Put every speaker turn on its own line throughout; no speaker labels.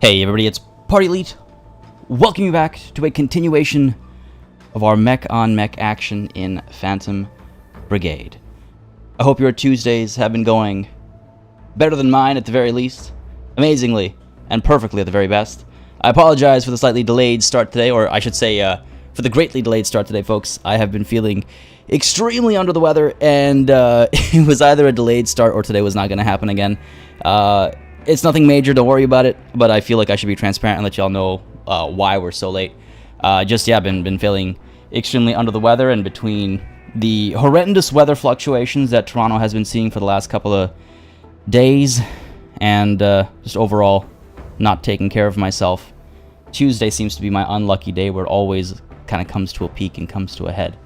Hey everybody, it's Party Elite. Welcome you back to a continuation of our mech on mech action in Phantom Brigade. I hope your Tuesdays have been going better than mine at the very least, amazingly and perfectly at the very best. I apologize for the slightly delayed start today, or I should say for the greatly delayed start today, folks. I have been feeling extremely under the weather, and it was either a delayed start or today was not going to happen again. It's nothing major, don't worry about it, but I feel like I should be transparent and let y'all know why we're so late. Been feeling extremely under the weather, and between the horrendous weather fluctuations that Toronto has been seeing for the last couple of days, and just overall not taking care of myself, Tuesday seems to be my unlucky day where it always kind of comes to a peak and comes to a head.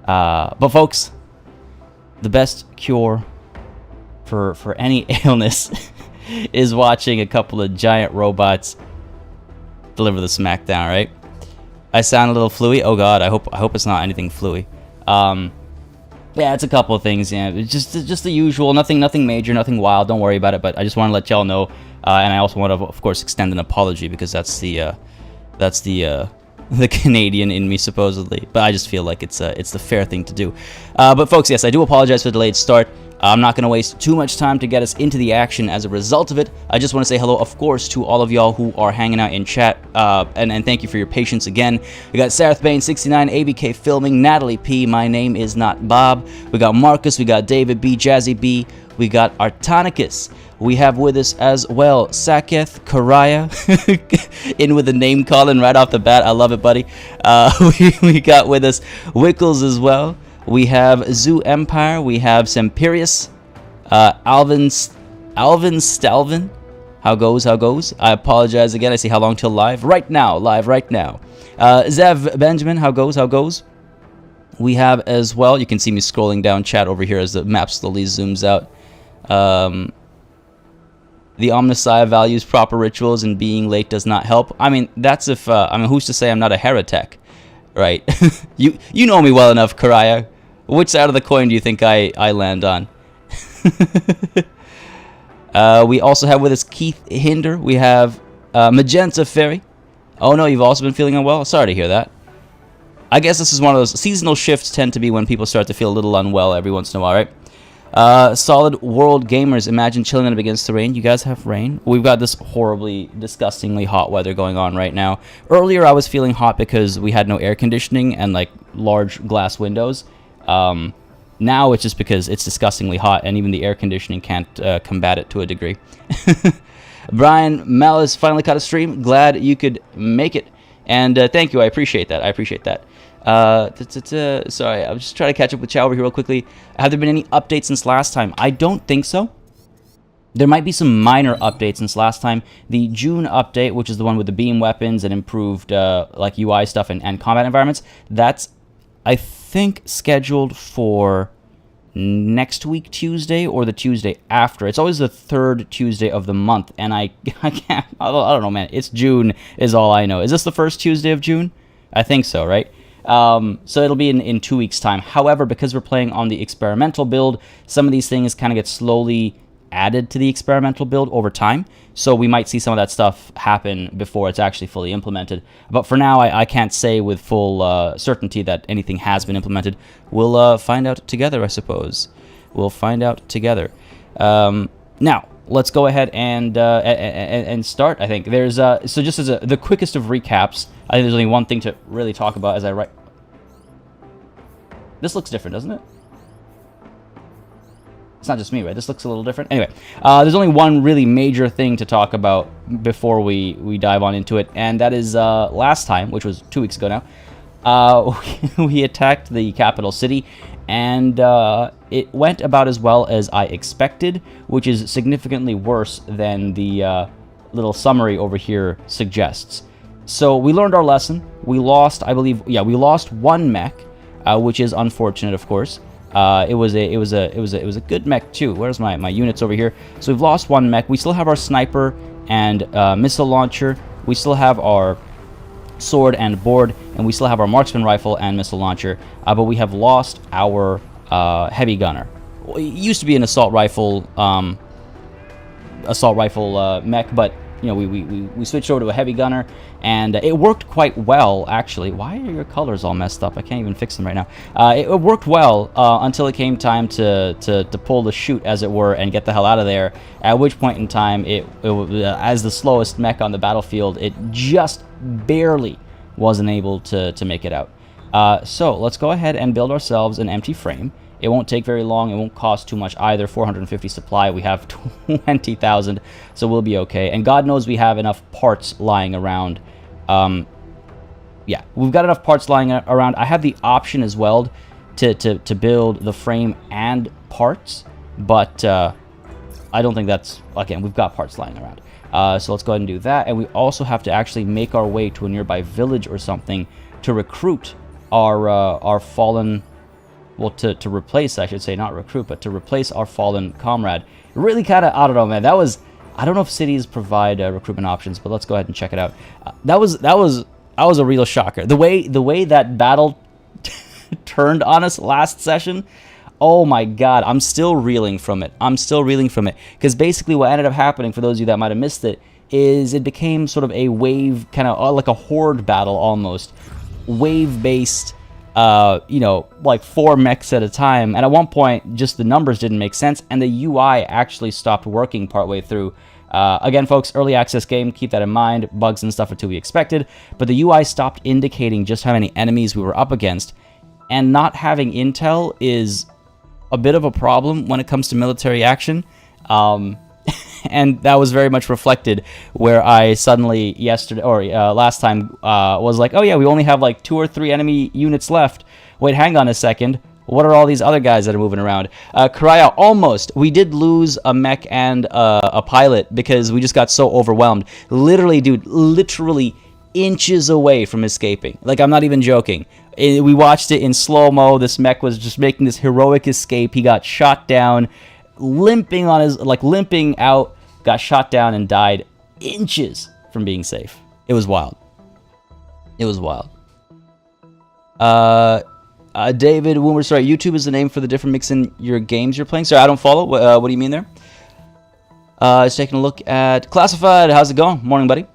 But folks, the best cure for any illness is watching a couple of giant robots deliver the smackdown, right? I sound a little fluey. Oh god, I hope it's not anything fluey. Yeah, it's a couple of things. Yeah, it's just the usual. Nothing major, nothing wild. Don't worry about it. But I just want to let y'all know, and I also want to, of course, extend an apology because that's the Canadian in me, supposedly. But I just feel like it's the fair thing to do. But folks, yes, I do apologize for the delayed start. I'm not going to waste too much time to get us into the action as a result of it. I just want to say hello, of course, to all of y'all who are hanging out in chat, and thank you for your patience again. We got Sareth Bain 69, ABK Filming, Natalie P, My Name Is Not Bob. We got Marcus, we got David B, Jazzy B, we got Artonicus. We have with us as well Saketh Karaya, in with the name calling right off the bat. I love it, buddy. We got with us Wickles as well. We have Zoo Empire, we have Sempirius, Alvin Stalvin. How goes? I apologize again. I see how long till live. Live right now. Zev Benjamin, how goes? We have as well, you can see me scrolling down chat over here as the map slowly zooms out. The Omnissiah values proper rituals and being late does not help. I mean, that's if, who's to say I'm not a heretic, right? you know me well enough, Karaya. Which side of the coin do you think I land on? We also have with us Keith Hinder. We have Magenta Fairy. Oh no, you've also been feeling unwell? Sorry to hear that. I guess this is one of those seasonal shifts tend to be when people start to feel a little unwell every once in a while, right? Solid World Gamers, imagine chilling when it begins to rain. You guys have rain? We've got this horribly, disgustingly hot weather going on right now. Earlier I was feeling hot because we had no air conditioning and like large glass windows. Now it's just because it's disgustingly hot and even the air conditioning can't combat it to a degree. Brian Malice finally caught a stream. Glad you could make it. And thank you, I appreciate that. Sorry, I'm just trying to catch up with chat over here real quickly. Have there been any updates since last time? I don't think so. There might be some minor updates since last time. The June update, which is the one with the beam weapons and improved like UI stuff and combat environments, that's, I think, scheduled for next week Tuesday or the Tuesday after. It's always the third Tuesday of the month, and I can't, I don't know, man. It's June is all I know. Is this the first Tuesday of June? I think so, right? So it'll be in 2 weeks' time. However, because we're playing on the experimental build, some of these things kind of get slowly added to the experimental build over time. So we might see some of that stuff happen before it's actually fully implemented. But for now, I can't say with full certainty that anything has been implemented. We'll find out together, I suppose. We'll find out together. Now, let's go ahead and start, I think. There's so just as the quickest of recaps, I think there's only one thing to really talk about as I write. This looks different, doesn't it? It's not just me, right? This looks a little different. Anyway, there's only one really major thing to talk about before we dive on into it, and that is last time, which was 2 weeks ago now, we attacked the capital city, and it went about as well as I expected, which is significantly worse than the little summary over here suggests. So we learned our lesson. We lost, I believe, we lost one mech, which is unfortunate, of course. It was a good mech too. Where's my units over here? So we've lost one mech. We still have our sniper and missile launcher. We still have our sword and board, and we still have our marksman rifle and missile launcher. But we have lost our heavy gunner. It used to be an assault rifle mech, but you know, we switched over to a heavy gunner, and it worked quite well, actually. Why are your colors all messed up? I can't even fix them right now. It worked well until it came time to pull the chute, as it were, and get the hell out of there, at which point in time, as the slowest mech on the battlefield, it just barely wasn't able to make it out. So let's go ahead and build ourselves an empty frame. It won't take very long. It won't cost too much either. 450 supply. We have 20,000, so we'll be okay. And God knows we have enough parts lying around. Yeah, we've got enough parts lying around. I have the option as well to build the frame and parts, but I don't think that's... Again, we've got parts lying around. So let's go ahead and do that. And we also have to actually make our way to a nearby village or something to recruit our fallen... Well, to replace, I should say, not recruit, but to replace our fallen comrade. Really kind of, I don't know, man. That was, I don't know if cities provide recruitment options, but let's go ahead and check it out. That was a real shocker. The way that battle turned on us last session. Oh my God, I'm still reeling from it. Because basically what ended up happening, for those of you that might have missed it, is it became sort of a wave, kind of like a horde battle almost, wave-based. You know, like 4 mechs at a time, and at one point just the numbers didn't make sense, and the UI actually stopped working partway through. Again, folks, early access game, keep that in mind. Bugs and stuff are to be expected, but the UI stopped indicating just how many enemies we were up against, and not having intel is a bit of a problem when it comes to military action. And that was very much reflected where I suddenly yesterday, or last time, was like, oh yeah, we only have like 2 or 3 enemy units left. Wait, hang on a second. What are all these other guys that are moving around? Karaya, almost. We did lose a mech and a pilot because we just got so overwhelmed. Literally, dude, literally inches away from escaping. Like, I'm not even joking. We watched it in slow-mo. This mech was just making this heroic escape. He got shot down, limping on his, like, limping out, got shot down and died inches from being safe. It was wild. It was wild. David Woomer, sorry, YouTube is the name for the different mix in your games you're playing. Sorry, I don't follow. What do you mean there? Just taking a look at Classified. How's it going? Morning, buddy.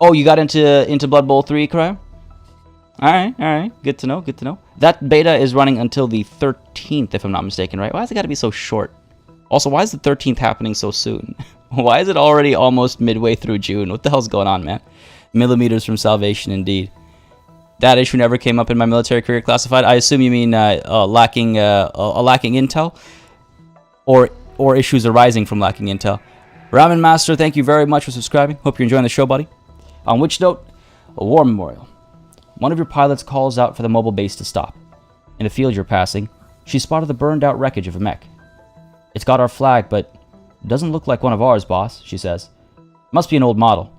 Oh, you got into Blood Bowl 3, Cryo? Alright. Good to know. That beta is running until the 13th, if I'm not mistaken, right? Why has it got to be so short? Also, why is the 13th happening so soon? Why is it already almost midway through June? What the hell's going on, man? Millimeters from salvation, indeed. That issue never came up in my military career classified. I assume you mean lacking intel? Or issues arising from lacking intel. Ramen Master, thank you very much for subscribing. Hope you're enjoying the show, buddy. On which note, a war memorial. One of your pilots calls out for the mobile base to stop. In the field you're passing, she spotted the burned out wreckage of a mech. It's got our flag, but it doesn't look like one of ours, boss, she says. Must be an old model.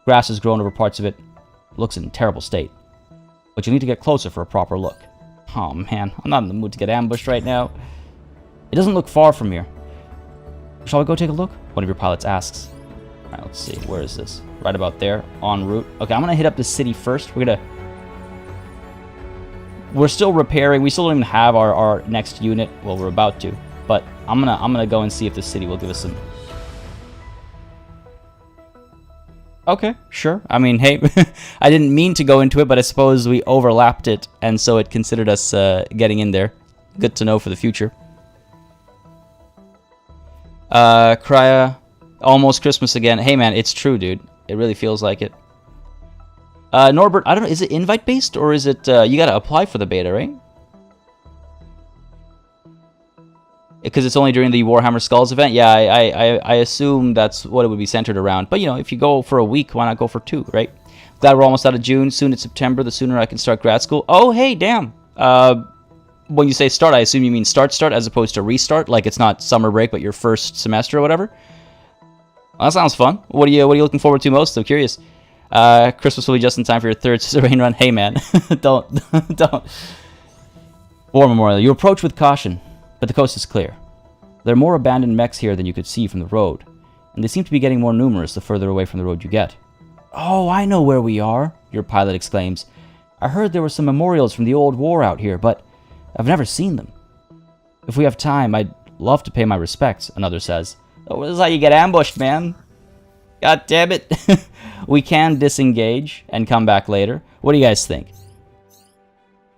Grass has grown over parts of it. It looks in terrible state. But you need to get closer for a proper look. Oh man, I'm not in the mood to get ambushed right now. It doesn't look far from here. Shall we go take a look? One of your pilots asks. Alright, let's see. Where is this? Right about there, en route. Okay, I'm gonna hit up the city first. We're still repairing. We still don't even have our next unit. Well, we're about to. But I'm gonna go and see if the city will give us some. Okay, sure. I mean, hey, I didn't mean to go into it, but I suppose we overlapped it, and so it considered us getting in there. Good to know for the future. Krya, almost Christmas again. Hey, man, it's true, dude. It really feels like it. Norbert, I don't know, is it invite-based, or is it, you gotta apply for the beta, right? Because it's only during the Warhammer Skulls event? Yeah, I assume that's what it would be centered around. But, you know, if you go for a week, why not go for 2, right? Glad we're almost out of June. Soon it's September. The sooner I can start grad school. Oh, hey, damn. When you say start, I assume you mean start as opposed to restart. Like it's not summer break, but your first semester or whatever. Well, that sounds fun. What are you looking forward to most? I'm curious. Christmas will be just in time for your 3rd Suzerain run. Hey, man. don't. War Memorial. You approach with caution, but the coast is clear. There are more abandoned mechs here than you could see from the road, and they seem to be getting more numerous the further away from the road you get. Oh, I know where we are, your pilot exclaims. I heard there were some memorials from the old war out here, but I've never seen them. If we have time, I'd love to pay my respects, another says. Oh, this is how you get ambushed, man. God damn it. We can disengage and come back later. What do you guys think?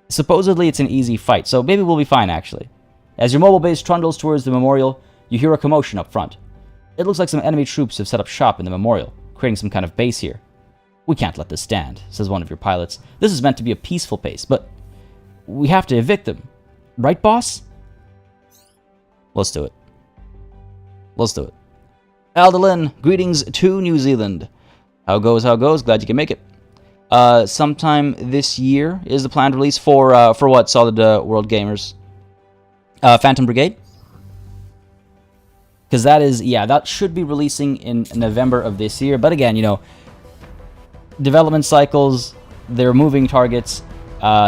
Supposedly it's an easy fight, so maybe we'll be fine, actually. As your mobile base trundles towards the memorial, you hear a commotion up front. It looks like some enemy troops have set up shop in the memorial, creating some kind of base here. We can't let this stand, says one of your pilots. This is meant to be a peaceful base, but we have to evict them. Right, boss? Let's do it. Let's do it. Aldalin, greetings to New Zealand. How goes, how goes? Glad you can make it. Sometime this year is the planned release for what, Solid World Gamers? Phantom Brigade? Because that is, yeah, that should be releasing in November of this year. But again, you know, development cycles, they're moving targets.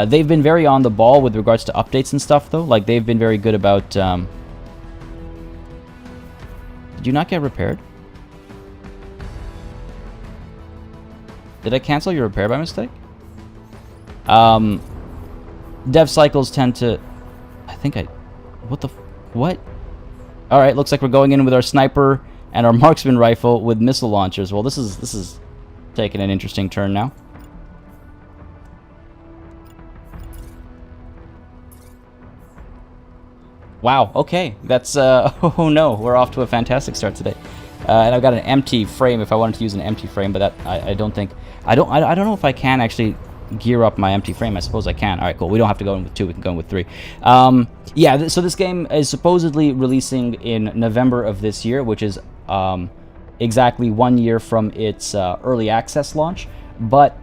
They've been very on the ball with regards to updates and stuff, though. Like, they've been very good about... Did you not get repaired? Did I cancel your repair by mistake? Dev cycles tend to... I think I... What the... What? Alright, looks like we're going in with our sniper and our marksman rifle with missile launchers. Well, this is taking an interesting turn now. Wow, okay. That's, oh no, we're off to a fantastic start today. And I've got an empty frame if I wanted to use an empty frame, but that, I don't think... I don't know if I can actually gear up my empty frame. I suppose I can. Alright, cool. We don't have to go in with 2, we can go in with 3. Yeah, so this game is supposedly releasing in November of this year, which is exactly 1 year from its early access launch. But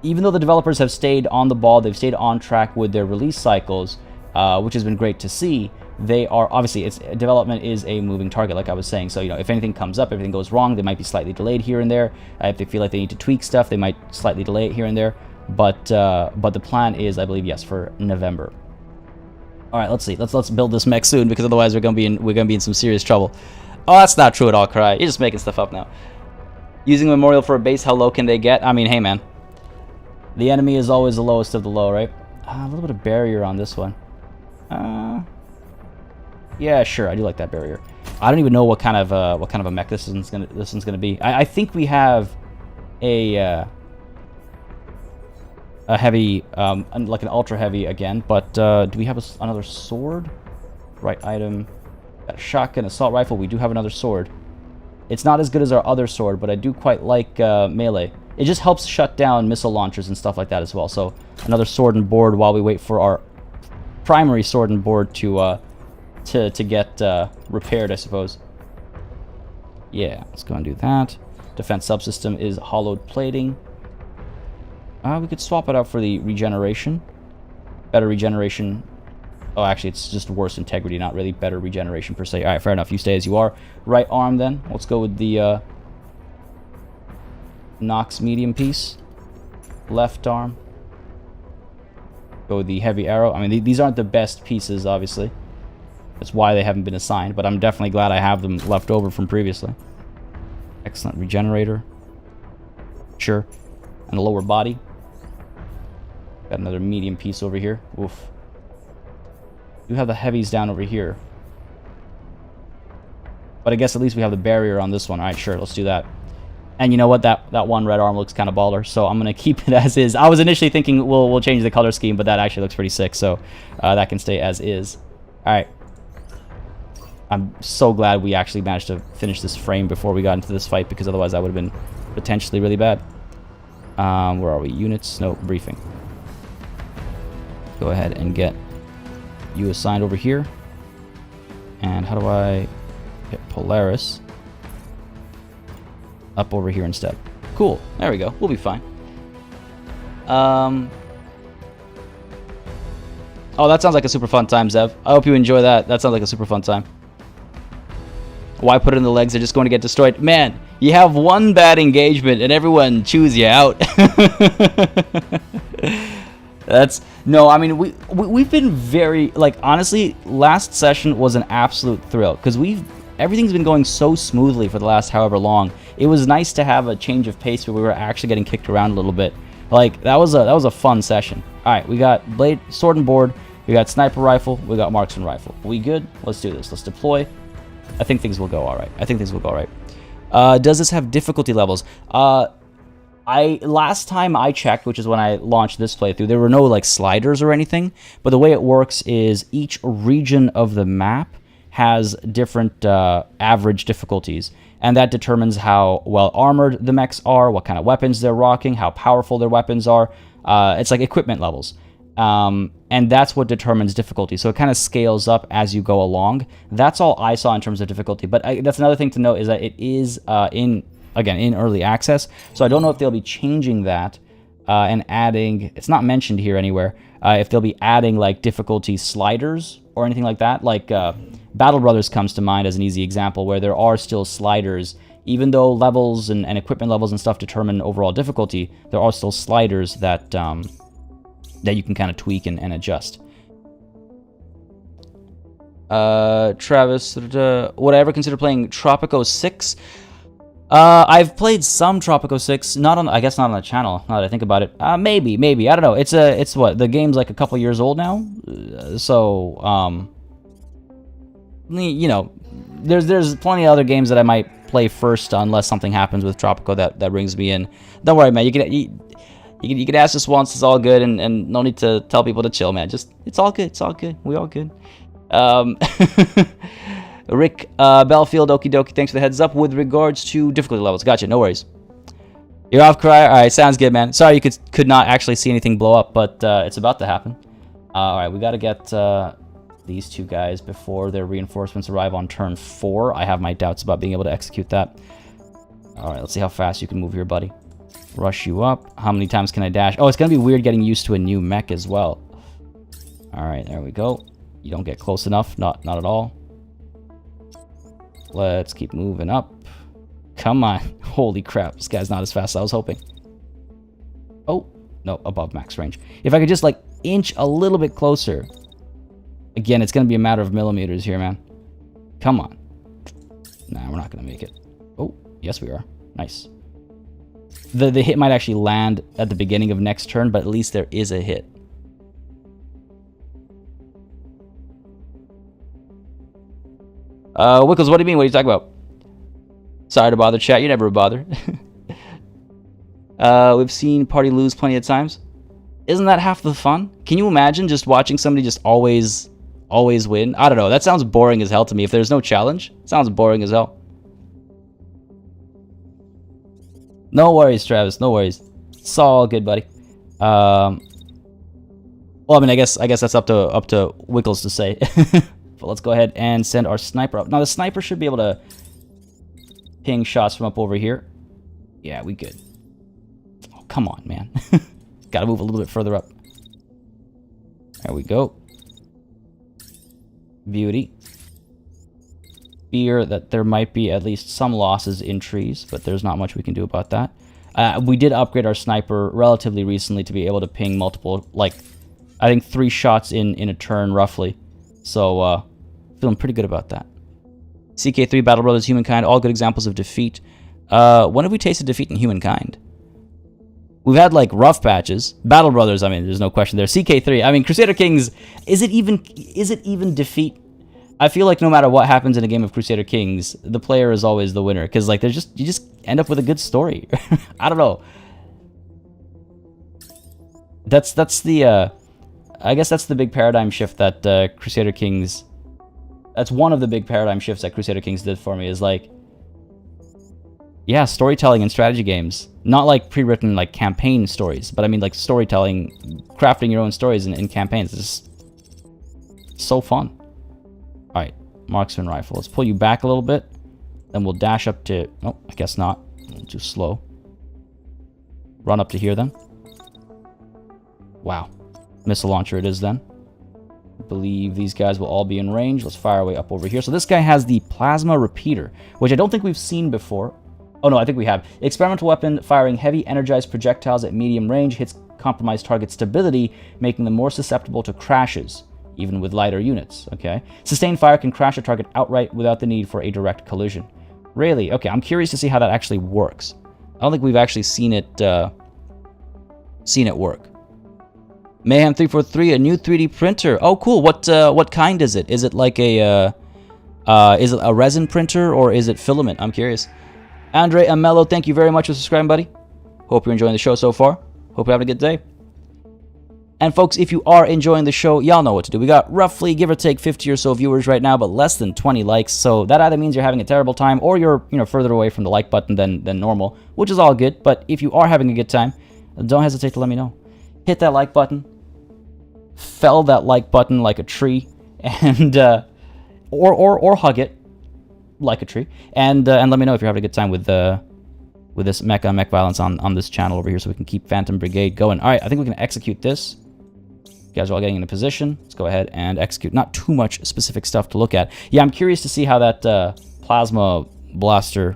even though the developers have stayed on the ball, they've stayed on track with their release cycles, which has been great to see. They are, obviously, its development is a moving target, like I was saying. So, you know, if anything comes up, everything goes wrong, they might be slightly delayed here and there. If they feel like they need to tweak stuff, they might slightly delay it here and there. But the plan is, I believe, yes, for November. All right, let's see. Let's build this mech soon, because otherwise we're gonna be in some serious trouble. Oh, that's not true at all, Cry. You're just making stuff up now. Using a memorial for a base, how low can they get? I mean, hey, man. The enemy is always the lowest of the low, right? A little bit of barrier on this one. Yeah, sure. I do like that barrier. I don't even know what kind of a mech this one's gonna be. I think we have a heavy, like an ultra heavy again. But do we have another sword? Right item. Got a shotgun, assault rifle. We do have another sword. It's not as good as our other sword, but I do quite like melee. It just helps shut down missile launchers and stuff like that as well. So another sword and board while we wait for our primary sword and board to get repaired, I suppose. Yeah, let's go and do that. Defense subsystem is hollowed plating. We could swap it out for the regeneration. Better regeneration. Oh, actually, it's just worse integrity, not really better regeneration per se. Alright, fair enough. You stay as you are. Right arm, then. Let's go with the Nox medium piece. Left arm. Go with the heavy arrow. I mean, these aren't the best pieces, obviously. That's why they haven't been assigned, but I'm definitely glad I have them left over from previously. Excellent regenerator. Sure. And a lower body. Got another medium piece over here. Oof. We have the heavies down over here. But I guess at least we have the barrier on this one. Alright, sure, let's do that. And you know what? That one red arm looks kind of baller, so I'm going to keep it as is. I was initially thinking we'll change the color scheme, but that actually looks pretty sick, so that can stay as is. Alright. I'm so glad we actually managed to finish this frame before we got into this fight, because otherwise that would have been potentially really bad. Where are we? Units? No, briefing. Go ahead and get you assigned over here. And how do I get Polaris up over here instead? Cool. There we go. We'll be fine. Oh, that sounds like a super fun time, Zev. I hope you enjoy that. That sounds like a super fun time. Why put it in the legs? They're just going to get destroyed. Man, you have one bad engagement and everyone chews you out. That's... No, I mean, we've been very... Like, honestly, last session was an absolute thrill. Because everything's been going so smoothly for the last however long. It was nice to have a change of pace where we were actually getting kicked around a little bit. Like, that was a fun session. Alright, we got blade, sword and board. We got sniper rifle. We got marksman rifle. We good? Let's do this. Let's deploy. I think things will go all right. I think things will go all right. Does this have difficulty levels? Last time I checked, which is when I launched this playthrough, there were no like sliders or anything. But the way it works is each region of the map has different average difficulties, and that determines how well armored the mechs are, what kind of weapons they're rocking, how powerful their weapons are. It's like equipment levels. And that's what determines difficulty. So it kind of scales up as you go along. That's all I saw in terms of difficulty. But that's another thing to note, is that it is in early access. So I don't know if they'll be changing that and adding, it's not mentioned here anywhere, if they'll be adding like difficulty sliders or anything like that. Like Battle Brothers comes to mind as an easy example, where there are still sliders. Even though levels and equipment levels and stuff determine overall difficulty, there are still sliders that that you can kind of tweak and adjust. Travis, would I ever consider playing Tropico 6? I've played some Tropico 6, I guess not on the channel, now that I think about it. Maybe, I don't know. It's what, the game's like a couple years old now? So, you know, there's plenty of other games that I might play first unless something happens with Tropico that brings me in. Don't worry, man, you can ask us once, it's all good, and no need to tell people to chill, man. Just, it's all good, we all good. Rick Belfield, okie dokie, thanks for the heads up with regards to difficulty levels. Gotcha, no worries. You're off, Crier? Alright, sounds good, man. Sorry you could not actually see anything blow up, but it's about to happen. Alright, we gotta get these two guys before their reinforcements arrive on turn 4. I have my doubts about being able to execute that. Alright, let's see how fast you can move here, buddy. Rush you up. How many times can I dash? Oh, it's gonna be weird getting used to a new mech as well. Alright, there we go. You don't get close enough. Not at all. Let's keep moving up. Come on. Holy crap. This guy's not as fast as I was hoping. Oh, no, above max range. If I could just, like, inch a little bit closer. Again, it's going to be a matter of millimeters here, man. Come on. Nah, we're not going to make it. Oh, yes we are. Nice. The hit might actually land at the beginning of next turn, but at least there is a hit. Wickles, what do you mean? What are you talking about? Sorry to bother, chat. You never bother. We've seen party lose plenty of times. Isn't that half the fun? Can you imagine just watching somebody just always win? I don't know. That sounds boring as hell to me. If there's no challenge, it sounds boring as hell. No worries, Travis. No worries. It's all good, buddy. Well, I mean, I guess that's up to Wickles to say. But let's go ahead and send our sniper up. Now, the sniper should be able to ping shots from up over here. Yeah, we good. Oh, come on, man. Gotta move a little bit further up. There we go. Beauty. Fear that there might be at least some losses in trees, but there's not much we can do about that. We did upgrade our sniper relatively recently to be able to ping multiple, like, I think 3 shots in a turn, roughly. So, feeling pretty good about that. CK3, Battle Brothers, Humankind, all good examples of defeat. When have we tasted defeat in Humankind? We've had, like, rough patches. Battle Brothers, I mean, there's no question there. CK3, I mean, Crusader Kings, is it even defeat? I feel like no matter what happens in a game of Crusader Kings, the player is always the winner. Because, like, you just end up with a good story. I don't know. That's the, I guess that's the big paradigm shift that Crusader Kings... That's one of the big paradigm shifts that Crusader Kings did for me, is like... Yeah, storytelling in strategy games. Not like pre-written, like, campaign stories, but I mean, like, storytelling, crafting your own stories in campaigns. It's just so fun. Alright, marksman rifle. Let's pull you back a little bit. Then we'll dash up to... Oh, I guess not. A little too slow. Run up to here, then. Wow. Missile launcher it is, then. I believe these guys will all be in range. Let's fire our way up over here. So this guy has the plasma repeater, which I don't think we've seen before. Oh, no, I think we have. Experimental weapon firing heavy energized projectiles at medium range hits compromised target stability, making them more susceptible to crashes, even with lighter units. Okay. Sustained fire can crash a target outright without the need for a direct collision. Really? Okay, I'm curious to see how that actually works. I don't think we've actually seen it work. Mayhem 343, a new 3D printer. Oh, cool. What kind is it? Is it like a Is it a resin printer or is it filament? I'm curious. Andre Amello, thank you very much for subscribing, buddy. Hope you're enjoying the show so far. Hope you're having a good day. And folks, if you are enjoying the show, y'all know what to do. We got roughly, give or take, 50 or so viewers right now, but less than 20 likes. So that either means you're having a terrible time or you're, further away from the like button than normal, which is all good. But if you are having a good time, don't hesitate to let me know. Hit that like button. Fell that like button like a tree, and or hug it like a tree, and let me know if you're having a good time with this mech on mech violence on this channel over here, so we can keep Phantom Brigade going. All right, I think we can execute this. You guys are all getting into position. Let's go ahead and execute. Not too much specific stuff to look at. Yeah, I'm curious to see how that plasma blaster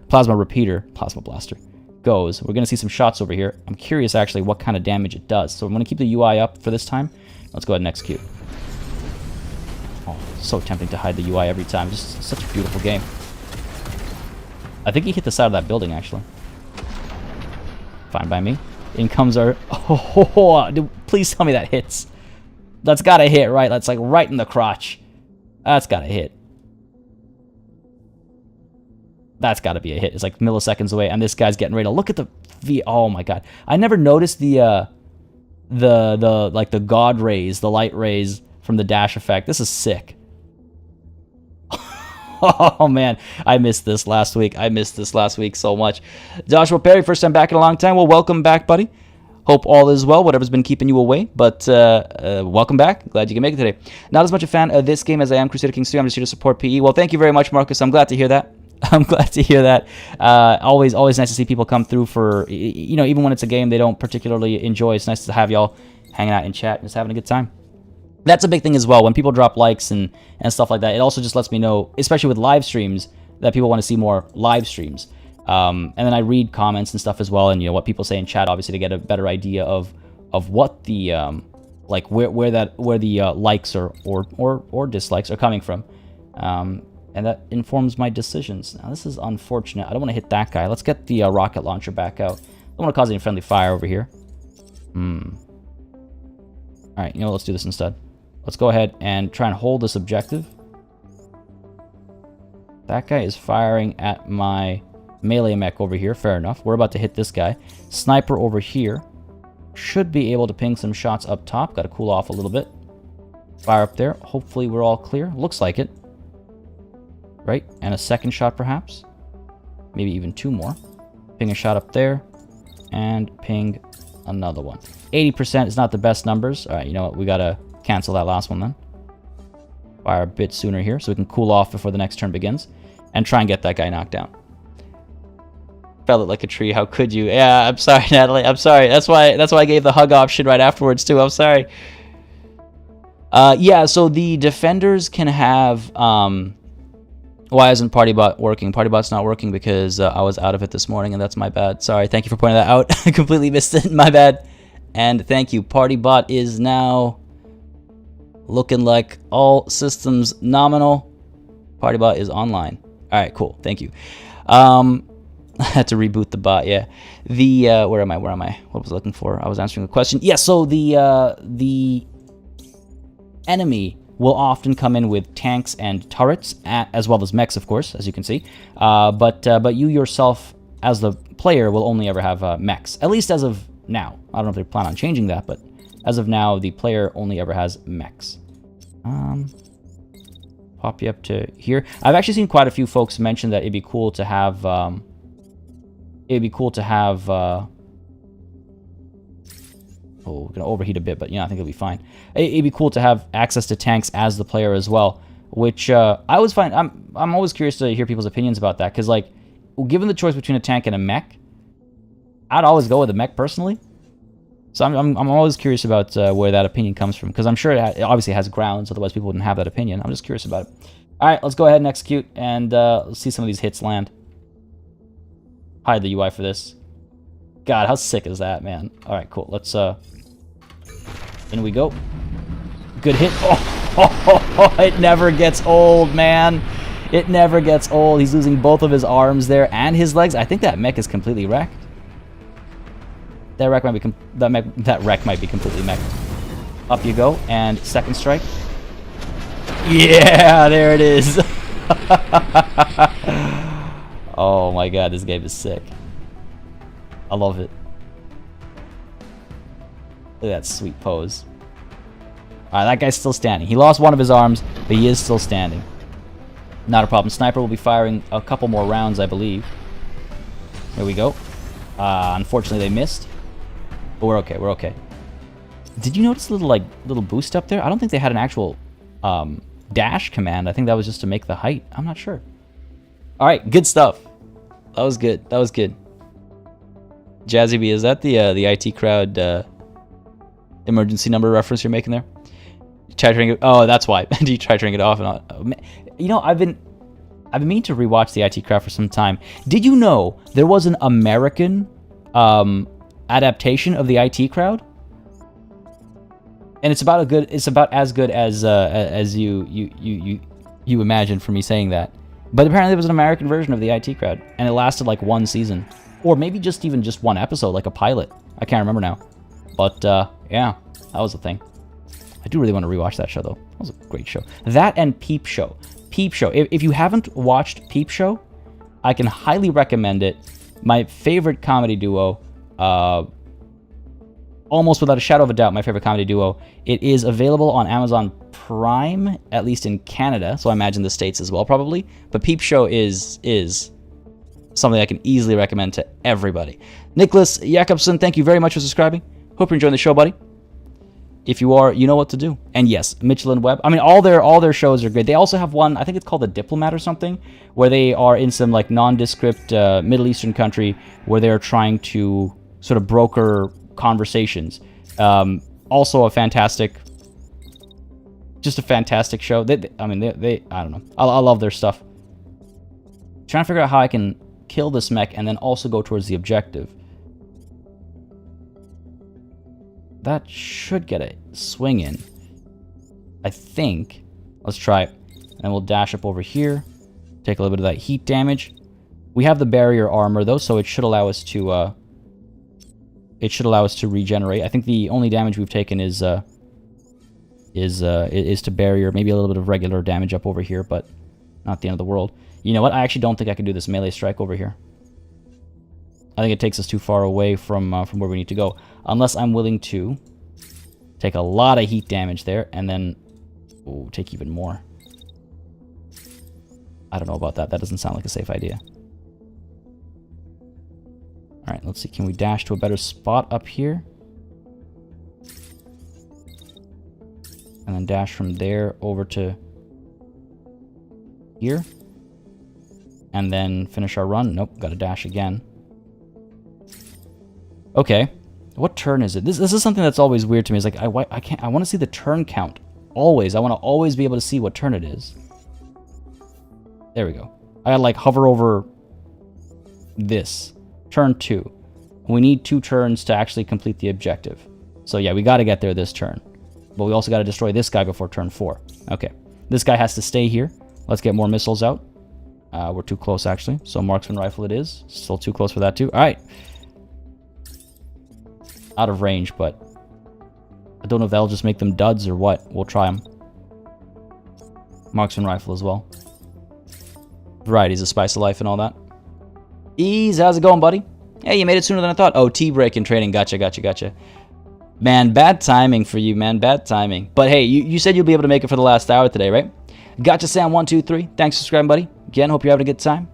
goes. We're gonna see some shots over here. I'm curious actually what kind of damage it does. So I'm gonna keep the UI up for this time. Let's go ahead and execute. Oh, so tempting to hide the UI every time. Just such a beautiful game. I think he hit the side of that building actually. Fine by me. In comes our... Oh, dude, please tell me that hits. That's gotta hit, right? That's like right in the crotch. That's gotta hit. That's gotta be a hit. It's like milliseconds away, and this guy's getting ready to look at the V. Oh my god. I never noticed the god rays, the light rays from the dash effect. This is sick. Oh man, I missed this last week. I missed this last week so much. Joshua Perry, first time back in a long time. Well, welcome back, buddy. Hope all is well, whatever's been keeping you away. But welcome back. Glad you can make it today. Not as much a fan of this game as I am Crusader Kings 3. I'm just here to support PE. Well, thank you very much, Marcus. I'm glad to hear that. I'm glad to hear that. Always nice to see people come through for, even when it's a game they don't particularly enjoy. It's nice to have y'all hanging out in chat and just having a good time. That's a big thing as well. When people drop likes and stuff like that, it also just lets me know, especially with live streams, that people want to see more live streams. And then I read comments and stuff as well, and what people say in chat, obviously, to get a better idea of what the where the likes or dislikes are coming from. And that informs my decisions. Now, this is unfortunate. I don't want to hit that guy. Let's get the rocket launcher back out. Don't want to cause any friendly fire over here. All right, let's do this instead. Let's go ahead and try and hold this objective. That guy is firing at my melee mech over here. Fair enough. We're about to hit this guy. Sniper over here should be able to ping some shots up top. Got to cool off a little bit. Fire up there. Hopefully we're all clear. Looks like it. Right? And a second shot perhaps. Maybe even two more. Ping a shot up there. And ping another one. 80% is not the best numbers. All right, you know what? We got to cancel that last one then. Fire a bit sooner here so we can cool off before the next turn begins. And try and get that guy knocked down. Fell it like a tree. How could you? Yeah, I'm sorry, Natalie. I'm sorry. That's why I gave the hug option right afterwards too. I'm sorry. Yeah, so the defenders can have... Why isn't Partybot working? Partybot's not working because I was out of it this morning, and that's my bad. Sorry, thank you for pointing that out. I completely missed it. My bad. And thank you. Partybot is now looking like all systems nominal. Partybot is online. All right, cool. Thank you. I had to reboot the bot. Yeah. The where am I? What was I looking for? I was answering a question. Yeah. So the enemy will often come in with tanks and turrets, as well as mechs, of course, as you can see. But you yourself, as the player, will only ever have mechs. At least as of now. I don't know if they plan on changing that, but as of now, the player only ever has mechs. Pop you up to here. I've actually seen quite a few folks mention that it'd be cool to have... Oh, we're gonna overheat a bit, but I think it'll be fine. It'd be cool to have access to tanks as the player as well, which I always find. I'm always curious to hear people's opinions about that, because like, given the choice between a tank and a mech, I'd always go with a mech personally. So I'm always curious about where that opinion comes from, because I'm sure it obviously has grounds, otherwise people wouldn't have that opinion. I'm just curious about it. All right, let's go ahead and execute, and let's see some of these hits land. Hide the UI for this. God, how sick is that, man? All right, cool. Let's in we go. Good hit. Oh, it never gets old, man. It never gets old. He's losing both of his arms there and his legs. I think that mech is completely wrecked. That wreck might be completely mech. Up you go, and second strike. Yeah, there it is. Oh my god, this game is sick. I love it. Look at that sweet pose. Alright, that guy's still standing. He lost one of his arms, but he is still standing. Not a problem. Sniper will be firing a couple more rounds, I believe. There we go. Unfortunately, they missed. But we're okay, we're okay. Did you notice a little boost up there? I don't think they had an actual dash command. I think that was just to make the height. I'm not sure. Alright, good stuff. That was good. That was good. Jazzy B, is that the IT crowd emergency number reference you're making there? You try turning it. Oh, that's why. Do you try turning it off and on? Oh, you know, I've been meaning to rewatch the IT crowd for some time. Did you know there was an American adaptation of the IT crowd? And it's about as good as you imagine for me saying that. But apparently there was an American version of the IT crowd, and it lasted like one season, or maybe just one episode, like a pilot. I can't remember now. But yeah, that was the thing. I do really want to rewatch that show though. That was a great show. That and Peep Show. Peep Show. If you haven't watched Peep Show, I can highly recommend it. My favorite comedy duo. Almost without a shadow of a doubt, my favorite comedy duo. It is available on Amazon Prime, at least in Canada, so I imagine the States as well, probably. But Peep Show is something I can easily recommend to everybody. Nicholas Jakobsen, thank you very much for subscribing. Hope you're enjoying the show, buddy. If you are, you know what to do. And yes, Mitchell and Webb. I mean, all their shows are great. They also have one, I think it's called The Diplomat or something, where they are in some like nondescript Middle Eastern country where they're trying to sort of broker conversations. Also a fantastic show. They I don't know. I love their stuff. Trying to figure out how I can kill this mech and then also go towards the objective. That should get a swing in, I think. Let's try it. And we'll dash up over here. Take a little bit of that heat damage. We have the barrier armor though, so it should allow us to regenerate. I think the only damage we've taken is to barrier. Maybe a little bit of regular damage up over here, but not the end of the world. You know what? I actually don't think I can do this melee strike over here. I think it takes us too far away from where we need to go. Unless I'm willing to take a lot of heat damage there, and then take even more. I don't know about that. That doesn't sound like a safe idea. Alright, let's see. Can we dash to a better spot up here? And then dash from there over to here. And then finish our run. Nope, gotta dash again. Okay. What turn is it? This is something that's always weird to me. It's like, I want to see the turn count. Always. I want to always be able to see what turn it is. There we go. I gotta like hover over this. Turn 2. We need 2 turns to actually complete the objective. So yeah, we gotta get there this turn. But we also gotta destroy this guy before turn 4. Okay. This guy has to stay here. Let's get more missiles out. We're too close actually. So marksman rifle it is. Still too close for that too. Alright. Out of range, but I don't know if that'll just make them duds or what. We'll try them. Marksman rifle as well. Variety's a spice of life and all that. Ease, how's it going, buddy? Hey, you made it sooner than I thought. Oh, T-break in training. Gotcha. Man, bad timing for you, man. Bad timing. But hey, you said you'll be able to make it for the last hour today, right? Gotcha, Sam123. Thanks for subscribing, buddy. Again, hope you're having a good time.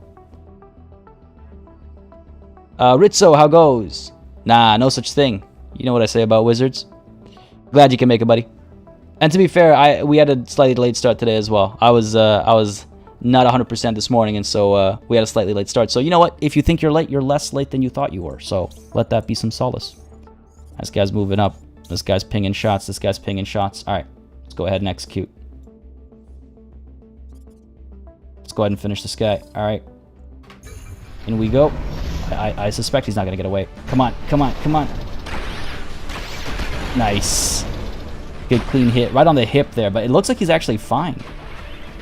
Ritzo, how goes? Nah, no such thing. You know what I say about wizards. Glad you can make it, buddy. And to be fair, we had a slightly late start today as well. I was not 100% this morning, and so we had a slightly late start. So you know what? If you think you're late, you're less late than you thought you were. So let that be some solace. This guy's moving up. This guy's pinging shots. This guy's pinging shots. All right, let's go ahead and execute. Let's go ahead and finish this guy. All right. In we go. I suspect he's not going to get away. Come on. Nice. Good clean hit. Right on the hip there, but it looks like he's actually fine.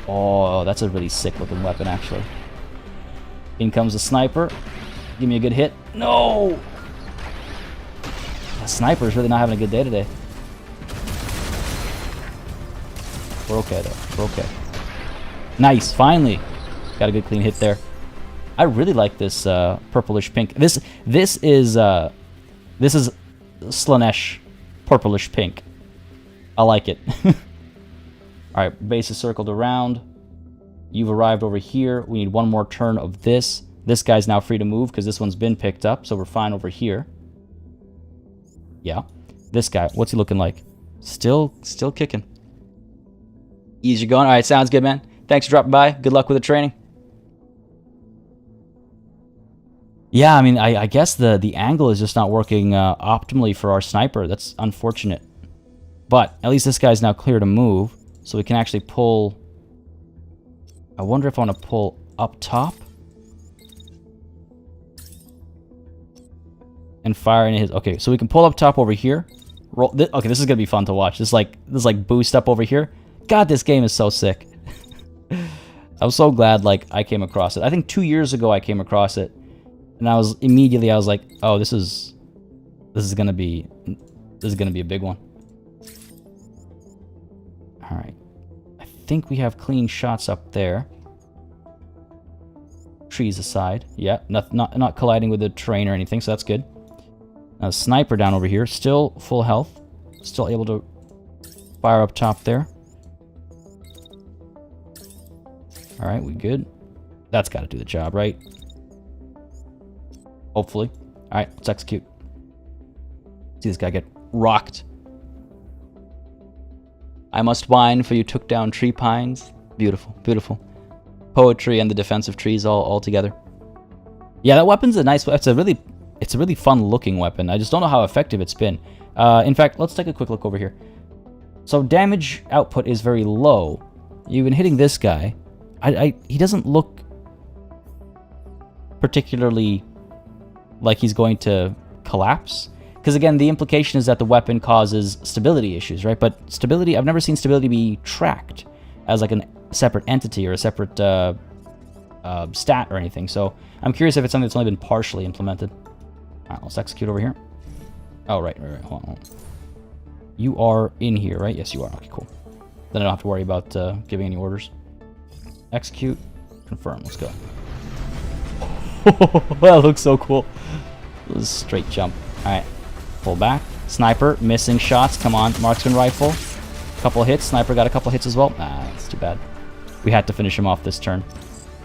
Oh, that's a really sick looking weapon, actually. In comes the sniper. Give me a good hit. No! The sniper's really not having a good day today. We're okay, though. We're okay. Nice, finally. Got a good clean hit there. I really like this purplish pink. This is Slanesh purplish pink. I like it. Alright, base is circled around. You've arrived over here. We need one more turn of this. This guy's now free to move because this one's been picked up, so we're fine over here. Yeah. This guy, what's he looking like? Still kicking. Easy going. Alright, sounds good, man. Thanks for dropping by. Good luck with the training. Yeah, I mean, I guess the angle is just not working optimally for our sniper. That's unfortunate. But at least this guy's now clear to move, so we can actually pull... I wonder if I want to pull up top and fire into his... Okay, so we can pull up top over here. Roll... Okay, this is going to be fun to watch. This like boost up over here. God, this game is so sick. I'm so glad like I came across it. I think 2 years ago I came across it. And I was like, oh, this is gonna be a big one. All right, I think we have clean shots up there. Trees aside, yeah, not colliding with the terrain or anything, so that's good. Now, sniper down over here, still full health, still able to fire up top there. All right, we good. That's got to do the job, right? Hopefully. Alright, let's execute. See this guy get rocked. I must whine for you took down tree pines. Beautiful, beautiful. Poetry and the defensive trees all together. Yeah, that weapon's a nice... It's a really fun looking weapon. I just don't know how effective it's been. In fact, let's take a quick look over here. So damage output is very low. You've been hitting this guy. He doesn't look particularly... like he's going to collapse. Because again, the implication is that the weapon causes stability issues, right? But stability, I've never seen stability be tracked as like a separate entity or a separate stat or anything. So I'm curious if it's something that's only been partially implemented. All right, let's execute over here. Oh, right. Hold on. You are in here, right? Yes, you are. Okay, cool. Then I don't have to worry about giving any orders. Execute. Confirm. Let's go. That looks so cool. Straight jump. Alright. Pull back. Sniper. Missing shots. Come on. Marksman rifle. Couple hits. Sniper got a couple hits as well. Nah, that's too bad. We had to finish him off this turn.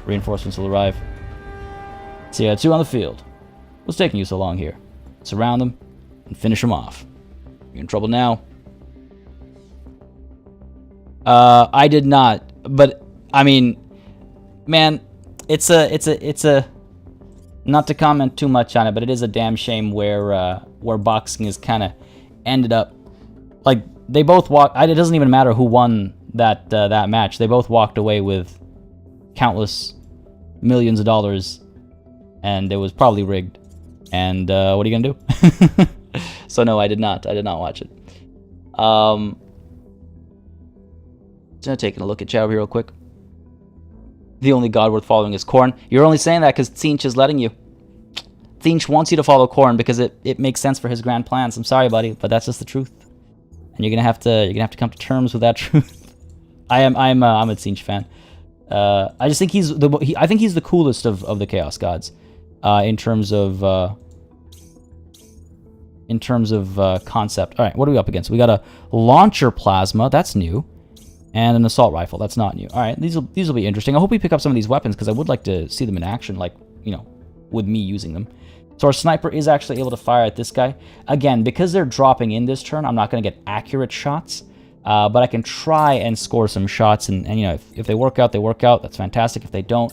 Reinforcements will arrive. So yeah, 2 on the field. What's taking you so long here? Surround them and finish them off. You're in trouble now. I did not. But, I mean, man, it's a not to comment too much on it, but it is a damn shame where boxing has kind of ended up. Like, they both walked... It doesn't even matter who won that match. They both walked away with countless millions of dollars, and it was probably rigged. And what are you going to do? So, no, I did not. I did not watch it. Just taking a look at chat over here real quick. The only god worth following is Korn. You're only saying that because Tzeentch is letting you. Tzeentch wants you to follow Korn because it makes sense for his grand plans. I'm sorry, buddy, but that's just the truth. And you're gonna have to come to terms with that truth. I'm a Tzeentch fan. I just think he's the coolest of the Chaos Gods, in terms of concept. All right, what are we up against? We got a launcher plasma. That's new. And an assault rifle. That's not new. All right, these will be interesting. I hope we pick up some of these weapons because I would like to see them in action, like, you know, with me using them. So our sniper is actually able to fire at this guy. Again, because they're dropping in this turn, I'm not going to get accurate shots, but I can try and score some shots. And you know, if they work out, they work out. That's fantastic. If they don't,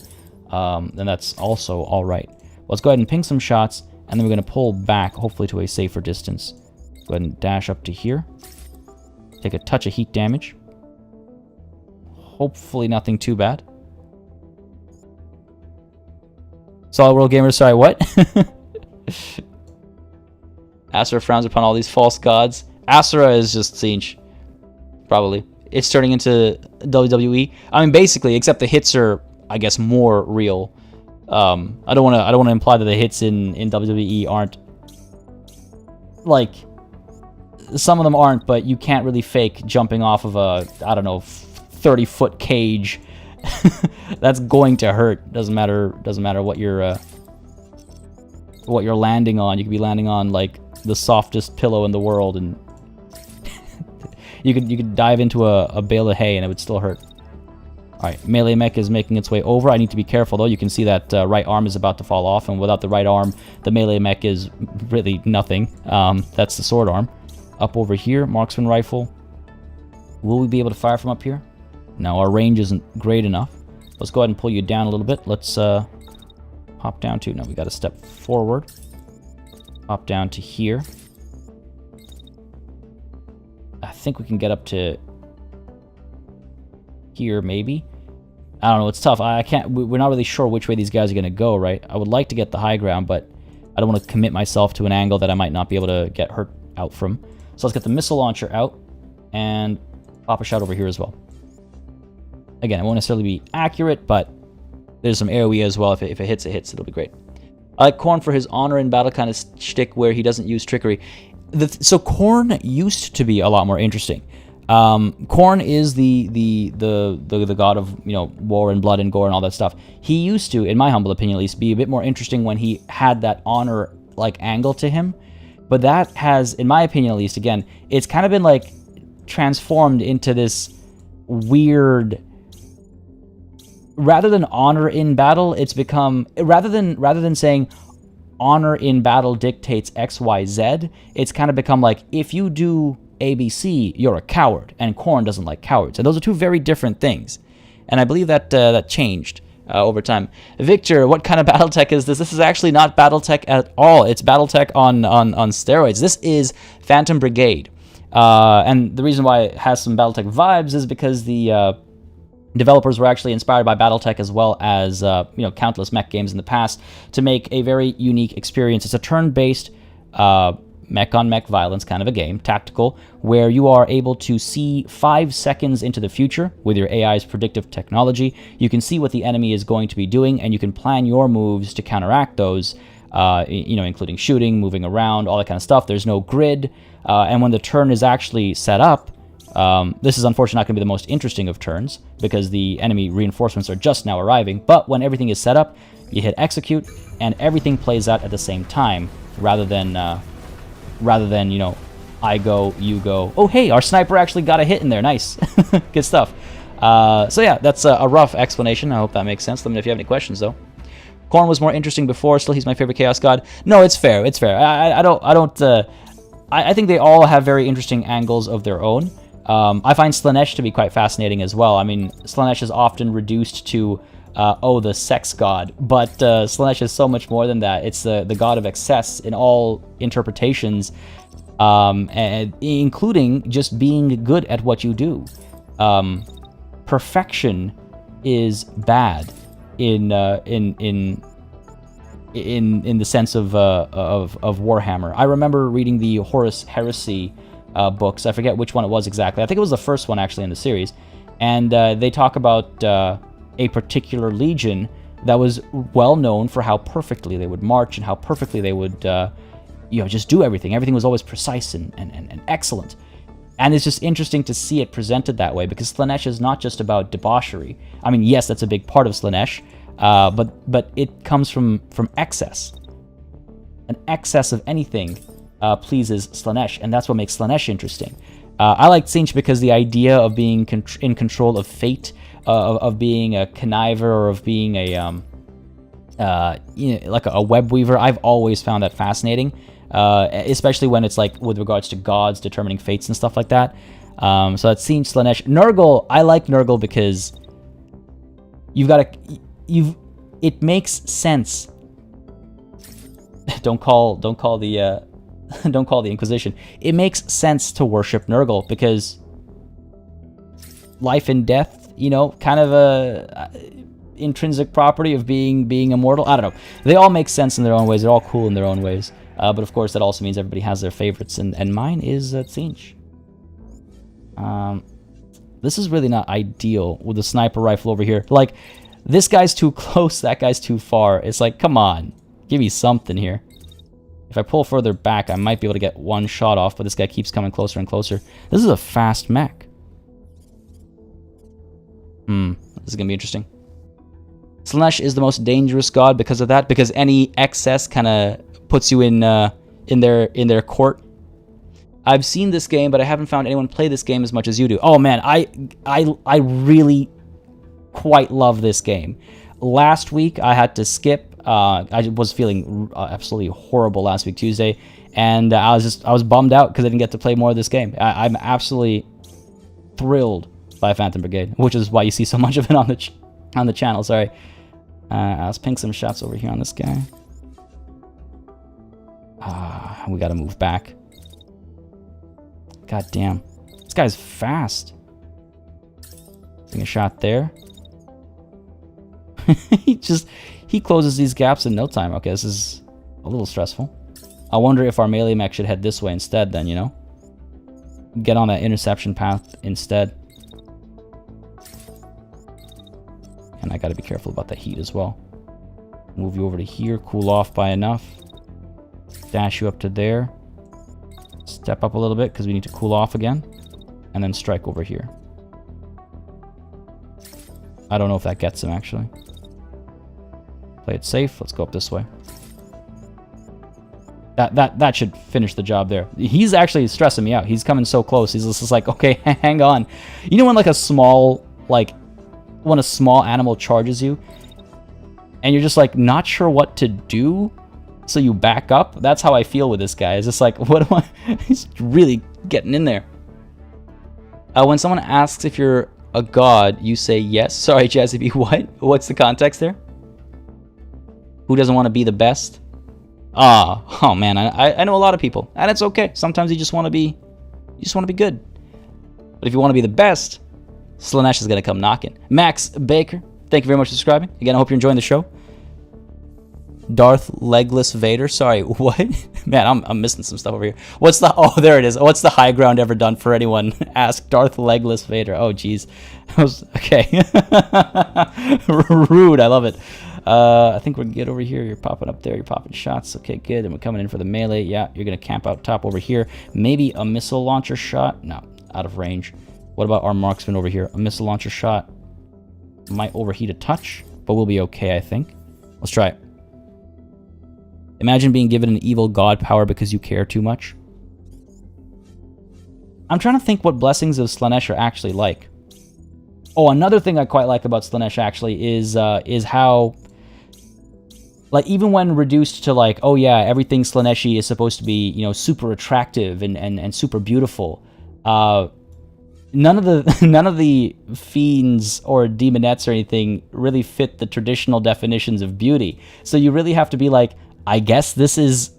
then that's also all right. Let's go ahead and ping some shots, and then we're going to pull back, hopefully to a safer distance. Go ahead and dash up to here. Take a touch of heat damage. Hopefully nothing too bad. Solid World Gamer, sorry, what? Asura frowns upon all these false gods. Asura is just Tzeentch. Probably. It's turning into WWE. I mean, basically, except the hits are, I guess, more real. I don't want to imply that the hits in WWE aren't, like, some of them aren't, but you can't really fake jumping off of a, I don't know, 30-foot cage That's going to hurt. Doesn't matter what you're landing on. You could be landing on like the softest pillow in the world, and you could dive into a bale of hay and it would still hurt. Alright, melee mech is making its way over. I need to be careful though. You can see that right arm is about to fall off, and without the right arm, the melee mech is really nothing. That's the sword arm. Up over here, marksman rifle. Will we be able to fire from up here? No, our range isn't great enough. Let's go ahead and pull you down a little bit. Let's hop down to... No, we got to step forward. Hop down to here. I think we can get up to here, maybe. I don't know. It's tough. I can't... We're not really sure which way these guys are going to go, right? I would like to get the high ground, but I don't want to commit myself to an angle that I might not be able to get hurt out from. So let's get the missile launcher out and pop a shot over here as well. Again, it won't necessarily be accurate, but there's some AoE as well. If it hits, it hits. It'll be great. I like Korn for his honor in battle kind of shtick where he doesn't use trickery. So Korn used to be a lot more interesting. Korn is the god of, you know, war and blood and gore and all that stuff. He used to, in my humble opinion at least, be a bit more interesting when he had that honor like angle to him. But that has, in my opinion at least, again, it's kind of been like transformed into this weird. Rather than honor in battle, it's become rather than saying honor in battle dictates XYZ, it's kind of become like, if you do ABC, you're a coward, and Korn doesn't like cowards. And those are two very different things. And I believe that that changed over time. Victor, what kind of BattleTech is this? This is actually not BattleTech at all. It's BattleTech on steroids. This is Phantom Brigade. And the reason why it has some BattleTech vibes is because the developers were actually inspired by BattleTech as well as you know, countless mech games in the past to make a very unique experience. It's a turn-based mech-on-mech violence kind of a game, tactical, where you are able to see 5 seconds into the future with your AI's predictive technology. You can see what the enemy is going to be doing, and you can plan your moves to counteract those, you know, including shooting, moving around, all that kind of stuff. There's no grid, and when the turn is actually set up, this is unfortunately not going to be the most interesting of turns because the enemy reinforcements are just now arriving, but when everything is set up, you hit execute, and everything plays out at the same time rather than, you know, I go, you go. Oh, hey, our sniper actually got a hit in there. Nice. Good stuff. So yeah, that's a rough explanation. I hope that makes sense. Let me know if you have any questions, though. Korn was more interesting before. Still, he's my favorite Chaos God. No, it's fair. It's fair. I think they all have very interesting angles of their own. I find Slaanesh to be quite fascinating as well. I mean, Slaanesh is often reduced to, oh, the sex god, but Slaanesh is so much more than that. It's the god of excess in all interpretations, and including just being good at what you do. Perfection is bad in the sense of Warhammer. I remember reading the Horus Heresy books. I forget which one it was exactly. I think it was the first one actually in the series, and they talk about a particular legion that was well known for how perfectly they would march and how perfectly they would you know, just do everything. Everything was always precise and excellent. And it's just interesting to see it presented that way, because Slaanesh is not just about debauchery. I mean, yes, that's a big part of Slaanesh, but it comes from excess. An excess of anything pleases Slaanesh, and that's what makes Slaanesh interesting. I like Tzeentch because the idea of being in control of fate, of being a conniver, or of being a you know, like a web weaver, I've always found that fascinating, especially when it's like with regards to gods determining fates and stuff like that. So that's Tzeentch, Slaanesh. Nurgle, I like Nurgle because it makes sense. Don't call the don't call the Inquisition. It makes sense to worship Nurgle because life and death, you know, kind of a intrinsic property of being immortal. I don't know. They all make sense in their own ways. They're all cool in their own ways. But of course, that also means everybody has their favorites, and mine is Tzeentch. This is really not ideal with the sniper rifle over here. Like, this guy's too close, that guy's too far. It's like, come on, give me something here. If I pull further back, I might be able to get one shot off, but this guy keeps coming closer and closer. This is a fast mech. This This is gonna be interesting. Slaanesh is the most dangerous god because of that, because any excess kind of puts you in their court. I've seen this game, but I haven't found anyone play this game as much as you do. Oh man, I really quite love this game. Last week I had to skip. I was feeling absolutely horrible last week Tuesday, and I was bummed out because I didn't get to play more of this game. I'm absolutely thrilled by Phantom Brigade, which is why you see so much of it on the channel. Sorry. Let's ping some shots over here on this guy. We gotta move back. God damn. This guy's fast. Taking a shot there. He closes these gaps in no time. Okay, this is a little stressful. I wonder if our melee mech should head this way instead then, you know? Get on that interception path instead. And I gotta be careful about the heat as well. Move you over to here, cool off by enough. Dash you up to there. Step up a little bit because we need to cool off again. And then strike over here. I don't know if that gets him actually. Play it safe. Let's go up this way. That should finish the job there. He's actually stressing me out. He's coming so close. He's just like, okay, hang on. You know when like when a small animal charges you and you're just like not sure what to do, so you back up? That's how I feel with this guy. It's just like, what am I? He's really getting in there. When someone asks if you're a god, you say yes. Sorry, Jazzy B, what? What's the context there? Who doesn't want to be the best? Oh man, I know a lot of people, and it's okay. Sometimes you just want to be good. But if you want to be the best, Slaanesh is gonna come knocking. Max Baker, thank you very much for subscribing. Again, I hope you're enjoying the show. Darth Legless Vader. Sorry, what? Man, I'm missing some stuff over here. What's the... Oh, there it is. What's the high ground ever done for anyone? Ask Darth Legless Vader. Oh, jeez. Okay. Rude. I love it. I think we're good over here. You're popping up there. You're popping shots. Okay, good. And we're coming in for the melee. Yeah, you're going to camp out top over here. Maybe a missile launcher shot. No, out of range. What about our marksman over here? A missile launcher shot might overheat a touch, but we'll be okay, I think. Let's try it. Imagine being given an evil god power because you care too much. I'm trying to think what blessings of Slaanesh are actually like. Oh, another thing I quite like about Slaanesh actually is how, like, even when reduced to like, oh yeah, everything Slaaneshi is supposed to be, you know, super attractive and super beautiful. None of the fiends or demonettes or anything really fit the traditional definitions of beauty. So you really have to be like, I guess this is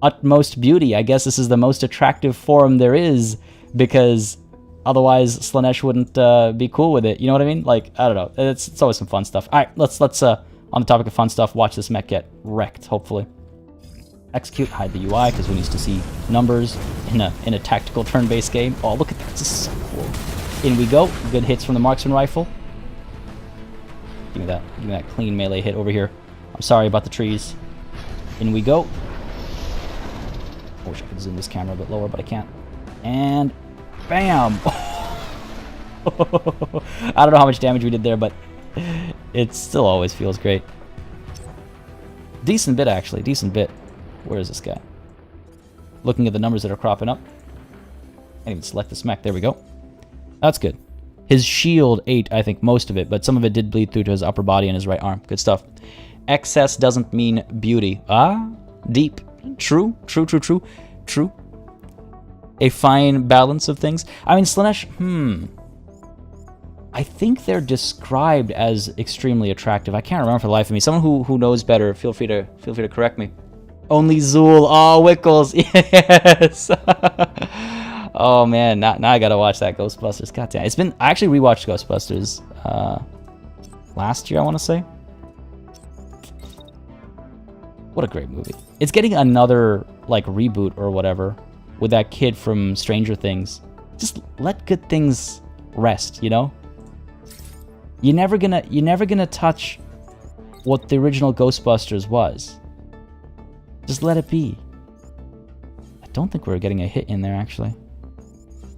utmost beauty. I guess this is the most attractive form there is, because otherwise Slaanesh wouldn't be cool with it. You know what I mean? Like, I don't know. It's always some fun stuff. All right, let's on the topic of fun stuff, watch this mech get wrecked. Hopefully, execute, hide the UI because we need to see numbers in a tactical turn-based game. Oh, look at that! This is so cool. In we go. Good hits from the marksman rifle. Give me that clean melee hit over here. I'm sorry about the trees. In we go. I wish I could zoom this camera a bit lower, but I can't. And bam! I don't know how much damage we did there, but it still always feels great. Decent bit, actually. Decent bit. Where is this guy? Looking at the numbers that are cropping up. I can't even select this mech. There we go. That's good. His shield ate, I think, most of it, but some of it did bleed through to his upper body and his right arm. Good stuff. Excess doesn't mean beauty. Deep. True. A fine balance of things. I mean, Slaanesh, I think they're described as extremely attractive. I can't remember for the life of me. Someone who knows better, feel free to correct me. Only Zool. Oh, Wickles. Yes. Oh man, now I gotta watch that Ghostbusters. God damn. I actually rewatched Ghostbusters last year, I want to say. What a great movie. It's getting another like reboot or whatever with that kid from Stranger Things. Just let good things rest, you know? You're never gonna touch what the original Ghostbusters was. Just let it be. I don't think we're getting a hit in there, actually.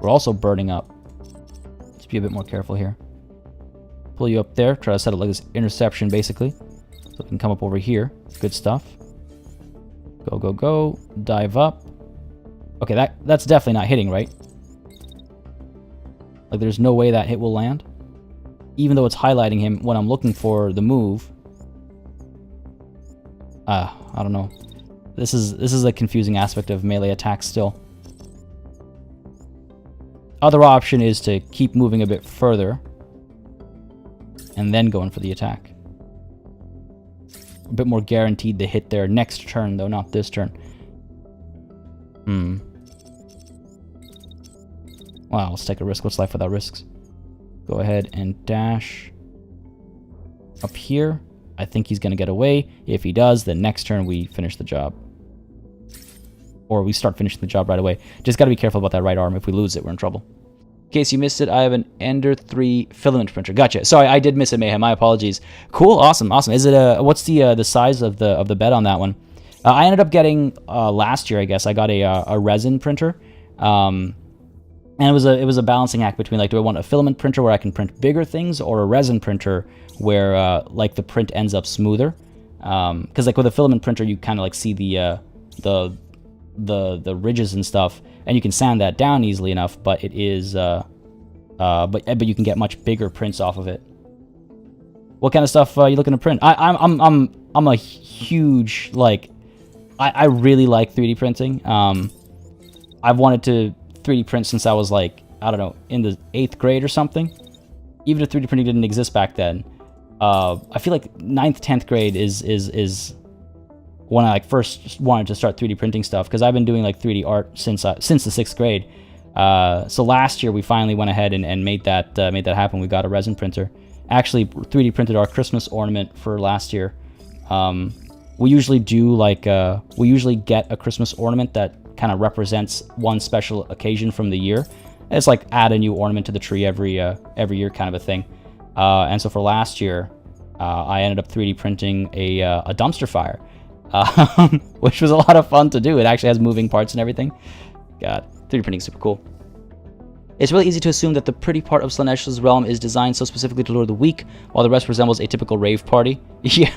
We're also burning up. Let's be a bit more careful here. Pull you up there. Try to set up like this interception, basically. So we can come up over here. Good stuff. Go, go, go. Dive up. Okay, that's definitely not hitting, right? Like, there's no way that hit will land. Even though it's highlighting him when I'm looking for the move. I don't know. This is a confusing aspect of melee attacks still. Other option is to keep moving a bit further and then going for the attack. A bit more guaranteed to hit their next turn, though, not this turn. Wow, let's take a risk. What's life without risks? Go ahead and dash up here. I think he's going to get away. If he does, then next turn we finish the job. Or we start finishing the job right away. Just got to be careful about that right arm. If we lose it, we're in trouble. In case you missed it, I have an Ender 3 filament printer. Gotcha. Sorry, I did miss it, Mayhem. My apologies. Cool. Awesome. Awesome. Is it what's the size of the bed on that one? I ended up getting last year, I guess. I got a resin printer. And it was a balancing act between, like, do I want a filament printer where I can print bigger things, or a resin printer where like the print ends up smoother? Because like with a filament printer, you kind of like see the ridges and stuff, and you can sand that down easily enough. But it is but you can get much bigger prints off of it. What kind of stuff are you looking to print? I'm a huge, like, I really like 3D printing. I've wanted to 3D print since I was, like, I don't know, in the 8th grade or something. Even if 3D printing didn't exist back then. I feel like 9th, 10th grade is when I, like, first wanted to start 3D printing stuff, because I've been doing, like, 3D art since the 6th grade. So last year we finally went ahead and made that happen. We got a resin printer. Actually 3D printed our Christmas ornament for last year. We usually do, like, we usually get a Christmas ornament that kind of represents one special occasion from the year. It's like add a new ornament to the tree every year kind of a thing. And so for last year, I ended up 3D printing a dumpster fire, which was a lot of fun to do. It actually has moving parts and everything. God, 3D printing is super cool. It's really easy to assume that the pretty part of Slanesh's realm is designed so specifically to lure the weak, while the rest resembles a typical rave party. Yeah,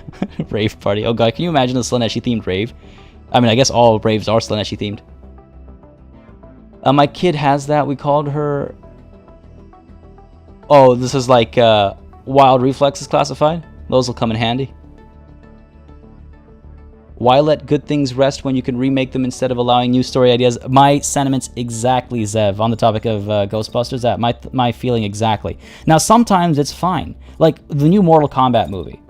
rave party. Oh god, can you imagine a Slaneshi themed rave? I mean, I guess all raves are Slaneshi themed. My kid has that. We called her... Oh, this is like Wild Reflexes classified. Those will come in handy. Why let good things rest when you can remake them instead of allowing new story ideas? My sentiments exactly, Zev, on the topic of Ghostbusters. That my feeling exactly. Now, sometimes it's fine. Like the new Mortal Kombat movie.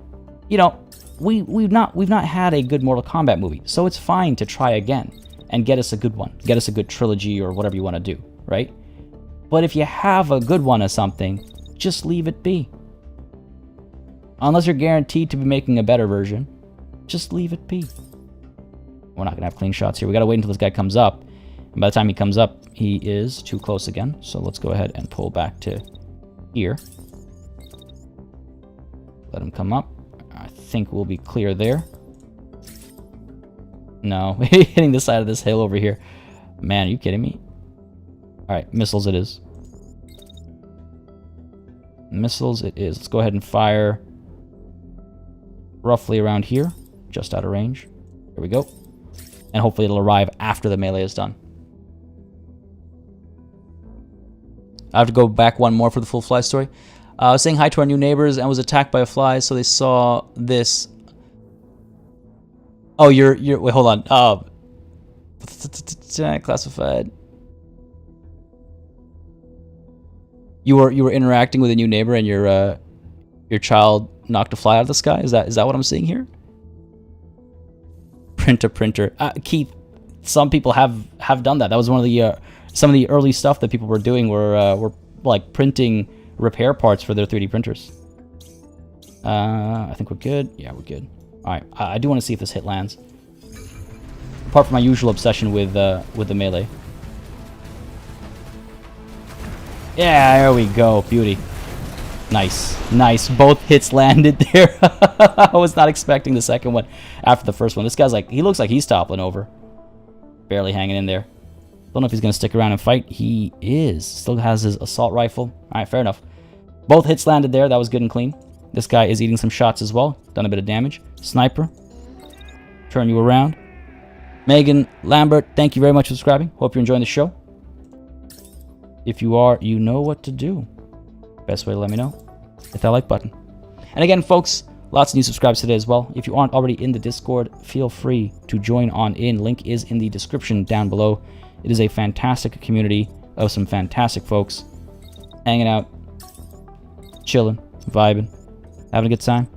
You know, we've not had a good Mortal Kombat movie, so it's fine to try again and get us a good one. Get us a good trilogy or whatever you want to do, right? But if you have a good one of something, just leave it be. Unless you're guaranteed to be making a better version, just leave it be. We're not going to have clean shots here. We got to wait until this guy comes up. And by the time he comes up, he is too close again. So let's go ahead and pull back to here. Let him come up. I think we'll be clear there. No, hitting the side of this hill over here. Man, are you kidding me? Alright, missiles it is. Missiles it is. Let's go ahead and fire roughly around here. Just out of range. Here we go. And hopefully it'll arrive after the melee is done. I have to go back one more for the full fly story. I was saying hi to our new neighbors and was attacked by a fly, so they saw this. Oh, you're wait, hold on. Classified. You were interacting with a new neighbor and your child knocked a fly out of the sky. Is that what I'm seeing here? Printer. Keith, some people have done that. That was one of the some of the early stuff that people were doing were like printing repair parts for their 3D printers. I think we're good. Yeah, we're good. All right. I do want to see if this hit lands. Apart from my usual obsession with the melee. Yeah, there we go. Beauty. Nice. Both hits landed there. I was not expecting the second one after the first one. This guy's like, he looks like he's toppling over. Barely hanging in there. Don't know if he's going to stick around and fight. He is. Still has his assault rifle. Alright, fair enough. Both hits landed there. That was good and clean. This guy is eating some shots as well. Done a bit of damage. Sniper. Turn you around. Megan Lambert, thank you very much for subscribing. Hope you're enjoying the show. If you are, you know what to do. Best way to let me know, hit that like button. And again, folks, lots of new subscribers today as well. If you aren't already in the Discord, feel free to join on in. Link is in the description down below. It is a fantastic community of some fantastic folks hanging out, chilling, vibing, having a good time.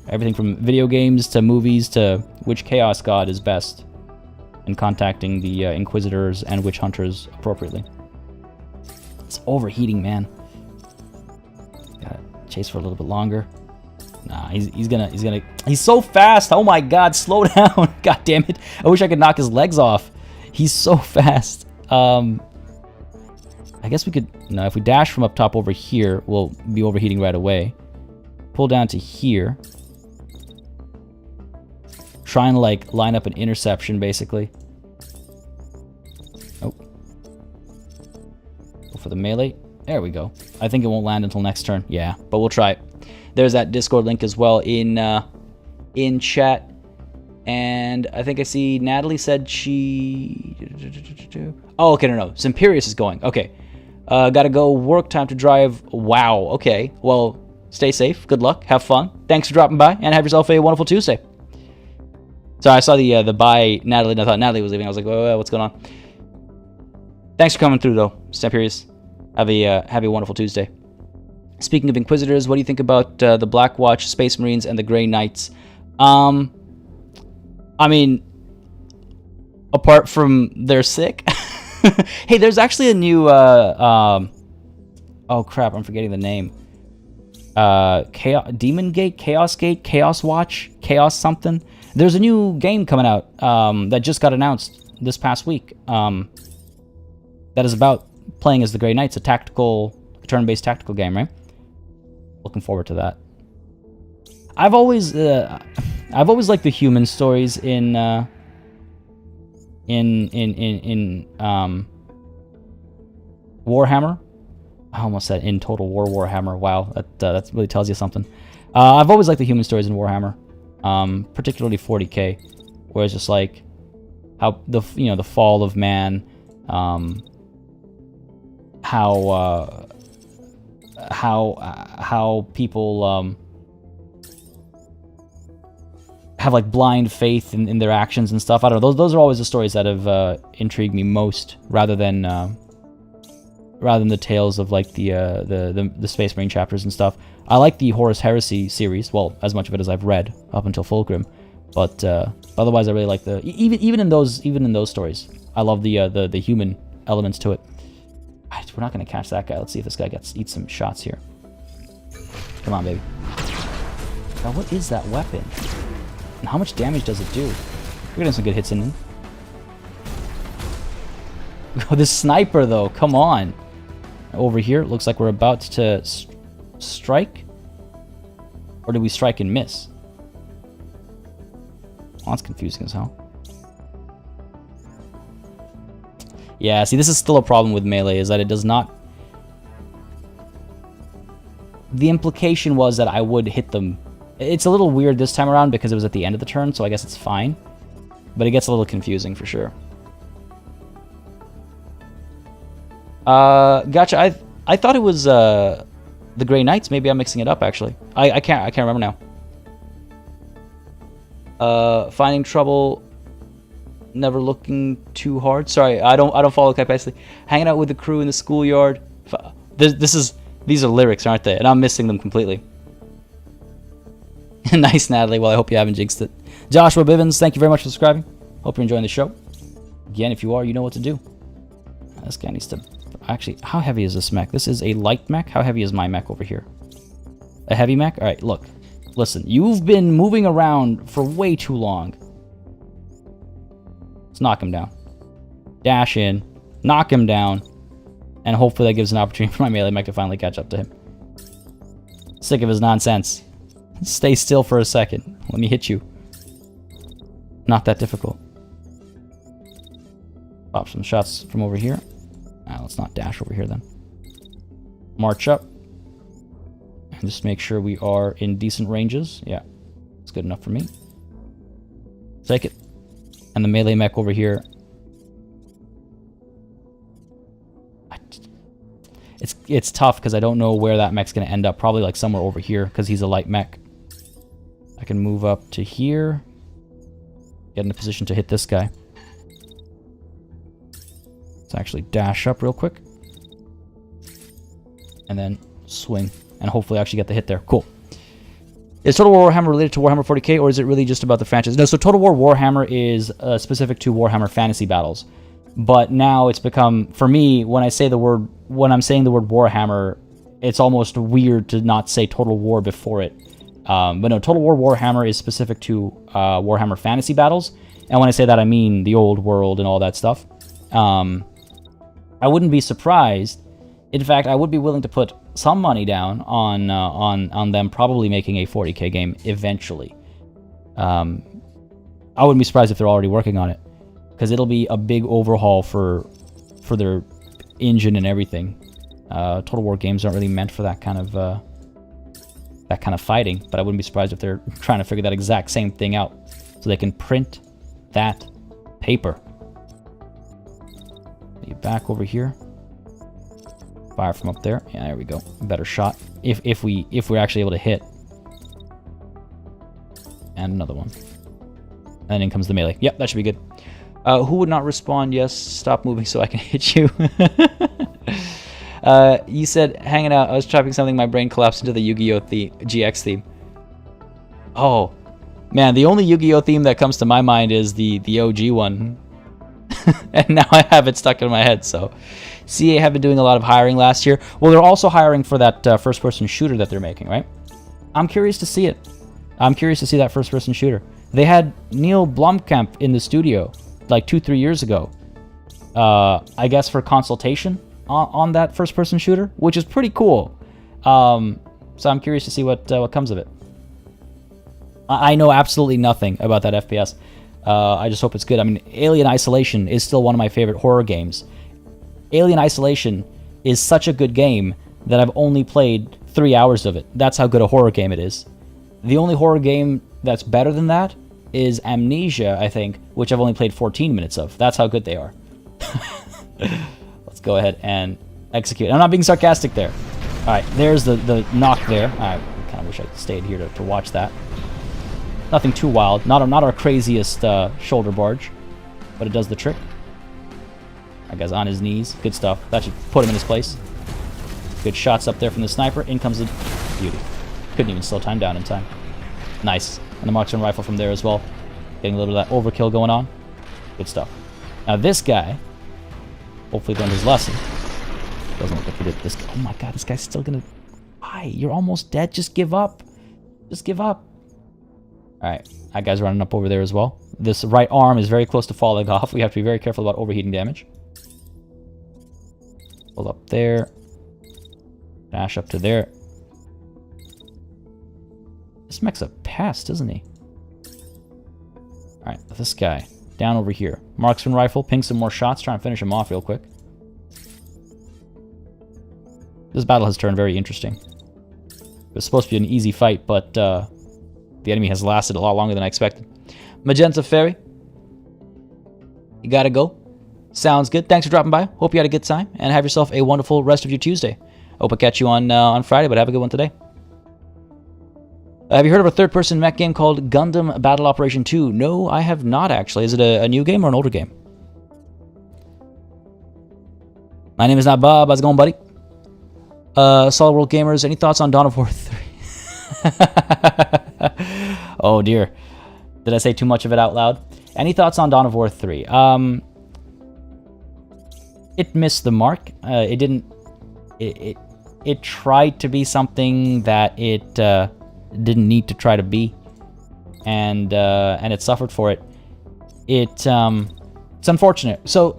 Everything from video games to movies to which Chaos God is best, and contacting the Inquisitors and Witch Hunters appropriately. It's overheating, man. Gotta chase for a little bit longer. Nah, he's so fast. Oh my god, slow down. God damn it. I wish I could knock his legs off. He's so fast. I guess we could, no, if we dash from up top over here, we'll be overheating right away. Pull down to here. Trying to like line up an interception basically. Oh. Go for the melee. There we go. I think it won't land until next turn. Yeah, but we'll try it. There's that Discord link as well in chat. And I think I see Natalie said she... Oh, okay, no. Simperius is going. Okay. Gotta go work, time to drive. Wow, okay. Well, stay safe. Good luck. Have fun. Thanks for dropping by, and have yourself a wonderful Tuesday. Sorry, I saw the bye Natalie, and I thought Natalie was leaving. I was like, oh, what's going on? Thanks for coming through, though, Simperius. Have a wonderful Tuesday. Speaking of Inquisitors, what do you think about the Black Watch, Space Marines, and the Grey Knights? I mean, apart from they're sick. Hey, there's actually a new, oh crap, I'm forgetting the name. Demon Gate, Chaos Gate, Chaos Watch, Chaos something. There's a new game coming out that just got announced this past week that is about playing as the Grey Knights, a tactical, turn-based tactical game, right? Looking forward to that. I've always liked the human stories in Warhammer. I almost said in Total War Warhammer. Wow, that really tells you something. I've always liked the human stories in Warhammer, particularly 40k, where it's just like how the fall of man, how people have like blind faith in their actions and stuff. I don't know. Those are always the stories that have intrigued me most, rather than the tales of like the Space Marine chapters and stuff. I like the Horus Heresy series, well, as much of it as I've read up until Fulgrim, but otherwise I really like the even in those stories. I love the human elements to it. Right, we're not gonna catch that guy. Let's see if this guy eats some shots here. Come on, baby. Now, what is that weapon? And how much damage does it do? We're getting some good hits in him. Oh, this sniper, though. Come on. Over here, it looks like we're about to strike. Or did we strike and miss? Oh, that's confusing as hell. Yeah, see, this is still a problem with melee, is that it does not... The implication was that I would hit them. It's a little weird this time around because it was at the end of the turn, so I guess it's fine. But it gets a little confusing for sure. Gotcha. I thought it was the Grey Knights. Maybe I'm mixing it up actually. I can't remember now. Finding trouble, never looking too hard. Sorry, I don't follow Capacity. Hanging out with the crew in the schoolyard. These are lyrics, aren't they? And I'm missing them completely. Nice, Natalie. Well, I hope you haven't jinxed it. Joshua Bivens, thank you very much for subscribing. Hope you're enjoying the show. Again, if you are, you know what to do. This guy needs to... Actually, how heavy is this mech? This is a light mech. How heavy is my mech over here? A heavy mech? Alright, look. Listen, you've been moving around for way too long. Let's knock him down. Dash in. Knock him down. And hopefully that gives an opportunity for my melee mech to finally catch up to him. Sick of his nonsense. Stay still for a second. Let me hit you. Not that difficult. Pop some shots from over here. Let's not dash over here then. march up. And just make sure we are in decent ranges. Yeah, it's good enough for me. Take it. And the melee mech over here. It's tough because I don't know where that mech's going to end up. Probably like somewhere over here because he's a light mech. I can move up to here. Get in a position to hit this guy. Let's actually dash up real quick. And then swing. And hopefully actually get the hit there. Cool. Is Total War Warhammer related to Warhammer 40k, or is it really just about the franchise? No, so Total War Warhammer is specific to Warhammer Fantasy Battles. But now it's become, for me, when I'm saying the word Warhammer, it's almost weird to not say Total War before it. But no, Total War Warhammer is specific to Warhammer Fantasy Battles. And when I say that, I mean the old world and all that stuff. I wouldn't be surprised. In fact, I would be willing to put some money down on them probably making a 40k game eventually. I wouldn't be surprised if they're already working on it, because it'll be a big overhaul for their engine and everything. Total War games aren't really meant for that kind of fighting, but I wouldn't be surprised if they're trying to figure that exact same thing out so they can print that paper. Get back over here. Fire from up there. Yeah, there we go. Better shot. If we're actually able to hit. And another one. And in comes the melee. Yep, that should be good. Who would not respond? Yes, stop moving so I can hit you. You said hanging out. I was typing something. My brain collapsed into the Yu-Gi-Oh! GX theme. Oh, man, the only Yu-Gi-Oh! Theme that comes to my mind is the OG one. And now I have it stuck in my head, so... CA have been doing a lot of hiring last year. Well, they're also hiring for that first-person shooter that they're making, right? I'm curious to see it. I'm curious to see that first-person shooter. They had Neil Blomkamp in the studio like 2-3 years ago. I guess for consultation on that first-person shooter, which is pretty cool. So I'm curious to see what comes of it. I know absolutely nothing about that FPS. I just hope it's good. I mean, Alien Isolation is still one of my favorite horror games. Alien Isolation is such a good game that I've only played 3 hours of it. That's how good a horror game it is. The only horror game that's better than that is Amnesia, I think, which I've only played 14 minutes of. That's how good they are. Let's go ahead and execute. I'm not being sarcastic there. All right, there's the knock there. I kind of wish I stayed here to watch that. Nothing too wild. Not our craziest shoulder barge, but it does the trick. That guy's on his knees. Good stuff. That should put him in his place. Good shots up there from the sniper. In comes the beauty. Couldn't even slow time down in time. Nice. And the marksman rifle from there as well. Getting a little bit of that overkill going on. Good stuff. Now this guy, hopefully learned his lesson. Doesn't look like he did this guy. Oh my god, this guy's still gonna... Why? You're almost dead. Just give up. Just give up. Alright. That guy's running up over there as well. This right arm is very close to falling off. We have to be very careful about overheating damage. Pull up there. Dash up to there. This mech's a pest, isn't he? Alright, this guy. Down over here. Marksman rifle. Ping some more shots. Try and finish him off real quick. This battle has turned very interesting. It was supposed to be an easy fight, but the enemy has lasted a lot longer than I expected. Magenta Ferry. You gotta go. Sounds good. Thanks for dropping by. Hope you had a good time, and have yourself a wonderful rest of your Tuesday. Hope I catch you on Friday, but have a good one today. Have you heard of a third-person mech game called Gundam Battle Operation 2? No, I have not, actually. Is it a new game or an older game? My name is not Bob. How's it going, buddy? Solid World Gamers, any thoughts on Dawn of War 3? Oh, dear. Did I say too much of it out loud? Any thoughts on Dawn of War 3? It missed the mark. It didn't... It tried to be something that it didn't need to try to be, and it suffered for it. It's unfortunate. So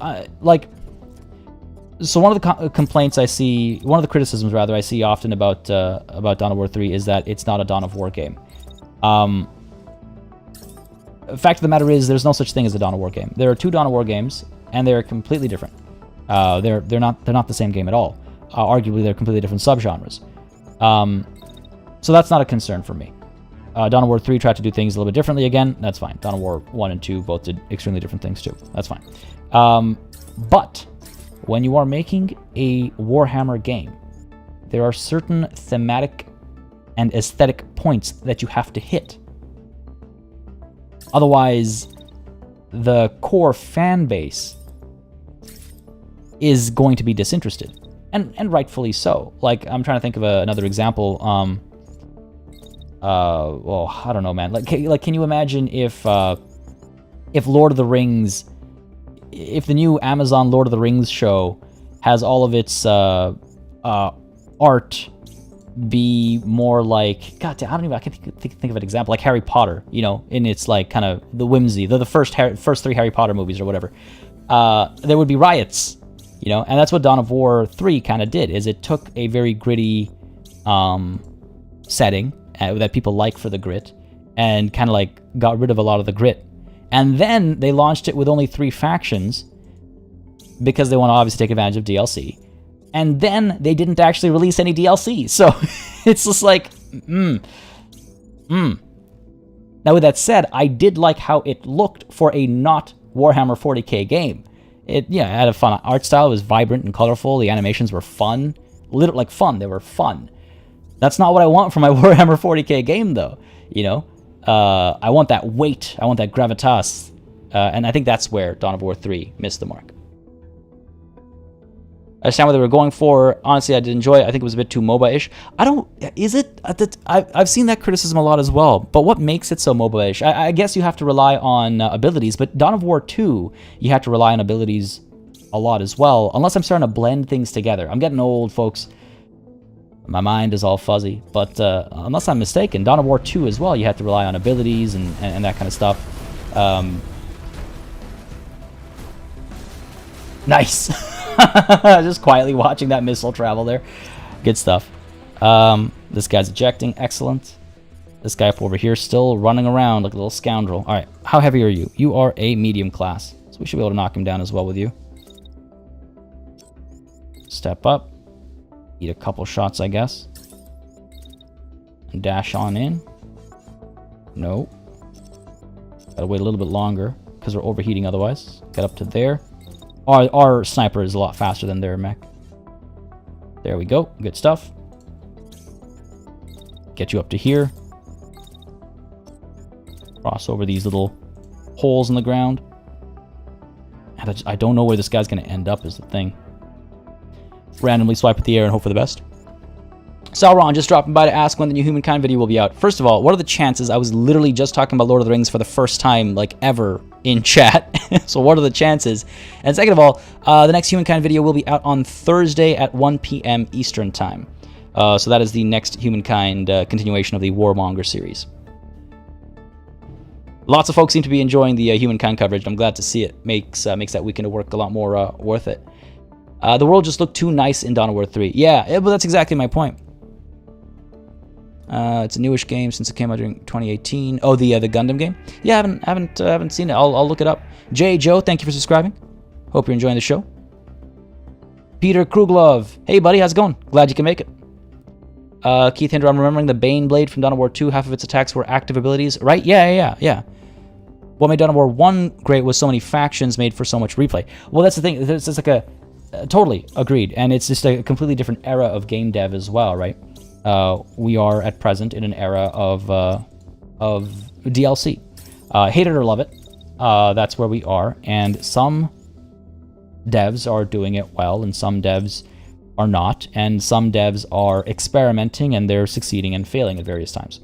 so one of the complaints I see, one of the criticisms rather I see often about Dawn of War 3 is that it's not a Dawn of War game. Fact of the matter is, there's no such thing as a Dawn of War game. There are two Dawn of War games, and they're completely different. They're not the same game at all.
arguably, they're completely different subgenres. So that's not a concern for me. Dawn of War 3 tried to do things a little bit differently again. That's fine. Dawn of War 1 and 2 both did extremely different things too. That's fine. But when you are making a Warhammer game, there are certain thematic and aesthetic points that you have to hit. Otherwise, the core fan base is going to be disinterested. And rightfully so. Like, I'm trying to think of another example. Well, I don't know, man. Like, can you imagine if Lord of the Rings, if the new Amazon Lord of the Rings show has all of its art be more like, God damn, I can't think of an example, like Harry Potter, you know, in its like kind of the whimsy, the first 3 Harry Potter movies or whatever. There would be riots, you know, and that's what Dawn of War 3 kind of did. Is it took a very gritty setting that people like for the grit, and kind of like got rid of a lot of the grit. And then they launched it with only 3 factions because they want to obviously take advantage of DLC. And then they didn't actually release any DLC. So it's just like, Now with that said, I did like how it looked for a not Warhammer 40k game. It had a fun art style. It was vibrant and colorful. The animations were fun. Like fun. They were fun. That's not what I want from my Warhammer 40k game, though. You know, I want that weight. I want that gravitas, and I think that's where Dawn of War 3 missed the mark. I understand what they were going for. Honestly, I did enjoy it. I think it was a bit too MOBA-ish. Is it? I've seen that criticism a lot as well. But what makes it so MOBA-ish? I guess you have to rely on abilities. But Dawn of War 2, you have to rely on abilities a lot as well. Unless I'm starting to blend things together. I'm getting old, folks. My mind is all fuzzy. But unless I'm mistaken, Dawn of War 2 as well, you have to rely on abilities and that kind of stuff. Nice. Just quietly watching that missile travel there. Good stuff. This guy's ejecting. Excellent. This guy up over here still running around like a little scoundrel. All right. How heavy are you? You are a medium class. So we should be able to knock him down as well with you. Step up. Eat a couple shots, I guess. And dash on in. No. Gotta wait a little bit longer because we're overheating otherwise. Get up to there. Our sniper is a lot faster than their mech. There we go. Good stuff. Get you up to here. Cross over these little holes in the ground. And I don't know where this guy's going to end up is the thing. Randomly swipe at the air and hope for the best. Sauron just dropping by to ask when the new Humankind video will be out. First of all, what are the chances? I was literally just talking about Lord of the Rings for the first time, like, ever in chat. So what are the chances? And second of all, the next Humankind video will be out on Thursday at 1 p.m. Eastern Time. So that is the next Humankind continuation of the Warmonger series. Lots of folks seem to be enjoying the Humankind coverage, and I'm glad to see it. Makes that weekend of work a lot more worth it. The world just looked too nice in Dawn of War 3. Yeah, but that's exactly my point. It's a newish game since it came out during 2018. Oh, the Gundam game. Yeah, I haven't seen it. I'll look it up. J. Joe, thank you for subscribing. Hope you're enjoying the show. Peter Kruglov, hey buddy, how's it going? Glad you can make it. Keith Hinder, I'm remembering the Bane Blade from Dawn of War 2. Half of its attacks were active abilities, right? Yeah. What made Dawn of War 1 great was so many factions made for so much replay. Well, that's the thing. It's just like totally agreed, and it's just a completely different era of game dev as well, right? We are at present in an era of DLC. Hate it or love it, that's where we are. And some devs are doing it well, and some devs are not. And some devs are experimenting, and they're succeeding and failing at various times.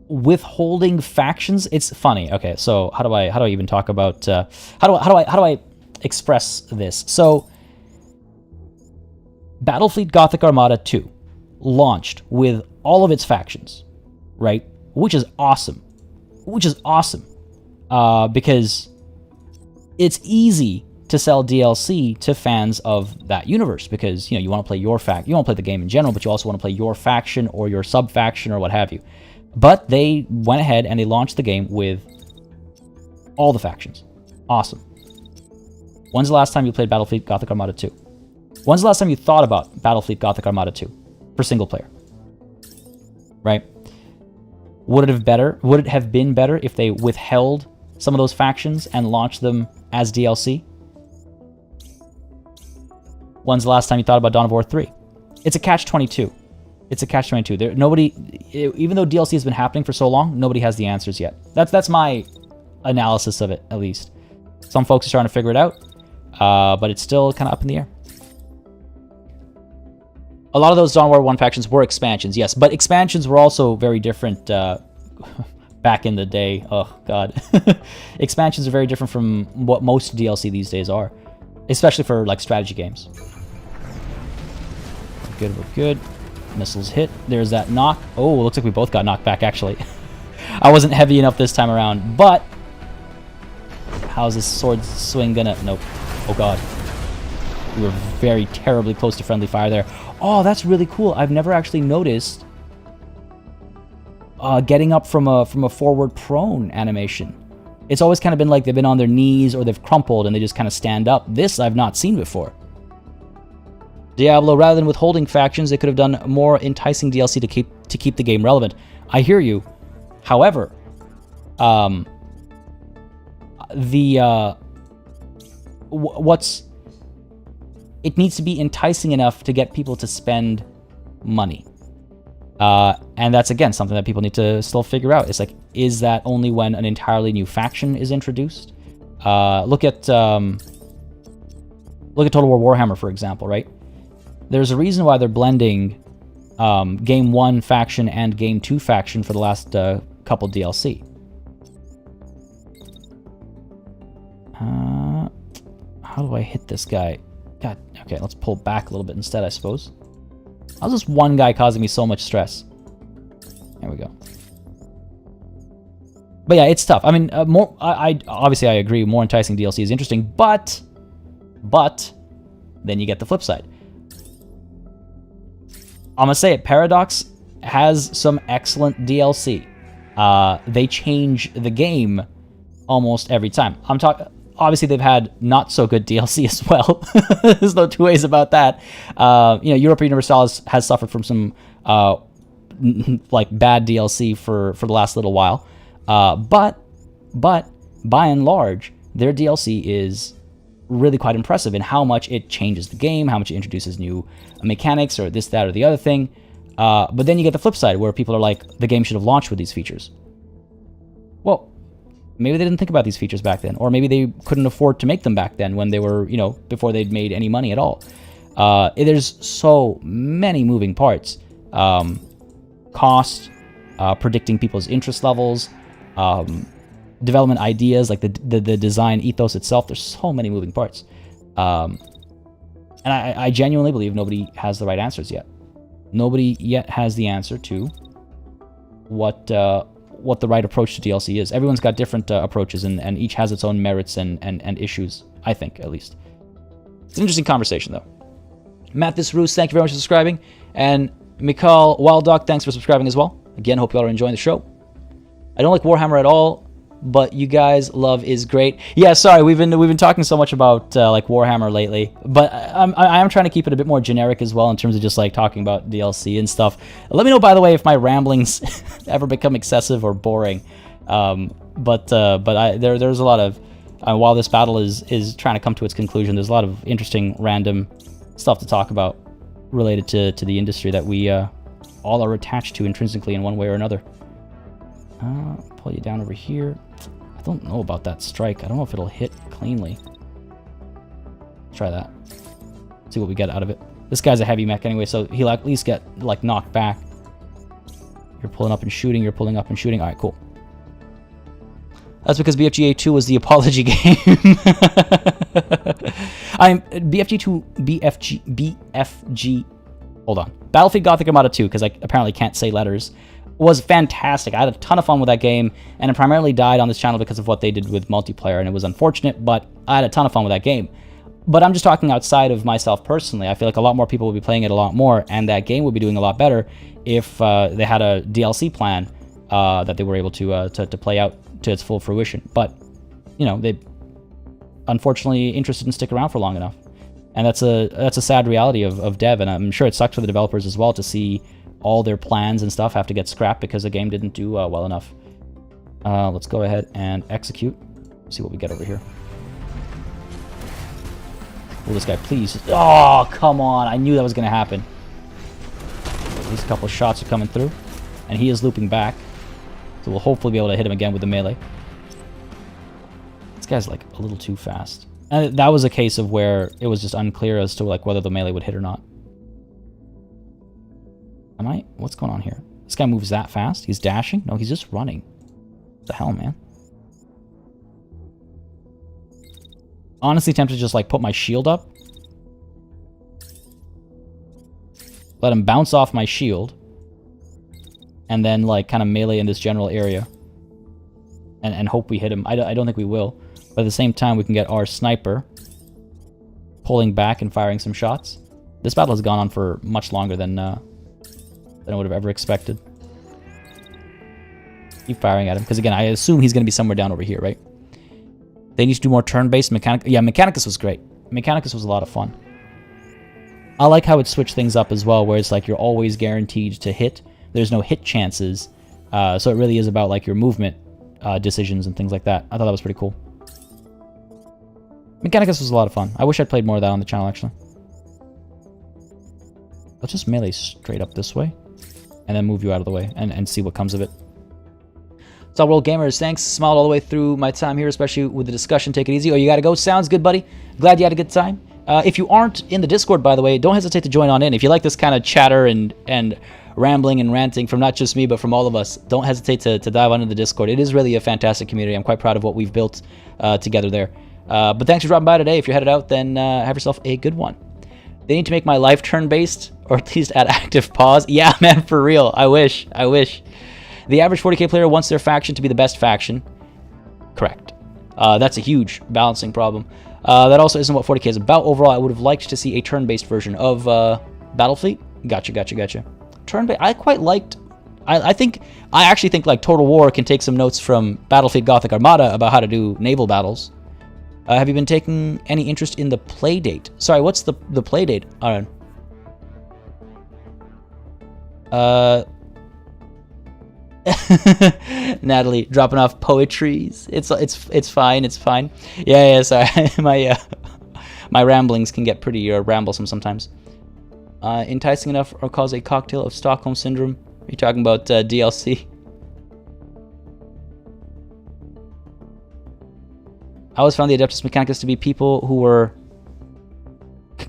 Withholding factions, it's funny. Okay, so how do I even talk about how do I express this? So Battlefleet Gothic Armada 2 launched with all of its factions, right? Which is awesome. Because it's easy to sell DLC to fans of that universe, because you want to play your you want to play the game in general, but you also want to play your faction or your sub faction or what have you. But they went ahead and they launched the game with all the factions. Awesome. When's the last time you played Battlefleet Gothic Armada 2? When's the last time you thought about Battlefleet Gothic Armada 2 for single player? Right? Would it have been better if they withheld some of those factions and launched them as DLC? When's the last time you thought about Dawn of War 3? It's a catch-22. It's a catch-22. Nobody, even though DLC has been happening for so long, nobody has the answers yet. That's my analysis of it, at least. Some folks are trying to figure it out, but it's still kind of up in the air. A lot of those Dawn of War 1 factions were expansions, yes, but expansions were also very different back in the day. Oh, God. Expansions are very different from what most DLC these days are, especially for, like, strategy games. We're good. Missiles hit. There's that knock. Oh, looks like we both got knocked back, actually. I wasn't heavy enough this time around, but how's this sword swing gonna... Nope. Oh, God. We were very terribly close to friendly fire there. Oh, that's really cool. I've never actually noticed getting up from a forward prone animation. It's always kind of been like they've been on their knees or they've crumpled and they just kind of stand up. This I've not seen before. Diablo, rather than withholding factions, they could have done more enticing DLC to keep the game relevant. I hear you. However, it needs to be enticing enough to get people to spend money. And that's, again, something that people need to still figure out. It's like, is that only when an entirely new faction is introduced? Look at Total War Warhammer, for example, right? There's a reason why they're blending Game 1 faction and Game 2 faction for the last couple DLC. How do I hit this guy? God, okay, let's pull back a little bit instead, I suppose. How's this one guy causing me so much stress? There we go. But yeah, it's tough. I mean, obviously I agree, more enticing DLC is interesting, but then you get the flip side. I'm gonna say it, Paradox has some excellent DLC. They change the game almost every time. Obviously, they've had not so good DLC as well. There's no two ways about that. Europa Universalis has suffered from some like bad DLC for the last little while. But by and large, their DLC is really quite impressive in how much it changes the game, how much it introduces new mechanics or this, that, or the other thing. But then you get the flip side where people are like, the game should have launched with these features. Well, maybe they didn't think about these features back then, or maybe they couldn't afford to make them back then when they were, before they'd made any money at all. There's so many moving parts. Cost, predicting people's interest levels, development ideas, like the design ethos itself. There's so many moving parts. And I genuinely believe nobody has the right answers yet. Nobody yet has the answer to what the right approach to DLC is. Everyone's got different approaches, and each has its own merits and issues, I think, at least. It's an interesting conversation, though. Matt This Roos, thank you very much for subscribing. And Mikhail Wildock, thanks for subscribing as well. Again, hope you all are enjoying the show. I don't like Warhammer at all, but you guys' love is great. Yeah, sorry, we've been talking so much about like Warhammer lately, but I am trying to keep it a bit more generic as well in terms of just like talking about DLC and stuff. Let me know, by the way, if my ramblings ever become excessive or boring. But there's a lot of while this battle is trying to come to its conclusion, there's a lot of interesting random stuff to talk about related to the industry that we all are attached to intrinsically in one way or another. Pull you down over here. I don't know about that strike. I don't know if it'll hit cleanly. Try that. See what we get out of it. This guy's a heavy mech anyway, so he'll at least get like knocked back. You're pulling up and shooting. You're pulling up and shooting. All right, cool. That's because BFGA 2 was the apology game. BFG 2, BFG. Hold on. Battlefield Gothic Armada 2, because I apparently can't say letters, was fantastic. I had a ton of fun with that game, and it primarily died on this channel because of what they did with multiplayer, and it was unfortunate, but I had a ton of fun with that game. But I'm just talking outside of myself personally. I feel like a lot more people would be playing it a lot more, and that game would be doing a lot better if they had a DLC plan that they were able to play out to its full fruition. But, unfortunately interested in sticking around for long enough. And that's a sad reality of dev, and I'm sure it sucks for the developers as well to see all their plans and stuff have to get scrapped because the game didn't do well enough. Let's go ahead and execute. See what we get over here. Will this guy please? Oh, come on. I knew that was going to happen. At least a couple of shots are coming through. And he is looping back. So we'll hopefully be able to hit him again with the melee. This guy's like a little too fast. And that was a case of where it was just unclear as to like whether the melee would hit or not. Am I? What's going on here? This guy moves that fast? He's dashing? No, he's just running. What the hell, man? Honestly tempted to just like put my shield up. Let him bounce off my shield. And then like kind of melee in this general area. And hope we hit him. I don't think we will. But at the same time we can get our sniper pulling back and firing some shots. This battle has gone on for much longer than I would have ever expected. Keep firing at him. Because again, I assume he's going to be somewhere down over here, right? They need to do more turn-based mechanic. Yeah, Mechanicus was great. Mechanicus was a lot of fun. I like how it switched things up as well, where it's like you're always guaranteed to hit. There's no hit chances. So it really is about like your movement decisions and things like that. I thought that was pretty cool. Mechanicus was a lot of fun. I wish I'd played more of that on the channel, actually. Let's just melee straight up this way. And then move you out of the way and see what comes of it. What's up, World Gamers? Thanks. Smiled all the way through my time here, especially with the discussion. Take it easy. Oh, you gotta go? Sounds good, buddy. Glad you had a good time. If you aren't in the Discord, by the way, don't hesitate to join on in. If you like this kind of chatter and rambling and ranting from not just me, but from all of us, don't hesitate to dive onto the Discord. It is really a fantastic community. I'm quite proud of what we've built together there. But thanks for dropping by today. If you're headed out, then have yourself a good one. They need to make my life turn-based, or at least add active pause. Yeah, man, for real. I wish. I wish. The average 40k player wants their faction to be the best faction. Correct. That's a huge balancing problem. That also isn't what 40k is about. Overall, I would have liked to see a turn-based version of Battlefleet. Gotcha. Turn-based. I quite liked... I actually think like Total War can take some notes from Battlefleet Gothic Armada about how to do naval battles. Have you been taking any interest in the play date? Sorry, what's the play date? Natalie dropping off poetries. It's fine. Yeah. Sorry, my ramblings can get pretty ramblesome sometimes. Enticing enough or cause a cocktail of Stockholm syndrome? Are you talking about DLC? I always found the Adeptus Mechanicus to be people who were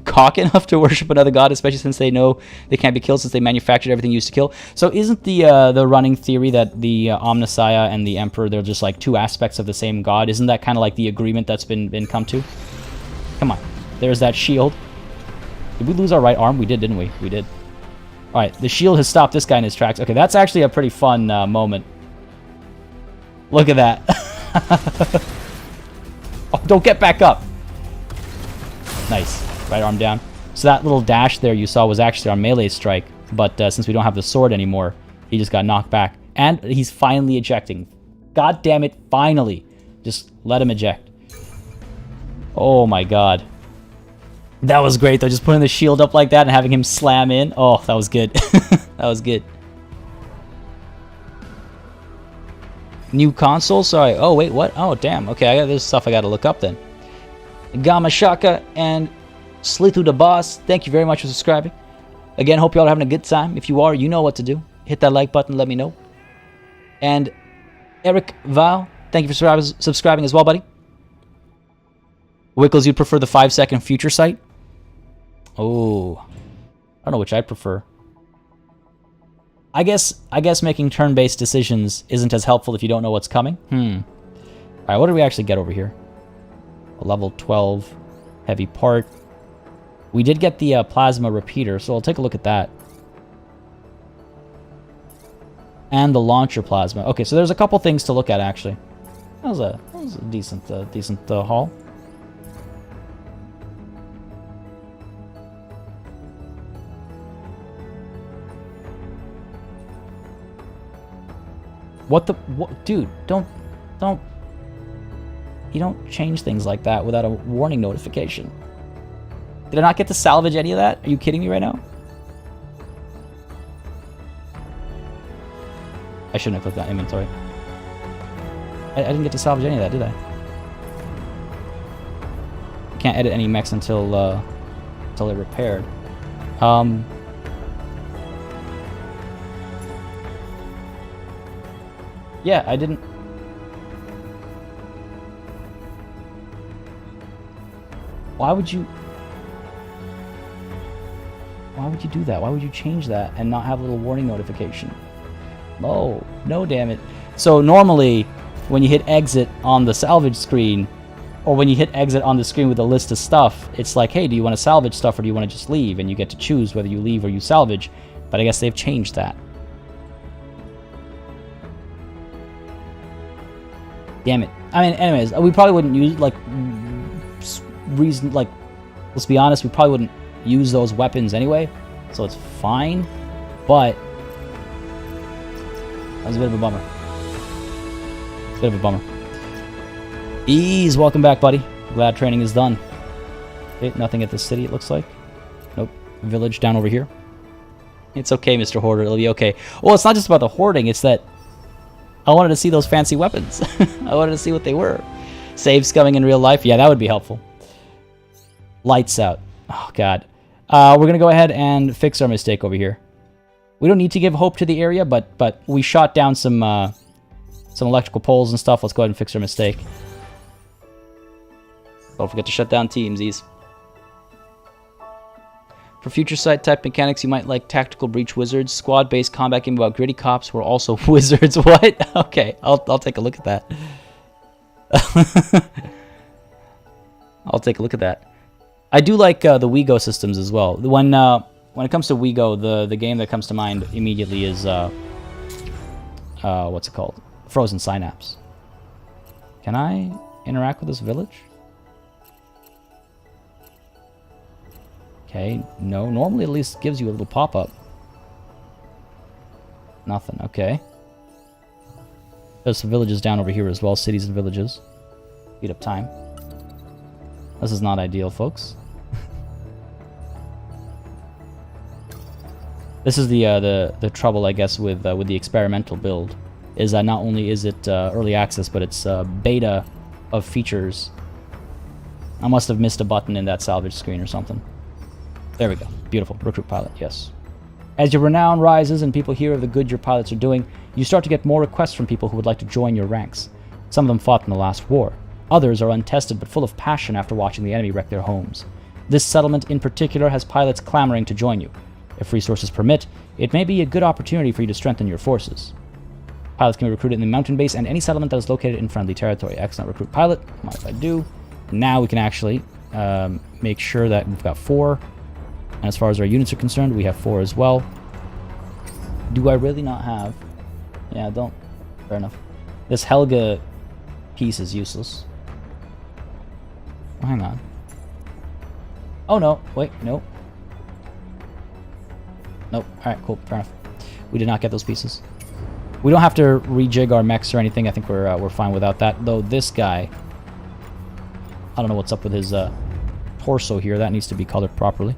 cock enough to worship another god, especially since they know they can't be killed since they manufactured everything used to kill. So isn't the running theory that the Omnissiah and the Emperor, they're just like two aspects of the same god? Isn't that kind of like the agreement that's been come to? Come on. There's that shield. Did we lose our right arm? We did, didn't we? We did. Alright, the shield has stopped this guy in his tracks. Okay, that's actually a pretty fun moment. Look at that. Oh, don't get back up. Nice. Right arm down. So that little dash there you saw was actually our melee strike. But since we don't have the sword anymore, he just got knocked back. And he's finally ejecting. God damn it, finally. Just let him eject. Oh my god. That was great though, just putting the shield up like that and having him slam in. Oh, that was good. That was good. New console? Sorry. Oh, wait, what? Oh, damn. Okay, there's stuff I gotta look up then. Gamma Shaka and Slithu the Boss, thank you very much for subscribing. Again, hope y'all are having a good time. If you are, you know what to do. Hit that like button, let me know. And Eric Val, thank you for subscribing as well, buddy. Wickles, you'd prefer the 5-second future sight? Oh, I don't know which I'd prefer. I guess making turn-based decisions isn't as helpful if you don't know what's coming. Alright, what did we actually get over here? A level 12 heavy part. We did get the plasma repeater, so I'll take a look at that. And the launcher plasma. Okay, so there's a couple things to look at, actually. That was a decent haul. What? Dude, don't. don't change things like that without a warning notification. Did I not get to salvage any of that? Are you kidding me right now? I shouldn't have clicked that inventory. I didn't get to salvage any of that, did I? Can't edit any mechs until they're repaired. Yeah, I didn't. Why would you do that? Why would you change that and not have a little warning notification? No, damn it. So normally, when you hit exit on the salvage screen, or when you hit exit on the screen with a list of stuff, it's like, hey, do you want to salvage stuff or do you want to just leave? And you get to choose whether you leave or you salvage. But I guess they've changed that. Damn it. I mean, anyways, we probably wouldn't use, like, let's be honest, we probably wouldn't use those weapons anyway, so it's fine, but that was a bit of a bummer. It's a bit of a bummer. Ease, welcome back, buddy. Glad training is done. Okay, nothing at the city, it looks like. Nope. Village down over here. It's okay, Mr. Hoarder, it'll be okay. Well, it's not just about the hoarding, it's that I wanted to see those fancy weapons. I wanted to see what they were. Save scumming in real life? Yeah, that would be helpful. Lights out. Oh, God. We're going to go ahead and fix our mistake over here. We don't need to give hope to the area, but we shot down some electrical poles and stuff. Let's go ahead and fix our mistake. Don't forget to shut down teamsies. For future site type mechanics, you might like Tactical Breach Wizards. Squad-based combat game about gritty cops who are also wizards. What? Okay, I'll take a look at that. I'll take a look at that. I do like the WEGO systems as well. When it comes to WEGO, the game that comes to mind immediately is what's it called? Frozen Synapse. Can I interact with this village? Okay, no. Normally at least gives you a little pop-up. Nothing, okay. There's some villages down over here as well, cities and villages. Speed up time. This is not ideal, folks. This is the trouble, I guess, with the experimental build, is that not only is it early access, but it's beta of features. I must have missed a button in that salvage screen or something. There we go. Beautiful. Recruit pilot, yes. As your renown rises and people hear of the good your pilots are doing, you start to get more requests from people who would like to join your ranks. Some of them fought in the last war. Others are untested but full of passion after watching the enemy wreck their homes. This settlement in particular has pilots clamoring to join you. If resources permit, it may be a good opportunity for you to strengthen your forces. Pilots can be recruited in the mountain base and any settlement that is located in friendly territory. Excellent. Recruit pilot. Mind if I do? Now we can actually make sure that we've got 4. And as far as our units are concerned, we have 4 as well. Do I really not have... Yeah, don't. Fair enough. This Helga piece is useless. Oh, hang on. Oh, no. Wait, no. Nope. Alright, cool. Fair enough. We did not get those pieces. We don't have to rejig our mechs or anything. I think we're fine without that. Though this guy... I don't know what's up with his torso here. That needs to be colored properly.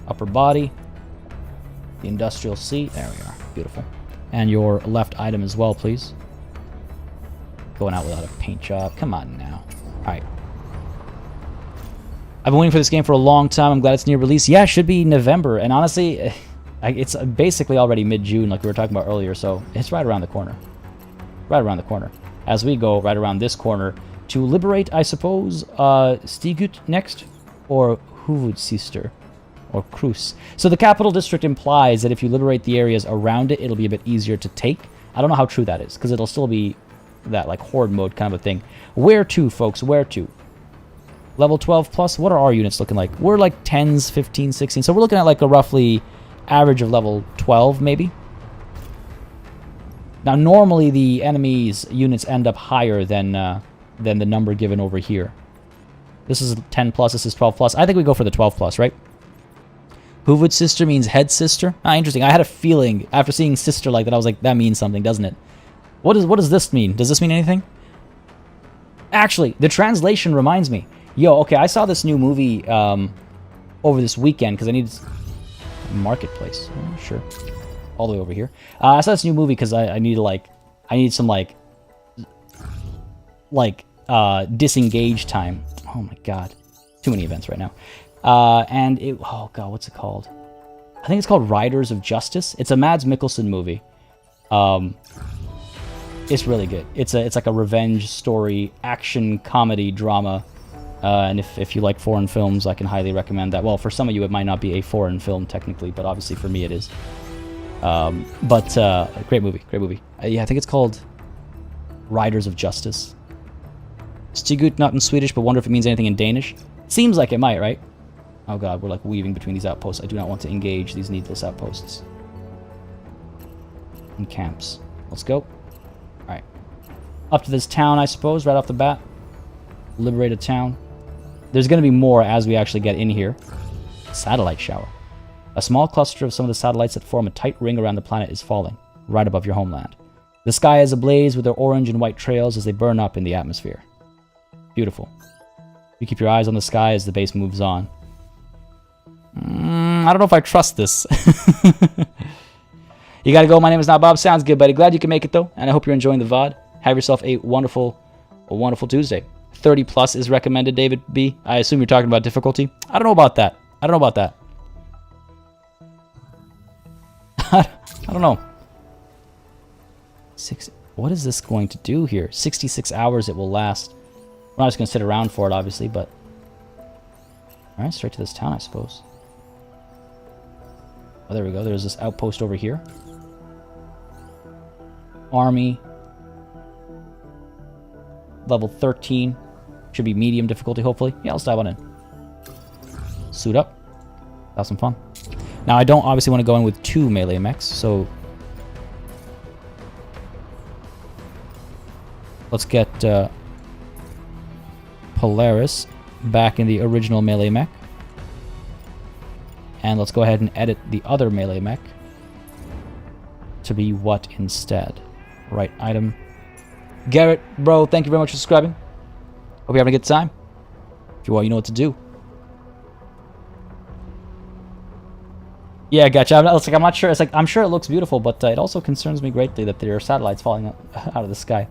Upper body, the industrial seat, there we are, beautiful. And your left item as well, please. Going out without a paint job, come on now. Alright. I've been waiting for this game for a long time, I'm glad it's near release. Yeah, it should be November, and honestly, it's basically already mid-June like we were talking about earlier, so it's right around the corner. Right around the corner. As we go right around this corner to liberate, I suppose, Stigut next, or Huvudsister. Or Krus. So the capital district implies that if you liberate the areas around it, it'll be a bit easier to take. I don't know how true that is, because it'll still be that like horde mode kind of a thing. Where to, folks? Where to? Level 12 plus? What are our units looking like? We're like 10s, 15, 16. So we're looking at like a roughly average of level 12, maybe. Now, normally the enemy's units end up higher than the number given over here. This is 10 plus, this is 12 plus. I think we go for the 12 plus, right? Huvud sister means head sister? Ah, interesting. I had a feeling after seeing sister like that, I was like, that means something, doesn't it? What does this mean? Does this mean anything? Actually, the translation reminds me. Yo, okay, I saw this new movie over this weekend because I needed marketplace. Oh, sure, all the way over here. I saw this new movie because I need some disengage time. Oh my god, too many events right now. And it, oh god, what's it called? I think it's called Riders of Justice. It's a Mads Mikkelsen movie. It's really good. It's like a revenge story, action, comedy, drama. And if you like foreign films, I can highly recommend that. Well, for some of you, it might not be a foreign film technically, but obviously for me it is. Great movie, great movie. Yeah, I think it's called Riders of Justice. Stigut, not in Swedish, but wonder if it means anything in Danish. Seems like it might, right? Oh god, we're like weaving between these outposts. I do not want to engage these needless outposts. And camps. Let's go. Alright. Up to this town, I suppose, right off the bat. Liberate a town. There's going to be more as we actually get in here. Satellite shower. A small cluster of some of the satellites that form a tight ring around the planet is falling, right above your homeland. The sky is ablaze with their orange and white trails as they burn up in the atmosphere. Beautiful. You keep your eyes on the sky as the base moves on. I don't know if I trust this. You gotta go. My name is not Bob. Sounds good, buddy. Glad you can make it, though, and I hope you're enjoying the VOD. Have yourself a wonderful Tuesday. 30 plus is recommended, David B. I assume you're talking about difficulty. I don't know about that. I don't know. What is this going to do here? 66 hours it will last. We're not just going to sit around for it, obviously, but... Alright, straight to this town, I suppose. Oh, there we go. There's this outpost over here. Army. Level 13. Should be medium difficulty, hopefully. Yeah, let's dive on in. Suit up. Have some fun. Now, I don't obviously want to go in with 2 melee mechs, so... Let's get Polaris back in the original melee mech. And let's go ahead and edit the other melee mech to be what instead? Right item. Garrett, bro, thank you very much for subscribing. Hope you're having a good time. If you are, you know what to do. Yeah, gotcha. I'm not sure. It's like I'm sure it looks beautiful, but it also concerns me greatly that there are satellites falling out of the sky.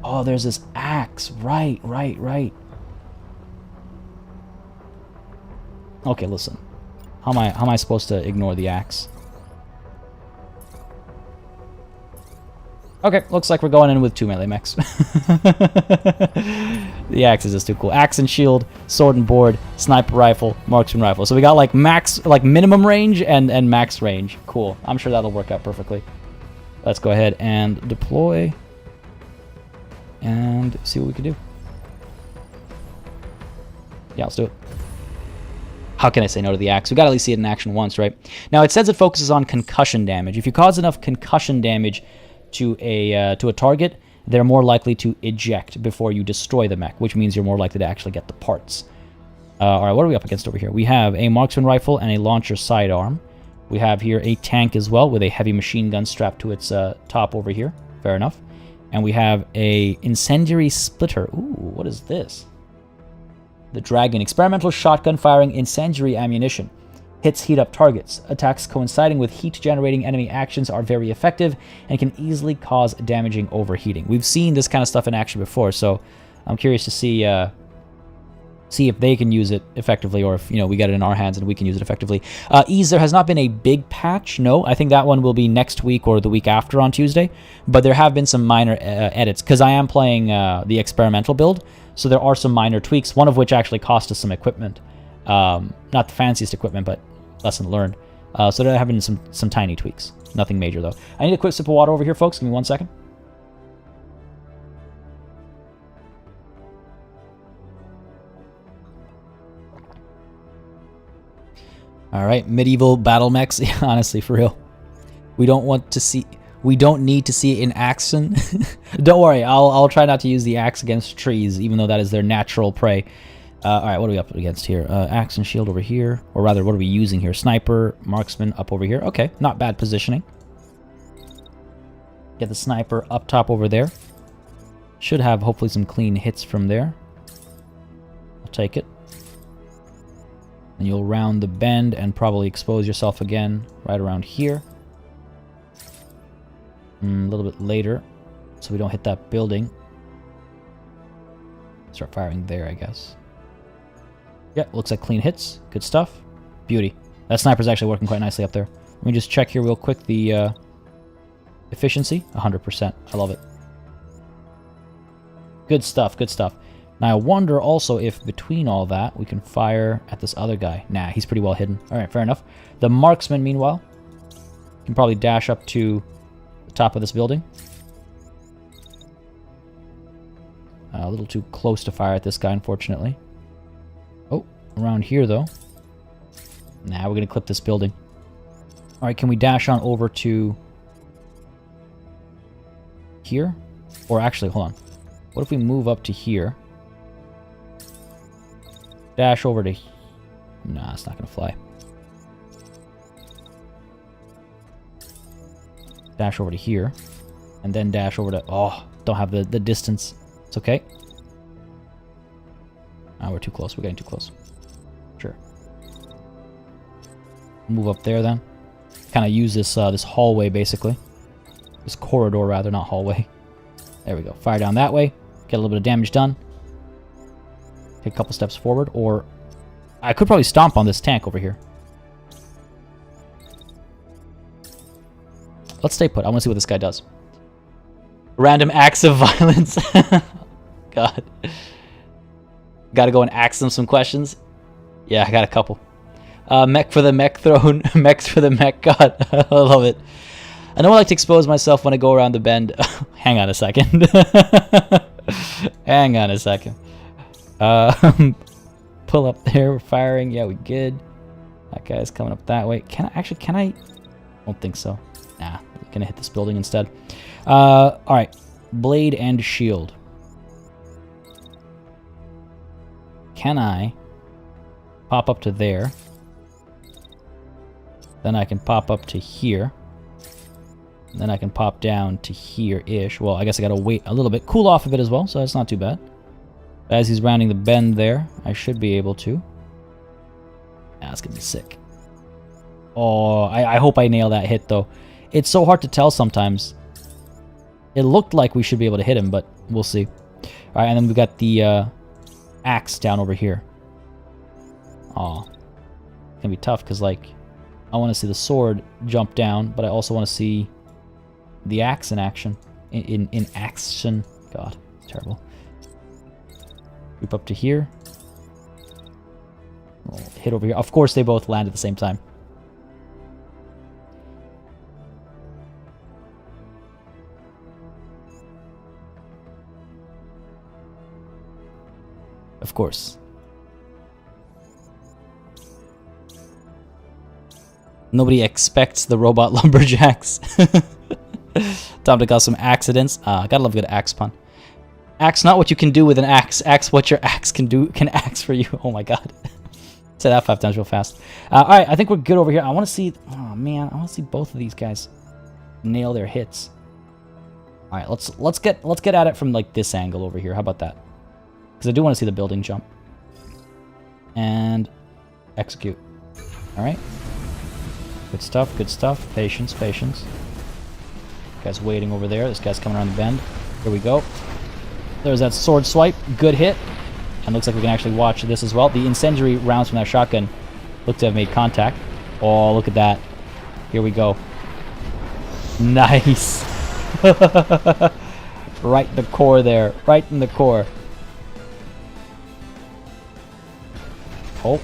Oh, there's this axe. Right. Okay, listen. How am I supposed to ignore the axe? Okay, looks like we're going in with 2 melee mechs. The axe is just too cool. Axe and shield, sword and board, sniper rifle, marksman rifle. So we got like minimum range and max range. Cool. I'm sure that'll work out perfectly. Let's go ahead and deploy and see what we can do. Yeah, let's do it. How can I say no to the axe? We got to at least see it in action once, right? Now it says it focuses on concussion damage. If you cause enough concussion damage to a target, they're more likely to eject before you destroy the mech, which means you're more likely to actually get the parts. All right, what are we up against over here? We have a marksman rifle and a launcher sidearm. We have here a tank as well with a heavy machine gun strapped to its top over here. Fair enough. And we have a incendiary splitter. Ooh, what is this? The Dragon. Experimental shotgun firing incendiary ammunition. Hits heat up targets. Attacks coinciding with heat-generating enemy actions are very effective and can easily cause damaging overheating. We've seen this kind of stuff in action before, so I'm curious to see if they can use it effectively, or if we get it in our hands and we can use it effectively. Ease, there has not been a big patch. No, I think that one will be next week or the week after on Tuesday. But there have been some minor edits because I am playing the experimental build, so there are some minor tweaks. One of which actually cost us some equipment, not the fanciest equipment, but lesson learned. So there have been some tiny tweaks. Nothing major though. I need a quick sip of water over here, folks. Give me 1 second. All right, medieval battle mechs. Honestly, for real, we don't need to see it in action. Don't worry, I'll try not to use the axe against trees, even though that is their natural prey. All right, what are we up against here? Axe and shield over here, or rather, what are we using here? Sniper, marksman up over here. Okay, not bad positioning. Get the sniper up top over there. Should have hopefully some clean hits from there. I'll take it. And you'll round the bend and probably expose yourself again right around here. A little bit later, so we don't hit that building. Start firing there, I guess. Yeah, looks like clean hits. Good stuff. Beauty. That sniper's actually working quite nicely up there. Let me just check here real quick the efficiency. 100%. I love it. Good stuff, good stuff. Now I wonder also if between all that we can fire at this other guy. Nah, he's pretty well hidden. Alright, fair enough. The marksman, meanwhile, can probably dash up to the top of this building. A little too close to fire at this guy, unfortunately. Oh, around here, though. Nah, we're going to clip this building. Alright, can we dash on over to here? Or actually, hold on. What if we move up to here? Dash over to... Nah, it's not going to fly. Dash over to here. And then dash over to... Oh, don't have the distance. It's okay. Ah, we're too close. We're getting too close. Sure. Move up there then. Kind of use this this hallway basically. This corridor rather, not hallway. There we go. Fire down that way. Get a little bit of damage done. Take a couple steps forward, or I could probably stomp on this tank over here. Let's stay put. I want to see what this guy does. Random acts of violence. God. Gotta go and ask them some questions. Yeah, I got a couple. Mech for the mech throne. Mechs for the mech god. I love it. I don't like to expose myself when I go around the bend. Hang on a second. Hang on a second. Pull up there. We're firing. Yeah, we good. That guy's coming up that way. Can I? I don't think so. Nah, we're gonna hit this building instead. Alright. Blade and shield. Can I pop up to there? Then I can pop up to here. Then I can pop down to here-ish. Well, I guess I gotta wait a little bit. Cool off a bit as well, so that's not too bad. As he's rounding the bend there, I should be able to. That's gonna be sick. Oh, I hope I nail that hit, though. It's so hard to tell sometimes. It looked like we should be able to hit him, but we'll see. Alright, and then we've got the axe down over here. Aw. It's gonna be tough, because, like, I want to see the sword jump down, but I also want to see the axe in action. In action. God, it's terrible. Group up to here. Oh, hit over here. Of course, they both land at the same time. Of course. Nobody expects the robot lumberjacks. Time to cause some accidents. Gotta love a good axe pun. Axe not what you can do with an axe. Axe what your axe can axe for you. Oh my god. Say that 5 times real fast. Alright, I think we're good over here. I want to see... Oh man, I want to see both of these guys nail their hits. Alright, let's get at it from like this angle over here. How about that? Because I do want to see the building jump. And execute. Alright. Good stuff, good stuff. Patience, patience. Guy's waiting over there. This guy's coming around the bend. Here we go. There's that sword swipe. Good hit. And looks like we can actually watch this as well. The incendiary rounds from that shotgun look to have made contact. Oh, look at that. Here we go. Nice. Right in the core there. Right in the core. Oh.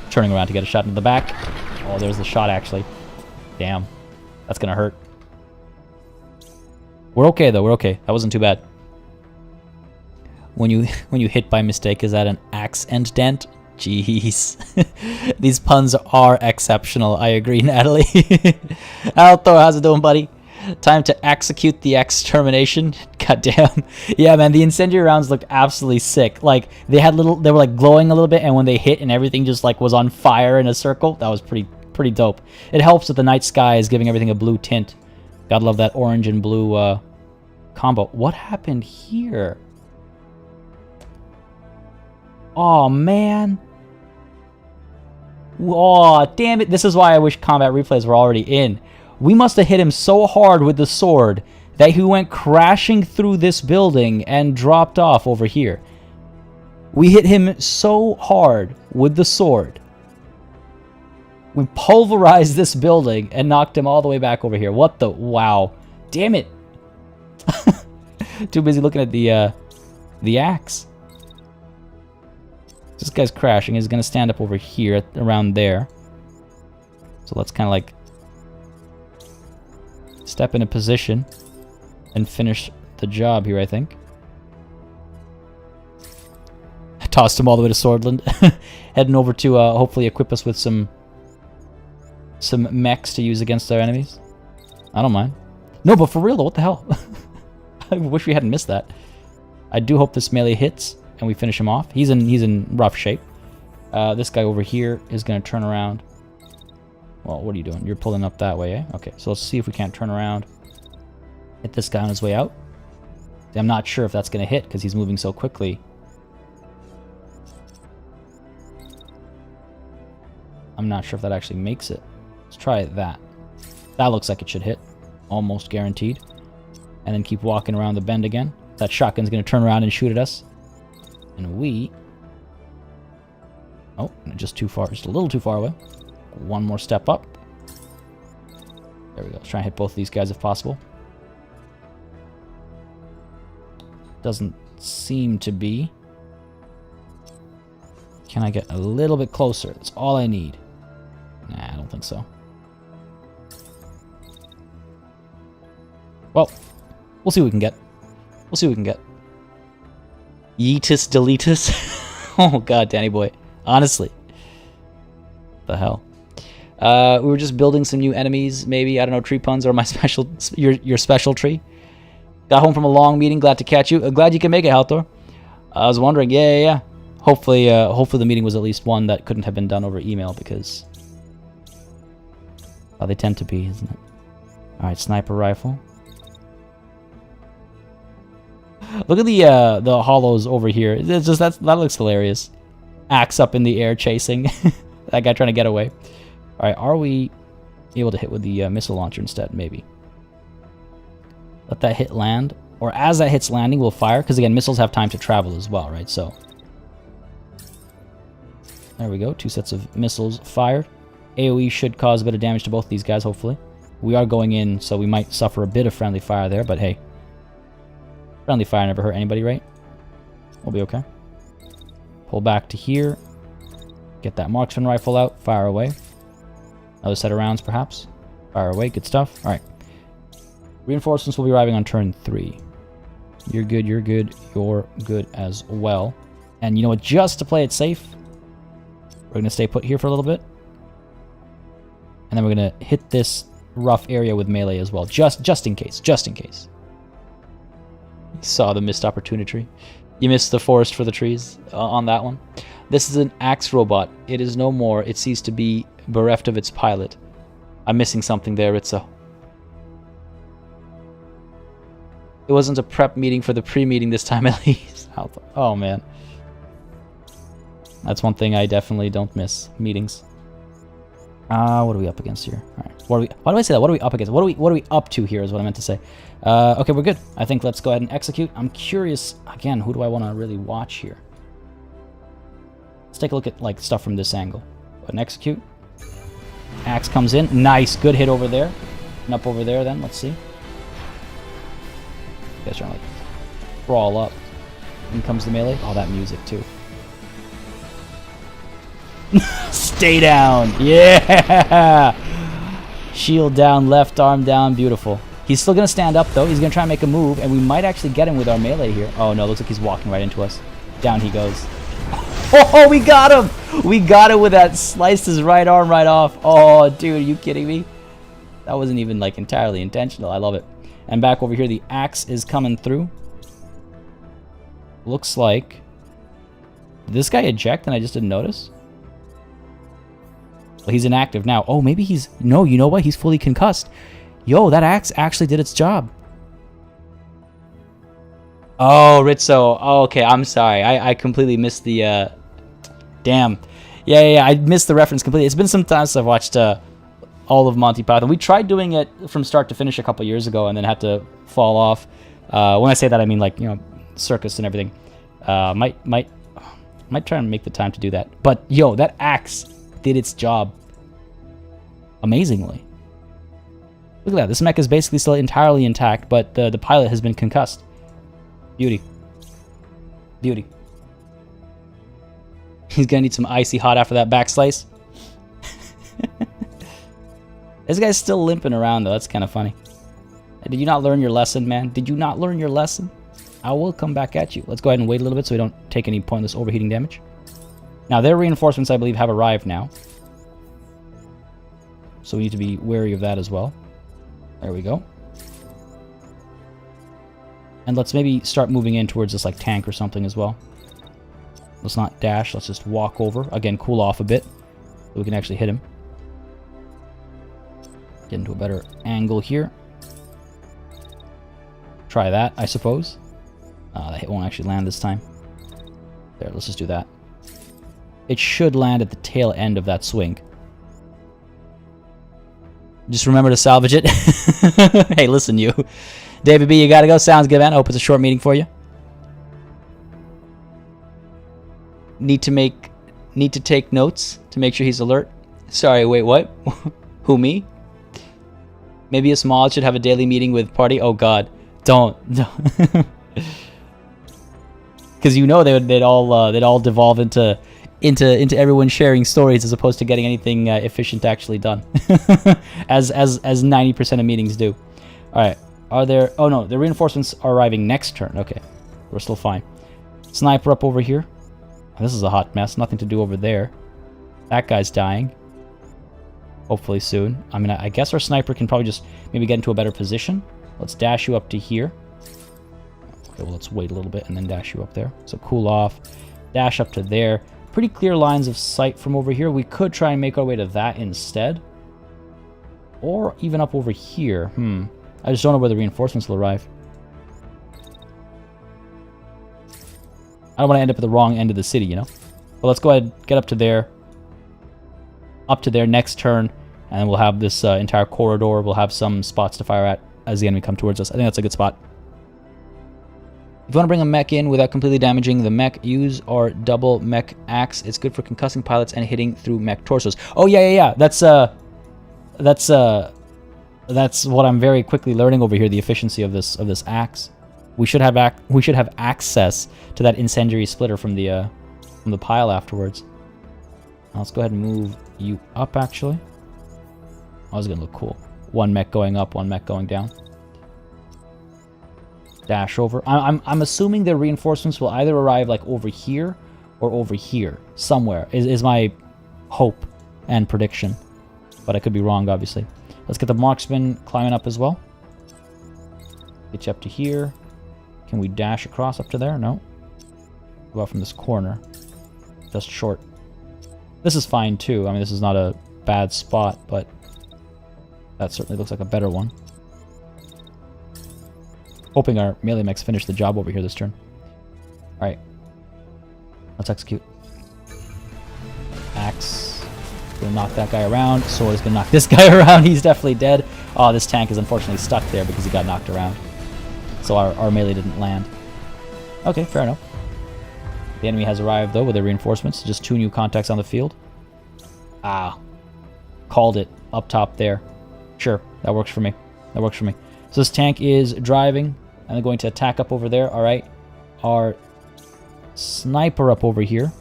Turning around to get a shot in the back. Oh, there's the shot actually. Damn. That's gonna hurt. We're okay though, we're okay. That wasn't too bad. When you hit by mistake, is that an axe and dent? Jeez. These puns are exceptional. I agree, Natalie. Althor, how's it doing, buddy? Time to execute the extermination. Goddamn. Yeah, man, the incendiary rounds looked absolutely sick. Like they were like glowing a little bit, and when they hit and everything just like was on fire in a circle, that was pretty dope. It helps that the night sky is giving everything a blue tint. Gotta love that orange and blue combo. What happened here? Oh, man. Oh, damn it. This is why I wish combat replays were already in. We must have hit him so hard with the sword that he went crashing through this building and dropped off over here. We hit him so hard with the sword. We pulverized this building and knocked him all the way back over here. What the? Wow. Damn it. Too busy looking at the axe. This guy's crashing. He's going to stand up over here, around there. So let's kind of like step in a position and finish the job here, I think. I tossed him all the way to Swordland. Heading over to hopefully equip us with some mechs to use against our enemies. I don't mind. No, but for real though, what the hell? I wish we hadn't missed that. I do hope this melee hits and we finish him off. He's in rough shape. This guy over here is going to turn around. Well, what are you doing? You're pulling up that way, eh? Okay, so let's see if we can't turn around. Hit this guy on his way out. I'm not sure if that's going to hit because he's moving so quickly. I'm not sure if that actually makes it. Let's try that. That looks like it should hit. Almost guaranteed. And then keep walking around the bend again. That shotgun's going to turn around and shoot at us. And we... Oh, just too far. Just a little too far away. One more step up. There we go. Let's try and hit both of these guys if possible. Doesn't seem to be. Can I get a little bit closer? That's all I need. Nah, I don't think so. Well, we'll see what we can get. We'll see what we can get. Yeetus deletus. Oh god, Danny boy. Honestly. What the hell? We were just building some new enemies, maybe. I don't know, tree puns or my special, your special tree. Got home from a long meeting. Glad to catch you. Glad you can make it, Haltor. I was wondering. Yeah. Hopefully the meeting was at least one that couldn't have been done over email because they tend to be, isn't it? All right, sniper rifle. Look at the hollows over here. It's just that looks hilarious. Axe up in the air chasing that guy trying to get away. All right, are we able to hit with the missile launcher instead? Maybe. Let that hit land, or as that hits landing, we'll fire. Because again, missiles have time to travel as well, right? So there we go. 2 sets of missiles fired. AOE should cause a bit of damage to both these guys. Hopefully, we are going in, so we might suffer a bit of friendly fire there. But hey. Friendly fire never hurt anybody, right? We'll be okay. Pull back to here. Get that marksman rifle out. Fire away. Another set of rounds, perhaps. Fire away. Good stuff. All right. Reinforcements will be arriving on turn 3. You're good. You're good. You're good as well. And you know what? Just to play it safe, we're going to stay put here for a little bit. And then we're going to hit this rough area with melee as well. Just in case. Just in case. You saw the missed opportunity. You missed the forest for the trees on that one. This is an axe robot. It is no more. It ceased to be bereft of its pilot. I'm missing something there. It wasn't a prep meeting for the pre-meeting this time at least. Oh man. That's one thing I definitely don't miss. Meetings. What are we up against here? All right. Why do I say that? What are we up against? What are we up to here is what I meant to say. Okay, we're good. I think let's go ahead and execute. I'm curious, again, who do I want to really watch here? Let's take a look at like stuff from this angle. Go ahead and execute. Axe comes in. Nice. Good hit over there. And up over there then. Let's see. You guys trying to like crawl up. In comes the melee. Oh, that music too. Stay down. Yeah. Shield down, left arm down. Beautiful. He's still going to stand up, though. He's going to try and make a move, and we might actually get him with our melee here. Oh, no. Looks like he's walking right into us. Down he goes. Oh, we got him. We got him with that. Sliced his right arm right off. Oh, dude. Are you kidding me? That wasn't even, like, entirely intentional. I love it. And back over here, the axe is coming through. Looks like... Did this guy eject and I just didn't notice? Well, he's inactive now. Oh, maybe he's... No, you know what? He's fully concussed. Yo, that axe actually did its job. Oh, Rizzo. Oh, okay, I'm sorry. I completely missed the... Damn. Yeah, I missed the reference completely. It's been some time since I've watched all of Monty Python. We tried doing it from start to finish a couple years ago and then had to fall off. When I say that, I mean, like, you know, circus and everything. Might try and make the time to do that. But, yo, that axe did its job amazingly. Look at that. This mech is basically still entirely intact, but the pilot has been concussed. Beauty. Beauty. He's gonna need some icy hot after that back slice. This guy's still limping around, though. That's kind of funny. Did you not learn your lesson, man? Did you not learn your lesson? I will come back at you. Let's go ahead and wait a little bit so we don't take any pointless overheating damage. Now, their reinforcements, I believe, have arrived now. So we need to be wary of that as well. There we go. And let's maybe start moving in towards this, like, tank or something as well. Let's not dash. Let's just walk over. Again, cool off a bit so we can actually hit him. Get into a better angle here. Try that, I suppose. The hit won't actually land this time. There, let's just do that. It should land at the tail end of that swing. Just remember to salvage it. Hey, listen, you. David B, you gotta go. Sounds good, man. I hope it's a short meeting for you. Need to take notes to make sure he's alert. Sorry, wait, what? Who, me? Maybe a small should have a daily meeting with party. Oh God, don't. Because you know they'd all devolve into everyone sharing stories as opposed to getting anything efficient actually done, as 90% of meetings do. All right, are there? Oh no, the reinforcements are arriving next turn. Okay, we're still fine. Sniper up over here. This is a hot mess. Nothing to do over there. That guy's dying. Hopefully soon. I mean, I guess our sniper can probably just maybe get into a better position. Let's dash you up to here. Okay, well, let's wait a little bit and then dash you up there. So cool off. Dash up to there. Pretty clear lines of sight from over here. We could try and make our way to that instead. Or even up over here. I just don't know where the reinforcements will arrive. I don't want to end up at the wrong end of the city, you know? Well, let's go ahead and get up to there. Up to there next turn. And then we'll have this entire corridor. We'll have some spots to fire at as the enemy come towards us. I think that's a good spot. If you want to bring a mech in without completely damaging the mech, use our double mech axe. It's good for concussing pilots and hitting through mech torsos. Oh, yeah. That's what I'm very quickly learning over here, the efficiency of this axe. We should have access to that incendiary splitter from the pile afterwards. Now let's go ahead and move you up, actually. Oh, this is gonna look cool. One mech going up, one mech going down. Dash over. I'm assuming their reinforcements will either arrive like over here or over here somewhere. Is my hope and prediction, but I could be wrong, obviously. Let's get the marksman climbing up as well. Get you up to here. Can we dash across up to there? No. Go out from this corner. Just short. This is fine too. I mean, this is not a bad spot, but that certainly looks like a better one. Hoping our melee mechs finish the job over here this turn. Alright. Let's execute. Axe. Gonna knock that guy around. Sword is gonna knock this guy around. He's definitely dead. Oh, this tank is unfortunately stuck there because he got knocked around. So our melee didn't land. Okay, fair enough. The enemy has arrived, though, with their reinforcements. Just 2 new contacts on the field. Ah. Called it up top there. Sure, that works for me. That works for me. So this tank is driving, and they're going to attack up over there. All right. Our sniper up over here.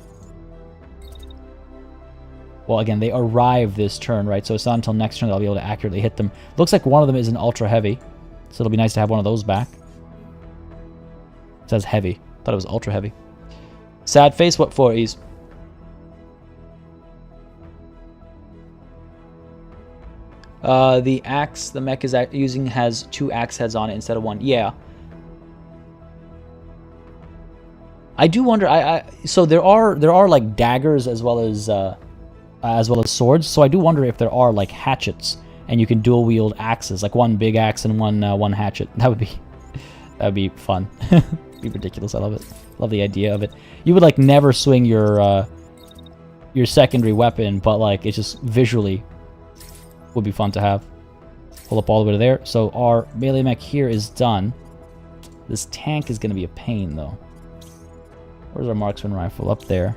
Well, again, they arrive this turn, right? So it's not until next turn that I'll be able to accurately hit them. Looks like one of them is an ultra heavy, so it'll be nice to have one of those back. It says heavy. Thought it was ultra heavy. Sad face, what for is? The axe the mech is using has 2 axe heads on it instead of 1. Yeah. I do wonder. So there are like daggers as well as swords. So I do wonder if there are like hatchets and you can dual wield axes, like one big axe and one hatchet. That would be fun. Be ridiculous. I love it. Love the idea of it. You would like never swing your secondary weapon, but like it's just visually would be fun to have. Pull up all the way to there. So our melee mech here is done. This tank is going to be a pain though. Where's our marksman rifle? Up there.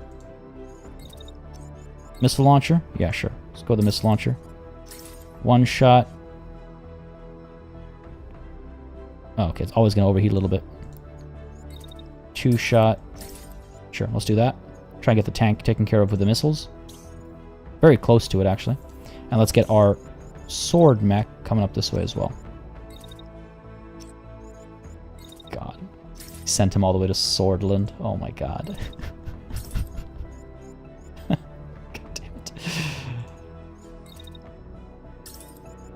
Missile launcher? Yeah, sure. Let's go with the missile launcher. One shot. Oh, okay, it's always going to overheat a little bit. Two shot. Sure, let's do that. Try and get the tank taken care of with the missiles. Very close to it, actually. And let's get our sword mech coming up this way as well. God. Sent him all the way to Swordland. Oh my god. God damn it.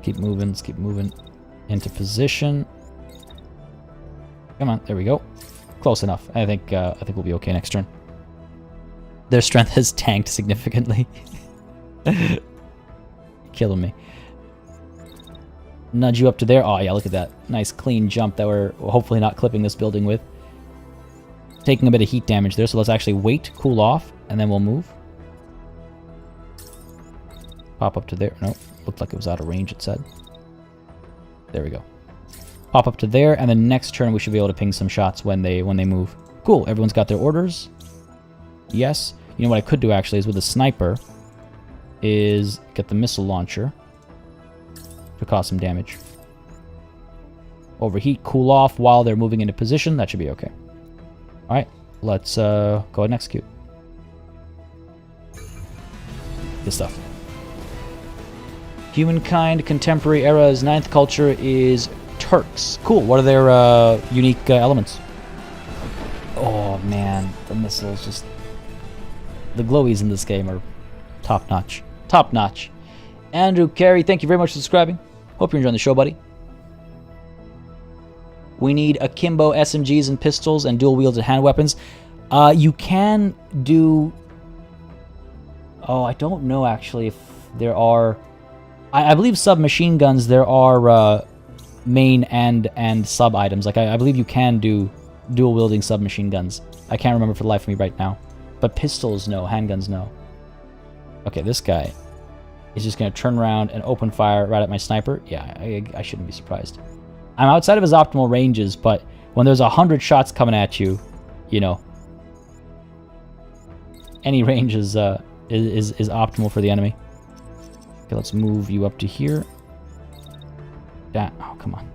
Keep moving, let's keep moving into position. Come on, there we go. Close enough. I think we'll be okay next turn. Their strength has tanked significantly. Killing me. Nudge you up to there. Oh yeah, look at that. Nice clean jump that we're hopefully not clipping this building with. Taking a bit of heat damage there, so let's actually wait, cool off, and then we'll move. Pop up to there. Nope. Looked like it was out of range, it said. There we go. Pop up to there, and then next turn we should be able to ping some shots when they move. Cool, everyone's got their orders. Yes. You know what I could do actually is with the sniper is get the missile launcher to cause some damage. Overheat, cool off while they're moving into position. That should be okay. Alright, let's go ahead and execute. Good stuff. Humankind, contemporary era's ninth culture is Turks. Cool. What are their unique elements? Oh man, the missiles just... The glowies in this game are top notch. Top notch. Andrew Carey, thank you very much for subscribing. Hope you're enjoying the show, buddy. We need akimbo SMGs and pistols and dual-wielded hand weapons. You can do... Oh, I don't know actually if there are... I believe submachine guns, there are main and sub items. Like I believe you can do dual-wielding submachine guns. I can't remember for the life of me right now. But pistols, no. Handguns, no. Okay, this guy is just going to turn around and open fire right at my sniper. Yeah, I shouldn't be surprised. I'm outside of his optimal ranges, but when there's 100 shots coming at you, you know, any range is optimal for the enemy. Okay, let's move you up to here. Oh, come on.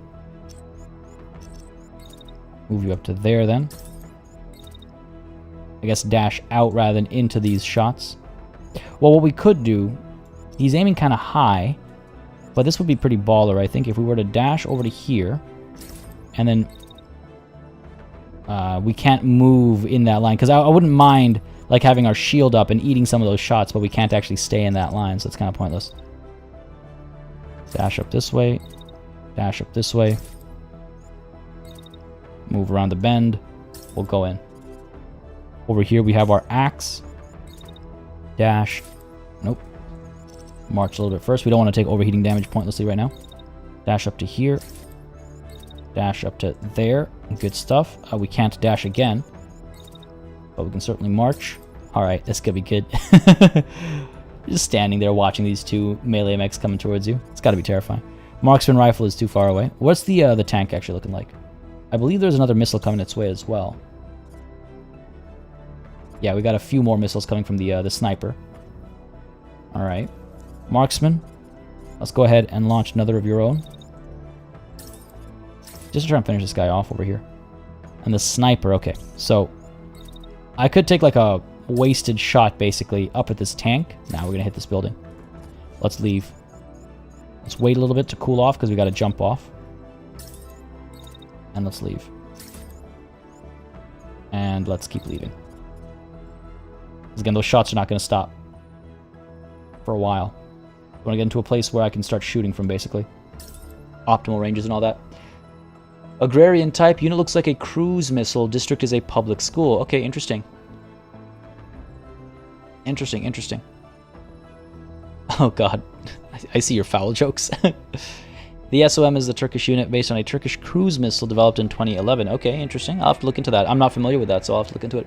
Move you up to there then. I guess dash out rather than into these shots. Well, what we could do, he's aiming kind of high, but this would be pretty baller, I think, if we were to dash over to here, and then we can't move in that line, because I wouldn't mind like having our shield up and eating some of those shots, but we can't actually stay in that line, so it's kind of pointless. Dash up this way, dash up this way, move around the bend, we'll go in. Over here we have our axe. Dash. Nope. March a little bit first. We don't want to take overheating damage pointlessly right now. Dash up to here. Dash up to there. Good stuff. We can't dash again, but we can certainly march. Alright, this could be good. Just standing there watching these two melee mechs coming towards you. It's got to be terrifying. Marksman rifle is too far away. What's the tank actually looking like? I believe there's another missile coming its way as well. Yeah, we got a few more missiles coming from the sniper. Alright. Marksman. Let's go ahead and launch another of your own. Just to try and finish this guy off over here. And the sniper, okay. So, I could take like a wasted shot, basically, up at this tank. Now we're going to hit this building. Let's leave. Let's wait a little bit to cool off, because we got to jump off. And let's leave. And let's keep leaving. Again, those shots are not going to stop for a while. I want to get into a place where I can start shooting from, basically. Optimal ranges and all that. Agrarian type. Unit looks like a cruise missile. District is a public school. Okay, interesting. Interesting, interesting. Oh, God. I see your foul jokes. The SOM is the Turkish unit based on a Turkish cruise missile developed in 2011. Okay, interesting. I'll have to look into that. I'm not familiar with that, so I'll have to look into it.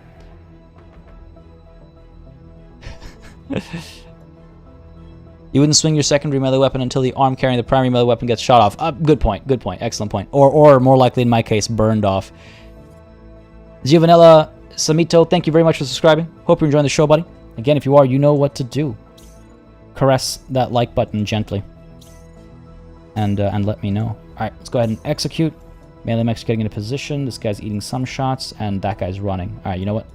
You wouldn't swing your secondary melee weapon until the arm carrying the primary melee weapon gets shot off. Good point. Good point. Excellent point. Or more likely in my case, burned off. Giovanella Samito, thank you very much for subscribing. Hope you're enjoying the show, buddy. Again, if you are, you know what to do. Caress that like button gently. And let me know. Alright, let's go ahead and execute. Melee mech's getting into position. This guy's eating some shots, and that guy's running. Alright, you know what?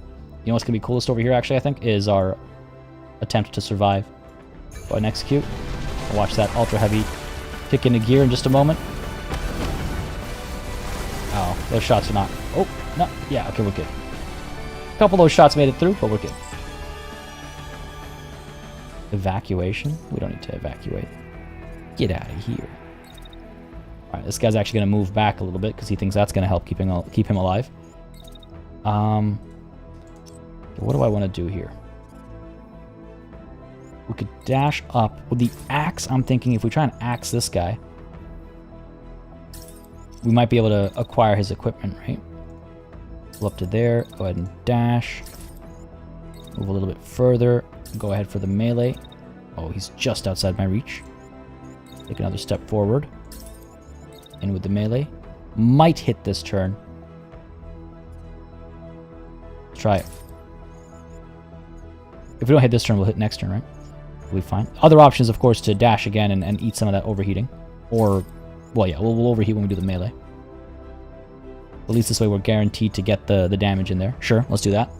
You know what's going to be coolest over here, actually, I think, is our attempt to survive. Go ahead and execute. I'll watch that ultra heavy kick into gear in just a moment. Oh, those shots are not... Oh, no. Yeah, okay, we're good. A couple of those shots made it through, but we're good. Evacuation? We don't need to evacuate. Get out of here. Alright, this guy's actually going to move back a little bit because he thinks that's going to help keep him alive. What do I want to do here? We could dash up. With the axe, I'm thinking if we try and axe this guy, we might be able to acquire his equipment, right? Pull up to there. Go ahead and dash. Move a little bit further. Go ahead for the melee. Oh, he's just outside my reach. Take another step forward. In with the melee. Might hit this turn. Let's try it. If we don't hit this turn, we'll hit next turn, right? We'll be fine. Other options, of course, to dash again and eat some of that overheating. Or, well, yeah, we'll overheat when we do the melee. At least this way we're guaranteed to get the damage in there. Sure, let's do that.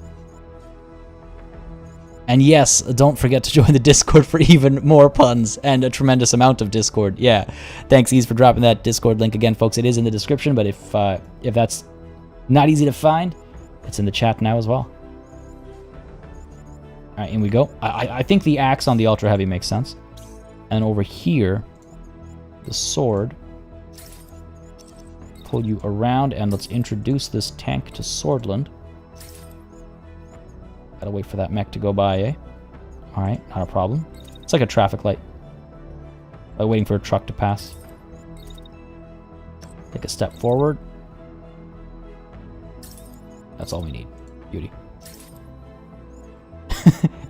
And yes, don't forget to join the Discord for even more puns and a tremendous amount of Discord. Yeah, thanks, Ease, for dropping that Discord link again, folks. It is in the description, but if that's not easy to find, it's in the chat now as well. All right, in we go. I think the axe on the Ultra Heavy makes sense. And over here, the sword. Pull you around, and let's introduce this tank to Swordland. Gotta wait for that mech to go by, eh? Alright, not a problem. It's like a traffic light. Like waiting for a truck to pass. Take a step forward. That's all we need. Beauty.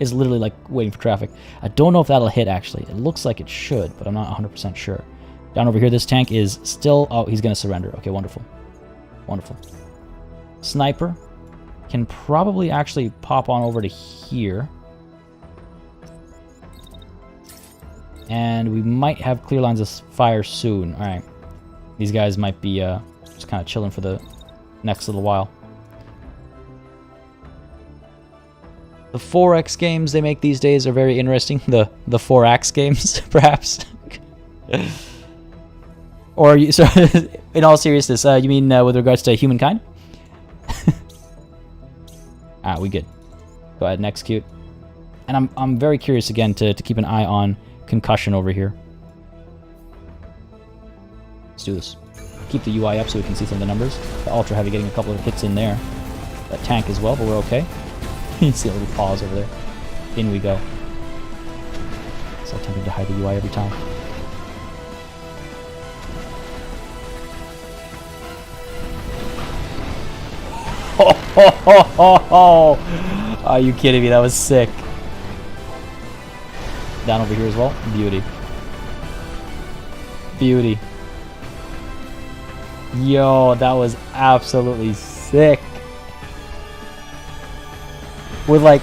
It's literally like waiting for traffic. I don't know if that'll hit, actually. It looks like it should, but I'm not 100% sure. Down over here, this tank is still... Oh, he's going to surrender. Okay, wonderful. Wonderful. Sniper can probably actually pop on over to here. And we might have clear lines of fire soon. Alright. These guys might be just kind of chilling for the next little while. The 4X games they make these days are very interesting. The 4X games, perhaps. Or, so, in all seriousness, you mean with regards to humankind? Ah, we good. Go ahead and execute. And I'm very curious again to keep an eye on concussion over here. Let's do this. Keep the UI up so we can see some of the numbers. The Ultra Heavy getting a couple of hits in there. That tank as well, but we're okay. You see a little pause over there. In we go. So I'm tempted to hide the UI every time. Oh, are you kidding me? That was sick. Down over here as well. Beauty. Beauty. Yo, that was absolutely sick. With like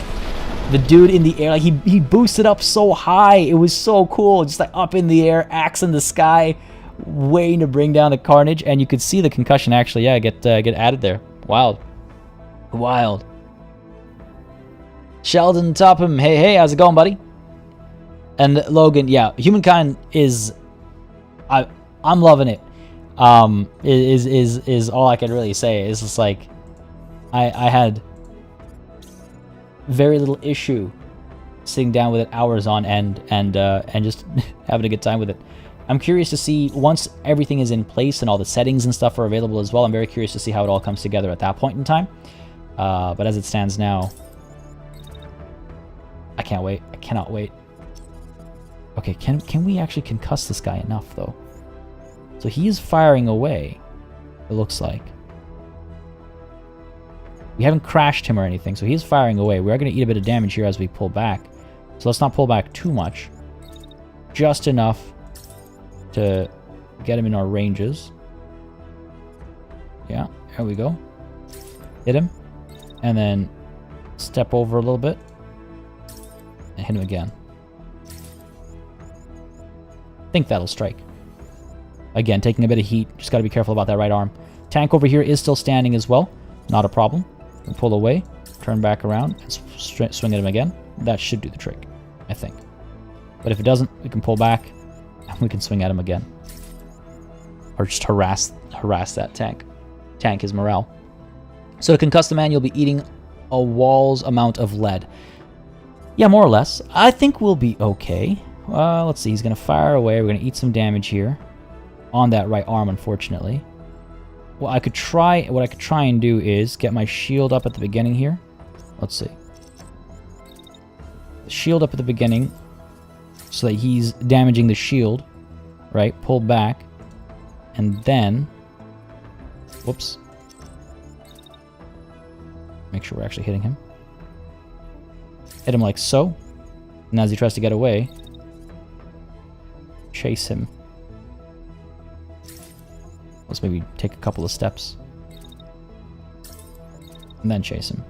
the dude in the air, like he boosted up so high. It was so cool. Just like up in the air, axe in the sky, waiting to bring down the carnage. And you could see the concussion actually, yeah, get added there. Wild. Wild. Sheldon Topham, hey, how's it going, buddy? And Logan, yeah, humankind is, I'm loving it. Is all I can really say. It's just like, I had very little issue sitting down with it hours on end and just having a good time with it. I'm curious to see, once everything is in place and all the settings and stuff are available as well, I'm very curious to see how it all comes together at that point in time. But as it stands now, I can't wait. I cannot wait. Okay, can we actually concuss this guy enough, though? So he's firing away, it looks like. We haven't crashed him or anything, so he's firing away. We are going to eat a bit of damage here as we pull back. So let's not pull back too much. Just enough to get him in our ranges. Yeah, there we go. Hit him. And then step over a little bit. And hit him again. I think that'll strike. Again, taking a bit of heat. Just got to be careful about that right arm. Tank over here is still standing as well. Not a problem. We'll pull away, turn back around, and swing at him again. That should do the trick, I think. But if it doesn't, we can pull back, and we can swing at him again. Or just harass that tank. Tank his morale. So to concuss the man, you'll be eating a wall's amount of lead. Yeah, more or less. I think we'll be okay. Let's see, he's going to fire away. We're going to eat some damage here. On that right arm, unfortunately. What I could try and do is get my shield up at the beginning here. Let's see. Shield up at the beginning so that he's damaging the shield, right? Pull back. And then... Whoops. Make sure we're actually hitting him. Hit him like so. And as he tries to get away, chase him. Let's maybe take a couple of steps. And then chase him.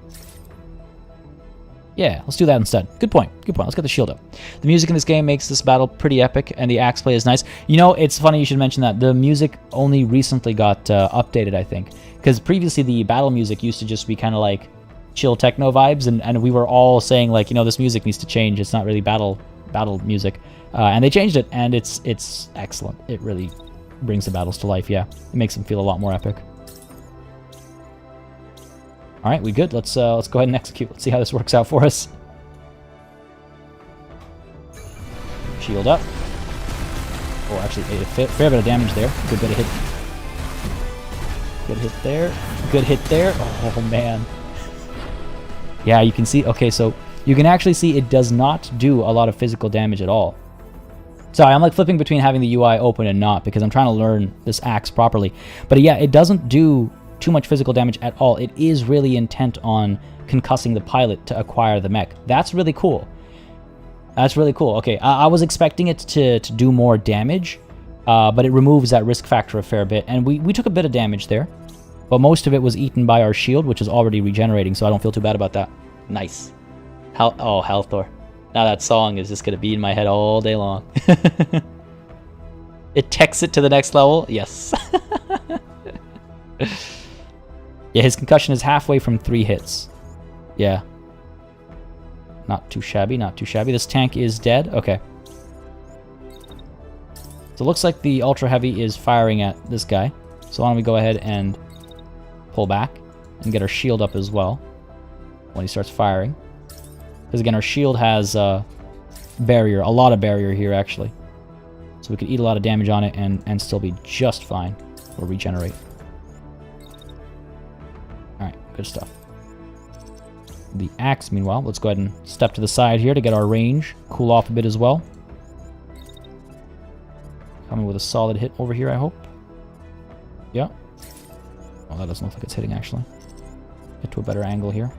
Yeah, let's do that instead. Good point. Good point. Let's get the shield up. The music in this game makes this battle pretty epic, and the axe play is nice. You know, it's funny you should mention that. The music only recently got updated, I think. Because previously the battle music used to just be kind of like chill techno vibes, and we were all saying, like, you know, this music needs to change. It's not really battle music. And they changed it, and it's excellent. It really brings the battles to life, yeah. It makes them feel a lot more epic. Alright, we good? Let's go ahead and execute. Let's see how this works out for us. Shield up. Oh, actually, a fair bit of damage there. Good bit of hit. Good hit there. Good hit there. Oh, man. Yeah, you can see... Okay, so you can actually see it does not do a lot of physical damage at all. Sorry, I'm like flipping between having the UI open and not because I'm trying to learn this axe properly. But yeah, it doesn't do too much physical damage at all. It is really intent on concussing the pilot to acquire the mech. That's really cool. That's really cool. Okay, I was expecting it to do more damage, but it removes that risk factor a fair bit. And we took a bit of damage there, but most of it was eaten by our shield, which is already regenerating, so I don't feel too bad about that. Nice. Oh, Halthor. Now that song is just going to be in my head all day long. It takes it to the next level. Yes. Yeah, his concussion is halfway from 3 hits. Yeah. Not too shabby, not too shabby. This tank is dead. Okay. So it looks like the Ultra Heavy is firing at this guy. So why don't we go ahead and pull back and get our shield up as well when he starts firing. Because again, our shield has barrier, a lot of barrier here actually. So we could eat a lot of damage on it and still be just fine. Or regenerate. Alright, good stuff. The axe, meanwhile, let's go ahead and step to the side here to get our range. Cool off a bit as well. Coming with a solid hit over here, I hope. Yeah. Oh, that doesn't look like it's hitting, actually. Get to a better angle here.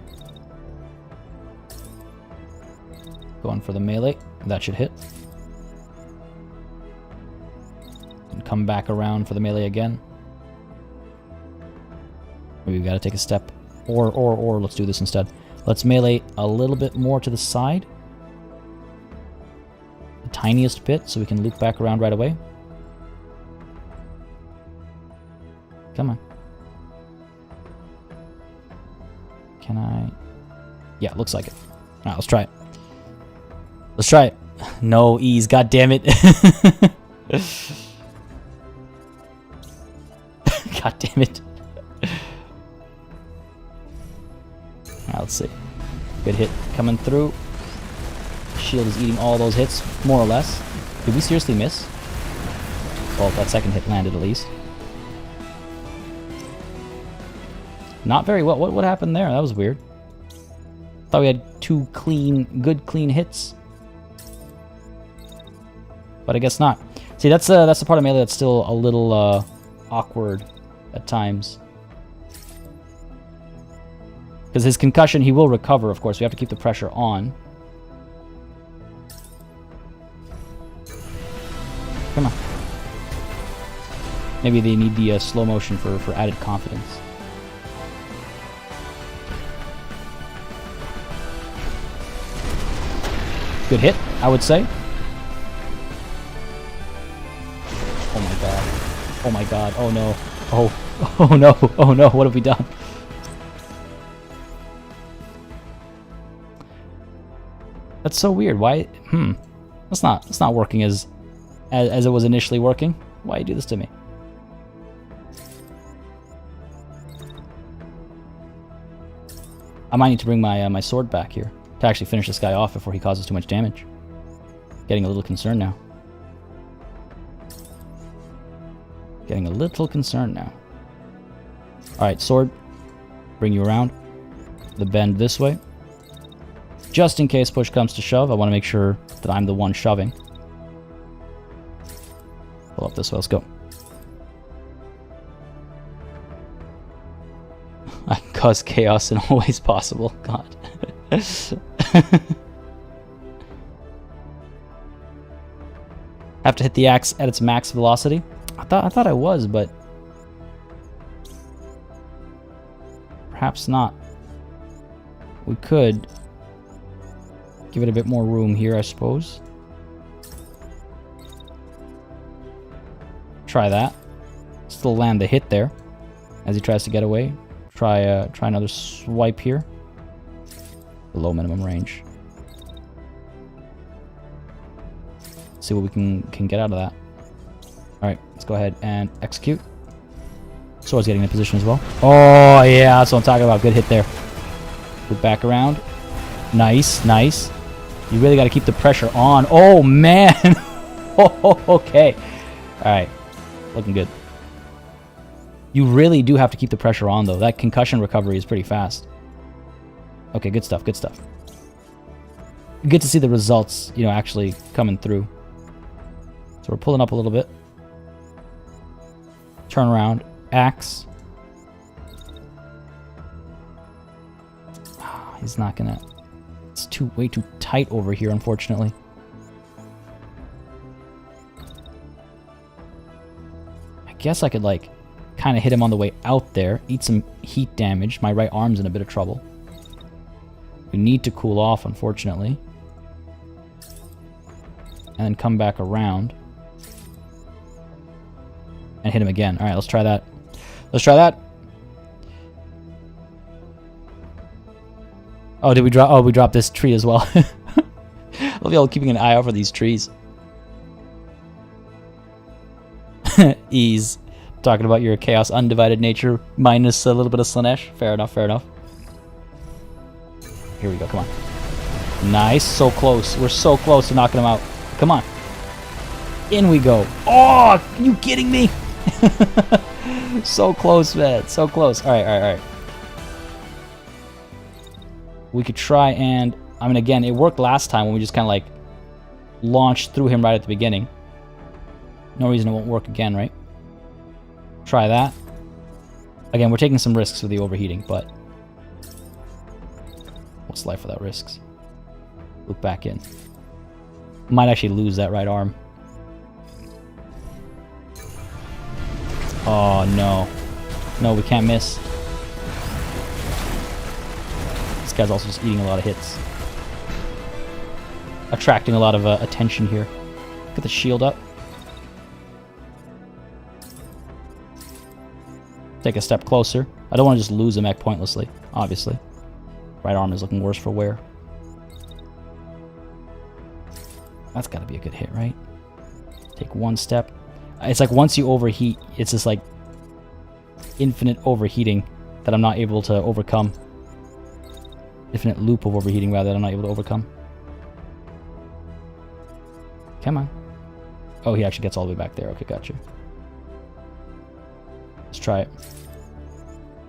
Going for the melee. That should hit. And come back around for the melee again. Maybe we've got to take a step. Or let's do this instead. Let's melee a little bit more to the side. The tiniest bit, so we can loop back around right away. Come on. Can I? Yeah, looks like it. Alright, let's try it. Let's try it. No ease, god damn it. God damn it. Alright, let's see. Good hit coming through. Shield is eating all those hits, more or less. Did we seriously miss? Well, that second hit landed at least. Not very well. What happened there? That was weird. Thought we had 2 good clean hits. But I guess not. See, that's the part of melee that's still a little awkward at times. Because his concussion, he will recover, of course. We have to keep the pressure on. Come on. Maybe they need the slow motion for added confidence. Good hit, I would say. Oh my god. Oh my god. Oh no. Oh no. Oh no. What have we done? That's so weird. Why? That's not working as it was initially working. Why you do this to me? I might need to bring my my sword back here to actually finish this guy off before he causes too much damage. Getting a little concerned now. Getting a little concerned now. Alright, sword. Bring you around. The bend this way. Just in case push comes to shove, I want to make sure that I'm the one shoving. Pull up this way, let's go. I can cause chaos in all ways possible. God. Have to hit the axe at its max velocity. I thought I was, but perhaps not. We could give it a bit more room here, I suppose. Try that. Still land the hit there as he tries to get away. Try another swipe here. Below minimum range. See what we can get out of that. Alright, let's go ahead and execute. Sword's getting in position as well. Oh yeah, that's what I'm talking about. Good hit there. Loop back around. Nice, nice. You really got to keep the pressure on. Oh man. Oh, okay. Alright, looking good. You really do have to keep the pressure on, though. That concussion recovery is pretty fast. Okay, good stuff, good stuff. Good to see the results, you know, actually coming through. So we're pulling up a little bit. Turn around. Axe. He's not gonna... It's way too tight over here, unfortunately. I guess I could, like, kind of hit him on the way out there. Eat some heat damage. My right arm's in a bit of trouble. We need to cool off, unfortunately. And then come back around. And hit him again. Alright, let's try that. Let's try that. Oh, did we drop? Oh, we dropped this tree as well. Love y'all keeping an eye out for these trees. Ease. Talking about your chaos undivided nature minus a little bit of Slanesh. Fair enough, fair enough. Here we go, come on. Nice, so close. We're so close to knocking him out. Come on. In we go. Oh, are you kidding me? So close, man. So close. Alright, alright, alright. We could try and... I mean, again, it worked last time when we just kind of like launched through him right at the beginning. No reason it won't work again, right? Try that. Again, we're taking some risks with the overheating, but what's life without risks? Loop back in. Might actually lose that right arm. Oh, no. No, we can't miss. This guy's also just eating a lot of hits. Attracting a lot of attention here. Get the shield up. Take a step closer. I don't want to just lose a mech pointlessly, obviously. Right arm is looking worse for wear. That's got to be a good hit, right? Take one step. It's like once you overheat, it's just like infinite overheating that I'm not able to overcome. Infinite loop of overheating, rather, that I'm not able to overcome. Come on. Oh, he actually gets all the way back there. Okay, gotcha. Let's try it.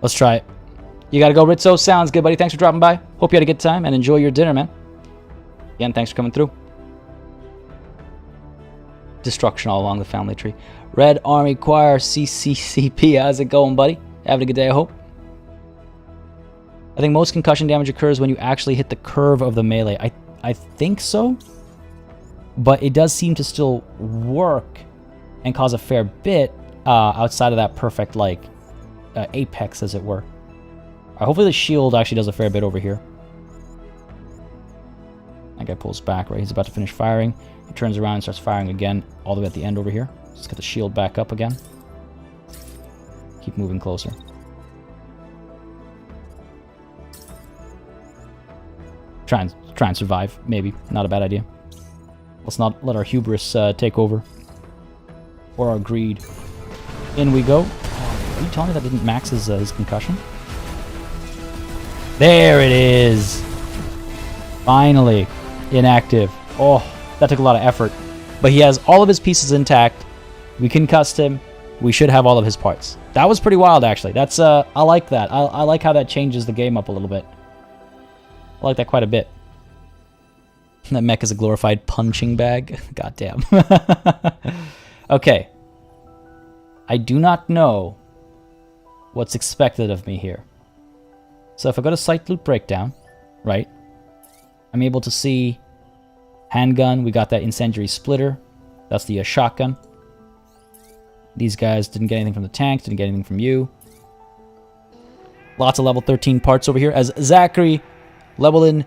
Let's try it. You gotta go, Ritzo. Sounds good, buddy. Thanks for dropping by. Hope you had a good time and enjoy your dinner, man. Again, thanks for coming through. destruction all along the family tree. Red Army Choir CCCP. How's it going, buddy? Having a good day, I hope. I think most concussion damage occurs when you actually hit the curve of the melee. I think so, but it does seem to still work and cause a fair bit outside of that perfect, like, apex, as it were. Hopefully the shield actually does a fair bit over here. That guy pulls back, right? He's about to finish firing. He turns around and starts firing again, all the way at the end over here. Let's get the shield back up again. Keep moving closer. Try and survive, maybe. Not a bad idea. Let's not let our hubris take over. Or our greed. In we go. Oh, are you telling me that didn't max his concussion? There it is! Finally. Inactive. Oh, that took a lot of effort. But he has all of his pieces intact. We concussed him. We should have all of his parts. That was pretty wild, actually. That's, I like that. I like how that changes the game up a little bit. I like that quite a bit. That mech is a glorified punching bag. Goddamn. Okay. I do not know what's expected of me here. So if I go to site loot breakdown, right, I'm able to see handgun. We got that incendiary splitter. That's the shotgun. These guys didn't get anything from the tank, didn't get anything from you. Lots of level 13 parts over here. As Zachary Lebelin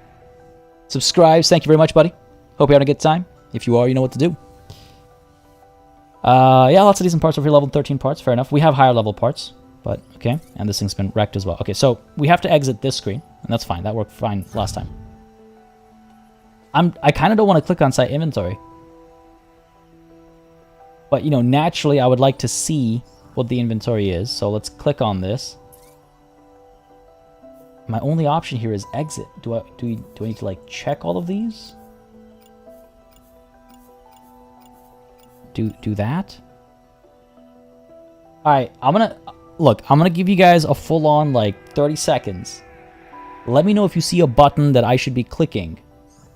subscribes, thank you very much, buddy. Hope you're having a good time. If you are, you know what to do. Yeah, lots of decent parts over here. Level 13 parts, fair enough. We have higher level parts, but okay. And this thing's been wrecked as well. Okay, so we have to exit this screen, and that's fine. That worked fine last time. I kind of don't want to click on site inventory. But, you know, naturally I would like to see what the inventory is. So let's click on this. My only option here is exit. Do I need to, like, check all of these? Do that? Alright, I'm gonna give you guys a full-on, like, 30 seconds. Let me know if you see a button that I should be clicking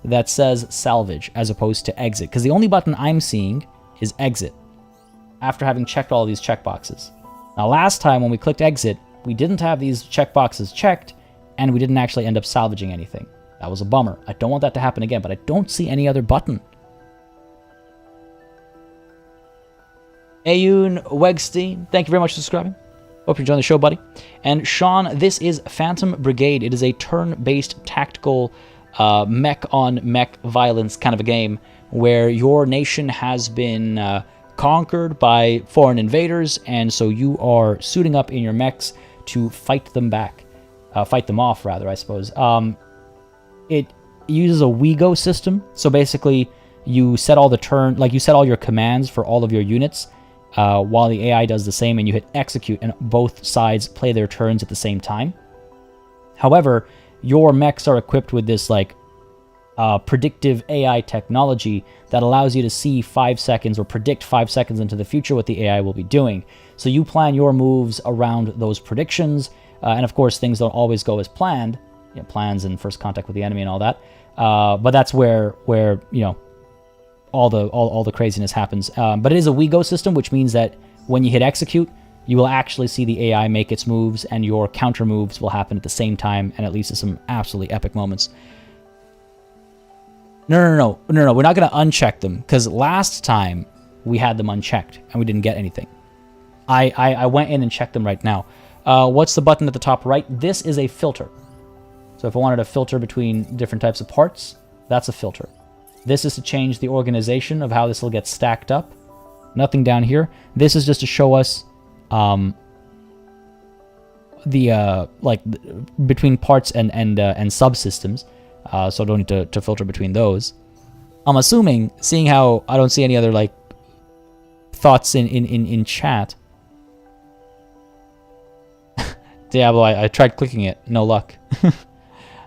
that says salvage as opposed to exit. Because the only button I'm seeing is exit, after having checked all of these checkboxes. Now, last time when we clicked exit, we didn't have these checkboxes checked, and we didn't actually end up salvaging anything. That was a bummer. I don't want that to happen again, but I don't see any other button. Ayun Wegstein, thank you very much for subscribing. Hope you're enjoying the show, buddy. And Sean, this is Phantom Brigade. It is a turn-based tactical mech on mech violence kind of a game where your nation has been conquered by foreign invaders, and so you are suiting up in your mechs to fight them back. Fight them off, rather, I suppose. It uses a WEGO system, so basically you set all you set all your commands for all of your units, while the AI does the same, and you hit execute, and both sides play their turns at the same time. However, your mechs are equipped with this, like, predictive AI technology that allows you to see 5 seconds or predict 5 seconds into the future what the AI will be doing. So you plan your moves around those predictions, and of course things don't always go as planned. You know, plans and first contact with the enemy and all that. But that's where you know, all the craziness happens. But it is a WEGO system, which means that when you hit execute, you will actually see the AI make its moves, and your counter moves will happen at the same time, and it leads to some absolutely epic moments. No. We're not going to uncheck them, because last time we had them unchecked, and we didn't get anything. I went in and checked them right now. What's the button at the top right? This is a filter. So if I wanted to filter between different types of parts, that's a filter. This is to change the organization of how this will get stacked up. Nothing down here. This is just to show us between parts and subsystems, so I don't need to filter between those. I'm assuming, seeing how I don't see any other, like, thoughts in chat. Diablo, I tried clicking it, no luck.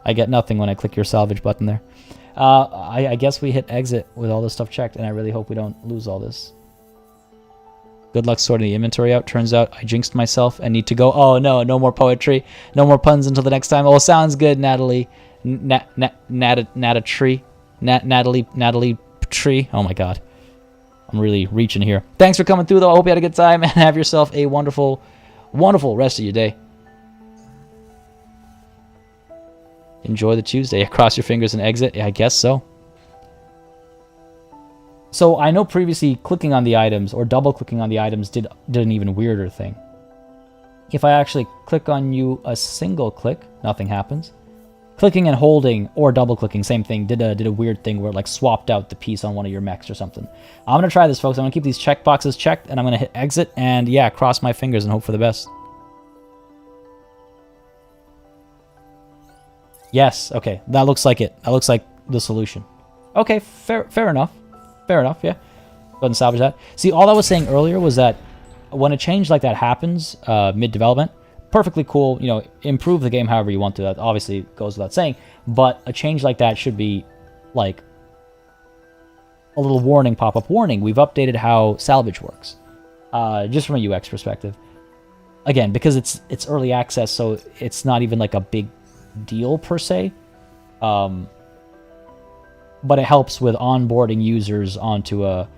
I get nothing when I click your salvage button there. I guess we hit exit with all this stuff checked, and I really hope we don't lose all this. Good luck sorting the inventory out. Turns out I jinxed myself and need to go. Oh, no more poetry. No more puns until the next time. Oh, sounds good, Natalie. Natalie Tree. Oh, my God. I'm really reaching here. Thanks for coming through, though. I hope you had a good time, and have yourself a wonderful, wonderful rest of your day. Enjoy the Tuesday. Cross your fingers and exit. Yeah, I guess so. So I know previously clicking on the items or double-clicking on the items did an even weirder thing. If I actually click on you a single click, nothing happens. Clicking and holding or double-clicking, same thing, did a weird thing where it like swapped out the piece on one of your mechs or something. I'm going to try this, folks. I'm going to keep these checkboxes checked, and I'm going to hit exit, and yeah, cross my fingers and hope for the best. Yes, okay, that looks like it. That looks like the solution. Okay, fair enough. Fair enough, yeah. Go ahead and salvage that. See, all I was saying earlier was that when a change like that happens mid-development, perfectly cool, you know, improve the game however you want to. That obviously goes without saying, but a change like that should be like a little warning, pop-up warning. We've updated how salvage works, just from a UX perspective. Again, because it's early access, so it's not even like a big deal per se, but it helps with onboarding users onto a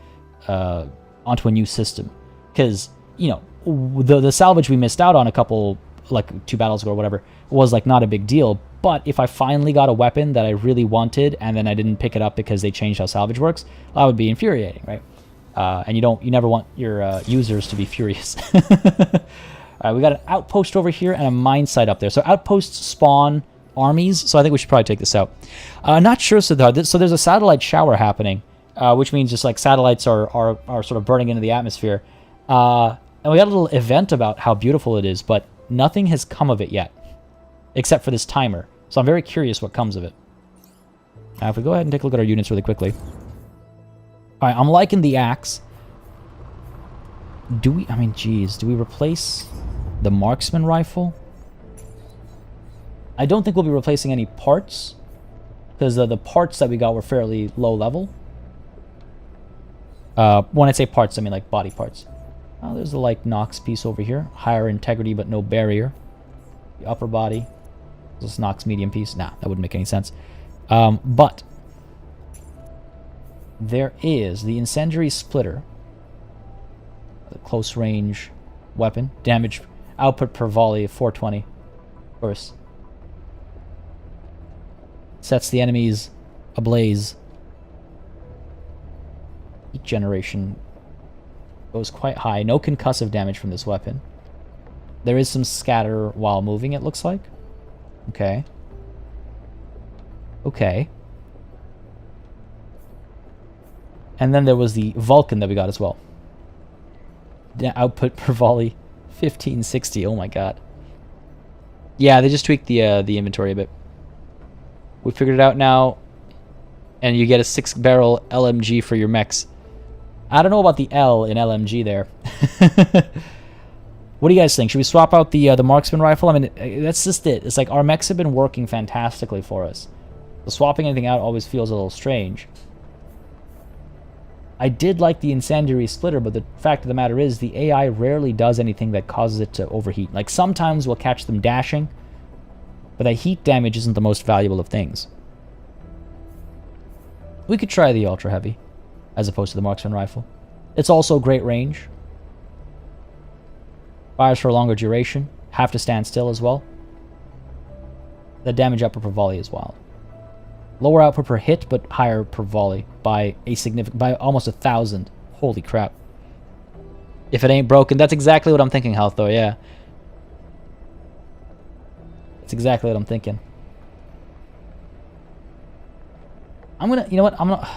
new system, because you know the salvage we missed out on a couple, like 2 battles ago or whatever, was like not a big deal. But if I finally got a weapon that I really wanted and then I didn't pick it up because they changed how salvage works, that would be infuriating, right? And you never want your users to be furious. All right, we got an outpost over here and a mine site up there. So outposts spawn armies, so I think we should probably take this out. Not sure, so there's a satellite shower happening, which means just like satellites are sort of burning into the atmosphere. And we got a little event about how beautiful it is, but nothing has come of it yet, except for this timer. So I'm very curious what comes of it. Now, if we go ahead and take a look at our units really quickly. All right, I'm liking the axe. Do we replace the marksman rifle? I don't think we'll be replacing any parts, because the parts that we got were fairly low level. When I say parts, I mean like body parts. There's the like Nox piece over here. Higher integrity, but no barrier. The upper body. This Nox medium piece. Nah, that wouldn't make any sense. But there is the incendiary splitter. The close range weapon. Damage output per volley of 420. Of course. Sets the enemies ablaze. Heat generation goes quite high. No concussive damage from this weapon. There is some scatter while moving, it looks like. Okay. Okay. And then there was the Vulcan that we got as well. Output per volley, 1560. Oh my god. Yeah, they just tweaked the inventory a bit. We figured it out now. And you get a 6-barrel LMG for your mechs. I don't know about the L in LMG there. What do you guys think? Should we swap out the marksman rifle? I mean, that's just it. It's like our mechs have been working fantastically for us. So swapping anything out always feels a little strange. I did like the incendiary splitter, but the fact of the matter is the AI rarely does anything that causes it to overheat. Like sometimes we'll catch them dashing, but that heat damage isn't the most valuable of things. We could try the ultra heavy as opposed to the marksman rifle. It's also great range. Fires for a longer duration. Have to stand still as well. The damage output per volley is wild. Lower output per hit, but higher per volley by almost 1,000. Holy crap. If it ain't broken, that's exactly what I'm thinking, Health, though, yeah. That's exactly what I'm thinking. You know what,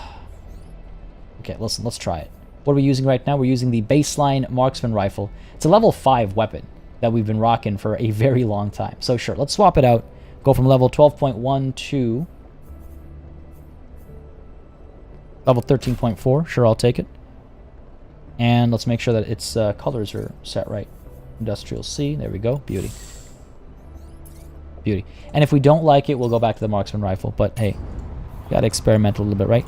okay, listen, let's try it. What are we using right now? We're using the baseline marksman rifle. It's a level 5 weapon that we've been rocking for a very long time. So sure, let's swap it out. Go from level 12.1 to level 13.4. Sure, I'll take it. And let's make sure that its colors are set right. Industrial C. There we go. Beauty. Beauty. And if we don't like it, we'll go back to the marksman rifle. But hey, gotta experiment a little bit, right?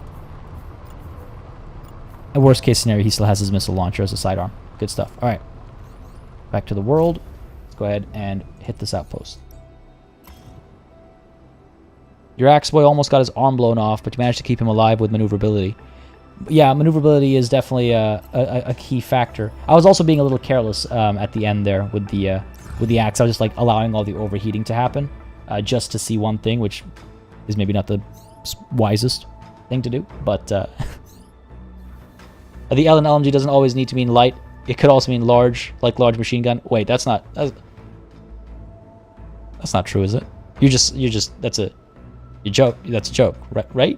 A worst case scenario, he still has his missile launcher as a sidearm. Good stuff. All right. Back to the world. Let's go ahead and hit this outpost. Your axe boy almost got his arm blown off, but you managed to keep him alive with maneuverability. Yeah, maneuverability is definitely a key factor. I was also being a little careless at the end there with the axe. I was just like allowing all the overheating to happen just to see one thing, which is maybe not the wisest thing to do. But the L in LMG doesn't always need to mean light. It could also mean large, like large machine gun. Wait, that's not true, is it? That's a joke. That's a joke, right?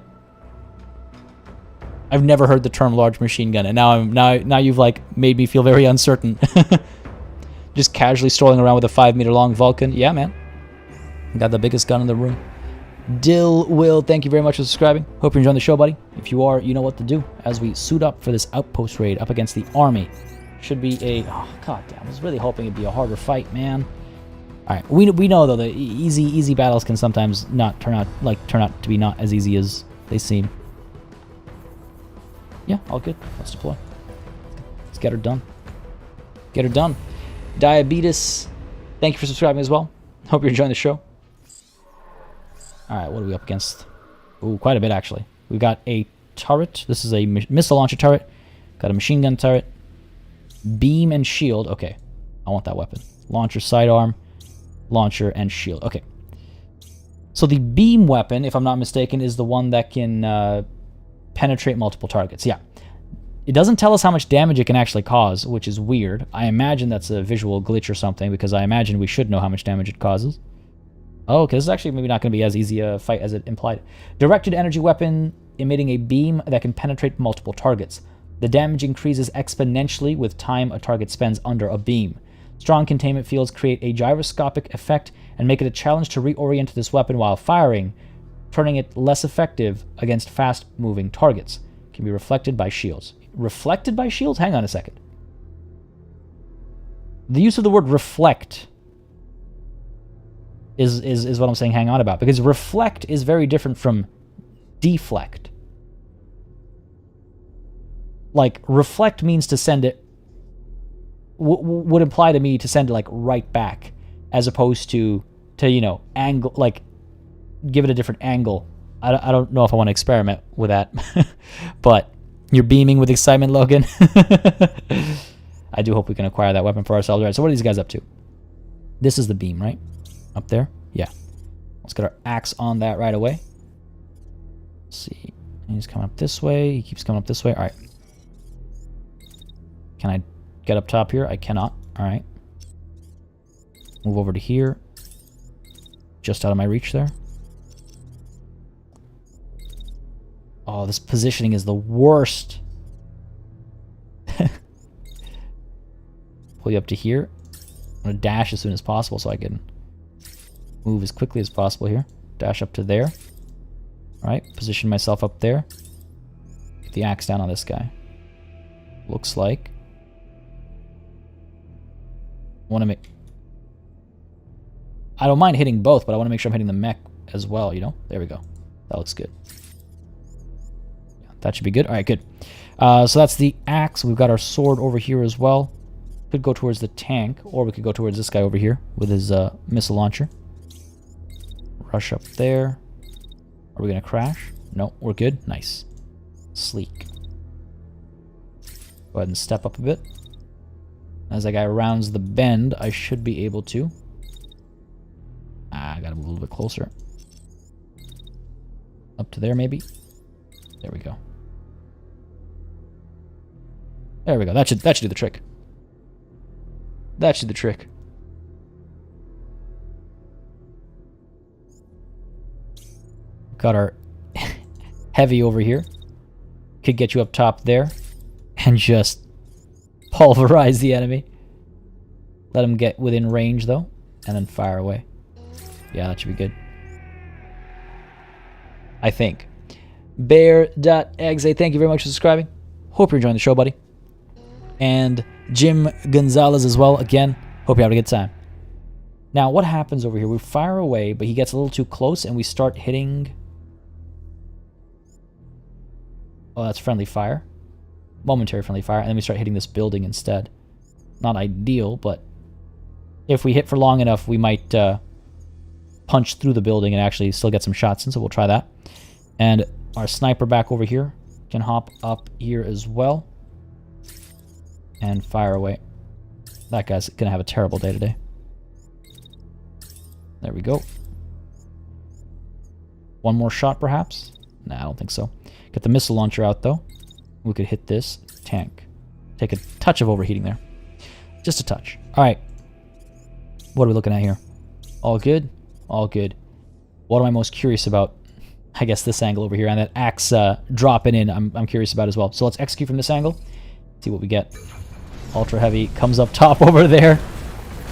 I've never heard the term large machine gun, and now you've like made me feel very uncertain. Just casually strolling around with a 5-meter long Vulcan. Yeah, man. Got the biggest gun in the room. Dill Will, thank you very much for subscribing. Hope you're enjoying the show, buddy. If you are, you know what to do as we suit up for this outpost raid up against the army. Should be a... Oh, god damn. I was really hoping it'd be a harder fight, man. Alright, we know, though, that easy battles can sometimes not turn out to be not as easy as they seem. Yeah, all good. Let's deploy. Let's get her done. Get her done. Diabetes, thank you for subscribing as well. Hope you're enjoying the show. Alright, what are we up against? Ooh, quite a bit, actually. We've got a turret. This is a missile launcher turret. Got a machine gun turret. Beam and shield. Okay, I want that weapon. Launcher, sidearm, launcher, and shield. Okay. So the beam weapon, if I'm not mistaken, is the one that can penetrate multiple targets. Yeah. It doesn't tell us how much damage it can actually cause, which is weird. I imagine that's a visual glitch or something, because I imagine we should know how much damage it causes. Oh, okay, this is actually maybe not going to be as easy a fight as it implied. Directed energy weapon emitting a beam that can penetrate multiple targets. The damage increases exponentially with time a target spends under a beam. Strong containment fields create a gyroscopic effect and make it a challenge to reorient this weapon while firing, turning it less effective against fast-moving targets. Can be reflected by shields. Reflected by shields? Hang on a second. The use of the word reflect is what I'm saying hang on about, because reflect is very different from deflect. Like, reflect means to send it, would imply to me to send it, like, right back, as opposed to you know, angle, like, give it a different angle. I don't know if I want to experiment with that. But you're beaming with excitement, Logan. I do hope we can acquire that weapon for ourselves. All right, so what are these guys up to? This is the beam, right? Up there? Yeah. Let's get our axe on that right away. Let's see. He's coming up this way. He keeps coming up this way. All right. Can I get up top here? I cannot. All right. Move over to here. Just out of my reach there. Oh, this positioning is the worst. Pull you up to here. I'm going to dash as soon as possible so I can move as quickly as possible here. Dash up to there. Alright, position myself up there. Get the axe down on this guy. Looks like. I want to make... I don't mind hitting both, but I want to make sure I'm hitting the mech as well, you know? There we go. That looks good. Yeah, that should be good. Alright, good. So that's the axe. We've got our sword over here as well. Could go towards the tank, or we could go towards this guy over here with his missile launcher. Rush up there. Are we going to crash? No, we're good. Nice. Sleek. Go ahead and step up a bit. As that guy rounds the bend, I should be able to. I gotta move a little bit closer. Up to there, maybe. There we go. There we go. That should do the trick. That should do the trick. Got our heavy over here. Could get you up top there and just pulverize the enemy. Let him get within range though, and then fire away. Yeah, that should be good. I think. Bear.exe, thank you very much for subscribing. Hope you're enjoying the show, buddy. And Jim Gonzalez as well. Again, hope you're having a good time. Now, what happens over here? We fire away, but he gets a little too close, and we start hitting... Oh, that's friendly fire. Momentary friendly fire, and then we start hitting this building instead. Not ideal, but if we hit for long enough, we might punch through the building and actually still get some shots in, so we'll try that. And our sniper back over here. can hop up here as well. And fire away. That guy's gonna have a terrible day today. There we go. One more shot, perhaps? Nah, I don't think so. Get the missile launcher out, though. We could hit this tank. Take a touch of overheating there. Just a touch. All right. What are we looking at here? All good? All good. What am I most curious about? I guess this angle over here, and that axe dropping in, I'm curious about as well. So let's execute from this angle. See what we get. Ultra heavy comes up top over there.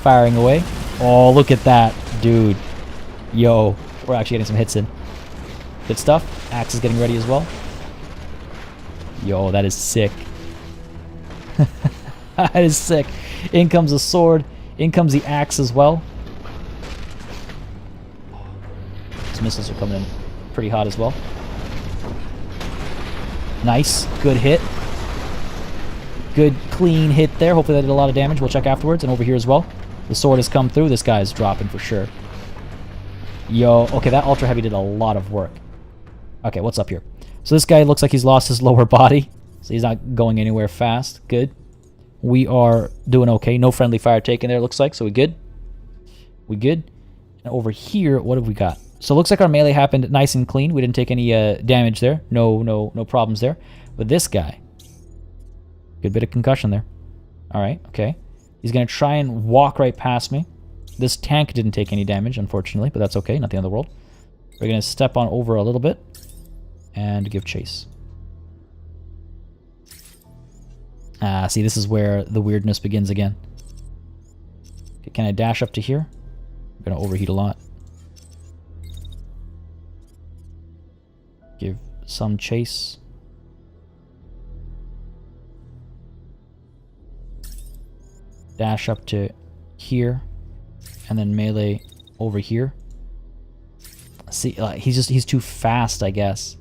Firing away. Oh, look at that, dude. Yo, we're actually getting some hits in. Good stuff. Axe is getting ready as well. Yo, that is sick. That is sick. In comes the sword. In comes the axe as well. These missiles are coming in pretty hot as well. Nice. Good hit. Good, clean hit there. Hopefully that did a lot of damage. We'll check afterwards. And over here as well. The sword has come through. This guy is dropping for sure. Yo, okay, that ultra heavy did a lot of work. Okay, what's up here? So this guy looks like he's lost his lower body. So he's not going anywhere fast. Good. We are doing okay. No friendly fire taken there, looks like. So we good. We good. And over here, what have we got? So it looks like our melee happened nice and clean. We didn't take any damage there. No problems there. But this guy, good bit of concussion there. All right, okay. He's going to try and walk right past me. This tank didn't take any damage, unfortunately, but that's okay. Not the end of the world. We're going to step on over a little bit and give chase. Ah, see, this is where the weirdness begins again. Okay, can I dash up to here? I'm going to overheat a lot. Give some chase. Dash up to here. And then melee over here. See, he's too fast, I guess.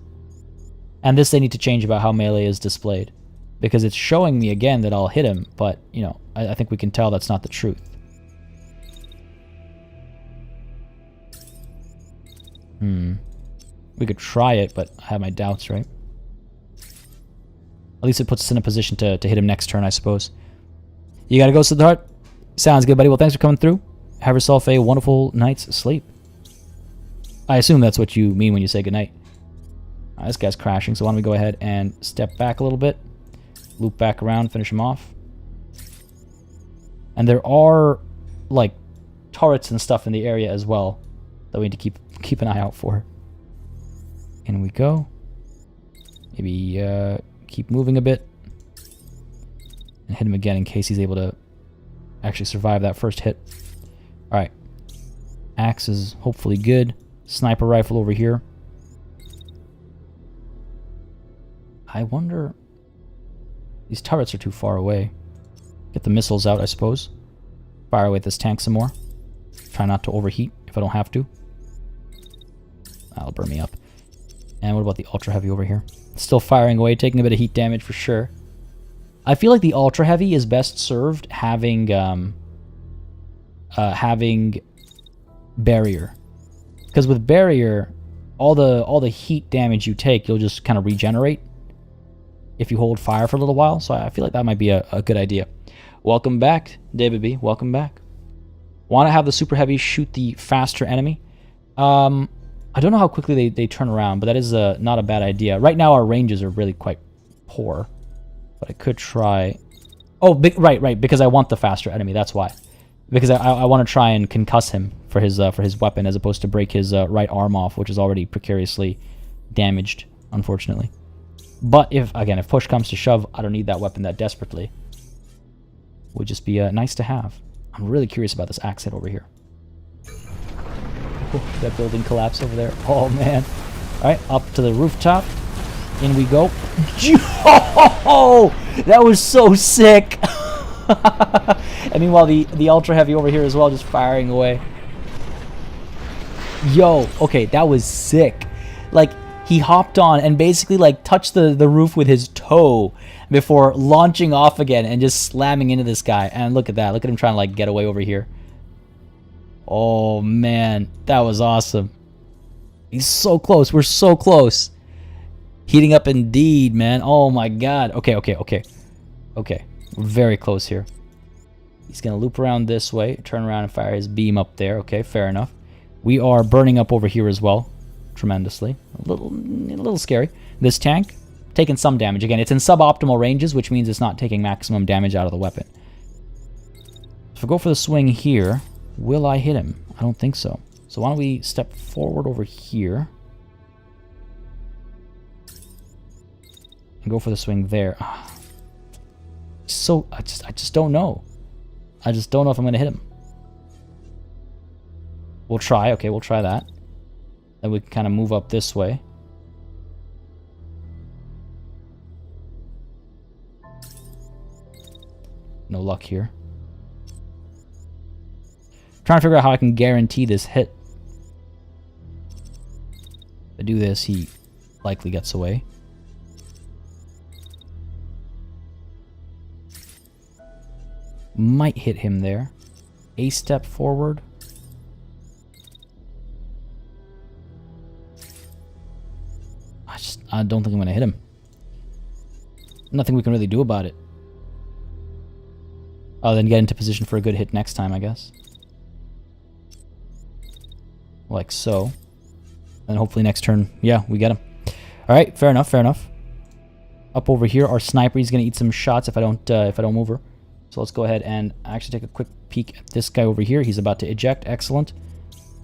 And this they need to change about how melee is displayed. Because it's showing me again that I'll hit him, but, you know, I think we can tell that's not the truth. We could try it, but I have my doubts, right? At least it puts us in a position to hit him next turn, I suppose. You gotta go, Siddharth? Sounds good, buddy. Well, thanks for coming through. Have yourself a wonderful night's sleep. I assume that's what you mean when you say goodnight. This guy's crashing, so why don't we go ahead and step back a little bit. Loop back around, finish him off. And there are, like, turrets and stuff in the area as well that we need to keep an eye out for. In we go. Maybe keep moving a bit. And hit him again in case he's able to actually survive that first hit. Alright. Axe is hopefully good. Sniper rifle over here. I wonder... These turrets are too far away. Get the missiles out, I suppose. Fire away at this tank some more. Try not to overheat if I don't have to. That'll burn me up. And what about the ultra heavy over here? Still firing away, taking a bit of heat damage for sure. I feel like the ultra heavy is best served having barrier, because with barrier, all the heat damage you take, you'll just kind of regenerate if you hold fire for a little while. So I feel like that might be a good idea. Welcome back, David B. Welcome back. Want to have the super heavy shoot the faster enemy? I don't know how quickly they turn around, but that is not a bad idea. Right now our ranges are really quite poor. But I could try... Oh, right, because I want the faster enemy, that's why. Because I want to try and concuss him for his weapon, as opposed to break his right arm off, which is already precariously damaged, unfortunately. But if push comes to shove, I don't need that weapon that desperately. Would just be nice to have. I'm really curious about this axe hit over here. Oh, that building collapse over there. Oh, man. Alright, up to the rooftop. In we go. Oh, that was so sick. And meanwhile, the ultra heavy over here as well, just firing away. Yo, okay, that was sick. Like, he hopped on and basically like touched the roof with his toe before launching off again and just slamming into this guy. And look at that. Look at him trying to like get away over here. Oh man, that was awesome. He's so close. We're so close. Heating up indeed, man. Oh my god. Okay. We're very close here. He's going to loop around this way, turn around and fire his beam up there. Okay, fair enough. We are burning up over here as well. Tremendously. A little scary. This tank, taking some damage. Again, it's in suboptimal ranges, which means it's not taking maximum damage out of the weapon. If I go for the swing here, will I hit him? I don't think so. So why don't we step forward over here. And go for the swing there. So, I just don't know. I just don't know if I'm going to hit him. We'll try. Okay, we'll try that. Then we can kind of move up this way. No luck here. Trying to figure out how I can guarantee this hit. If I do this, he likely gets away. Might hit him there. A step forward. I don't think I'm going to hit him. Nothing we can really do about it. Other than get into position for a good hit next time, I guess. Like so. And hopefully next turn, yeah, we get him. Alright, fair enough, fair enough. Up over here, our sniper, he's going to eat some shots if I don't move her. So let's go ahead and actually take a quick peek at this guy over here. He's about to eject. Excellent.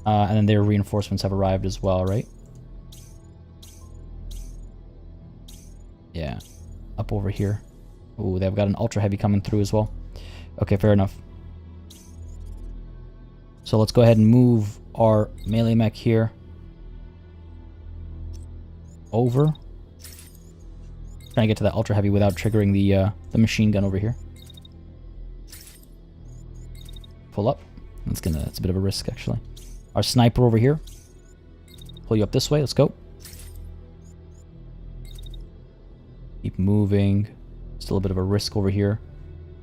And then their reinforcements have arrived as well, right? Yeah. Up over here. Ooh, they've got an ultra heavy coming through as well. Okay, fair enough. So let's go ahead and move our melee mech here over. Trying to get to that ultra heavy without triggering the machine gun over here. Pull up. That's a bit of a risk actually. Our sniper over here. Pull you up this way. Let's go. Keep moving. Still a bit of a risk over here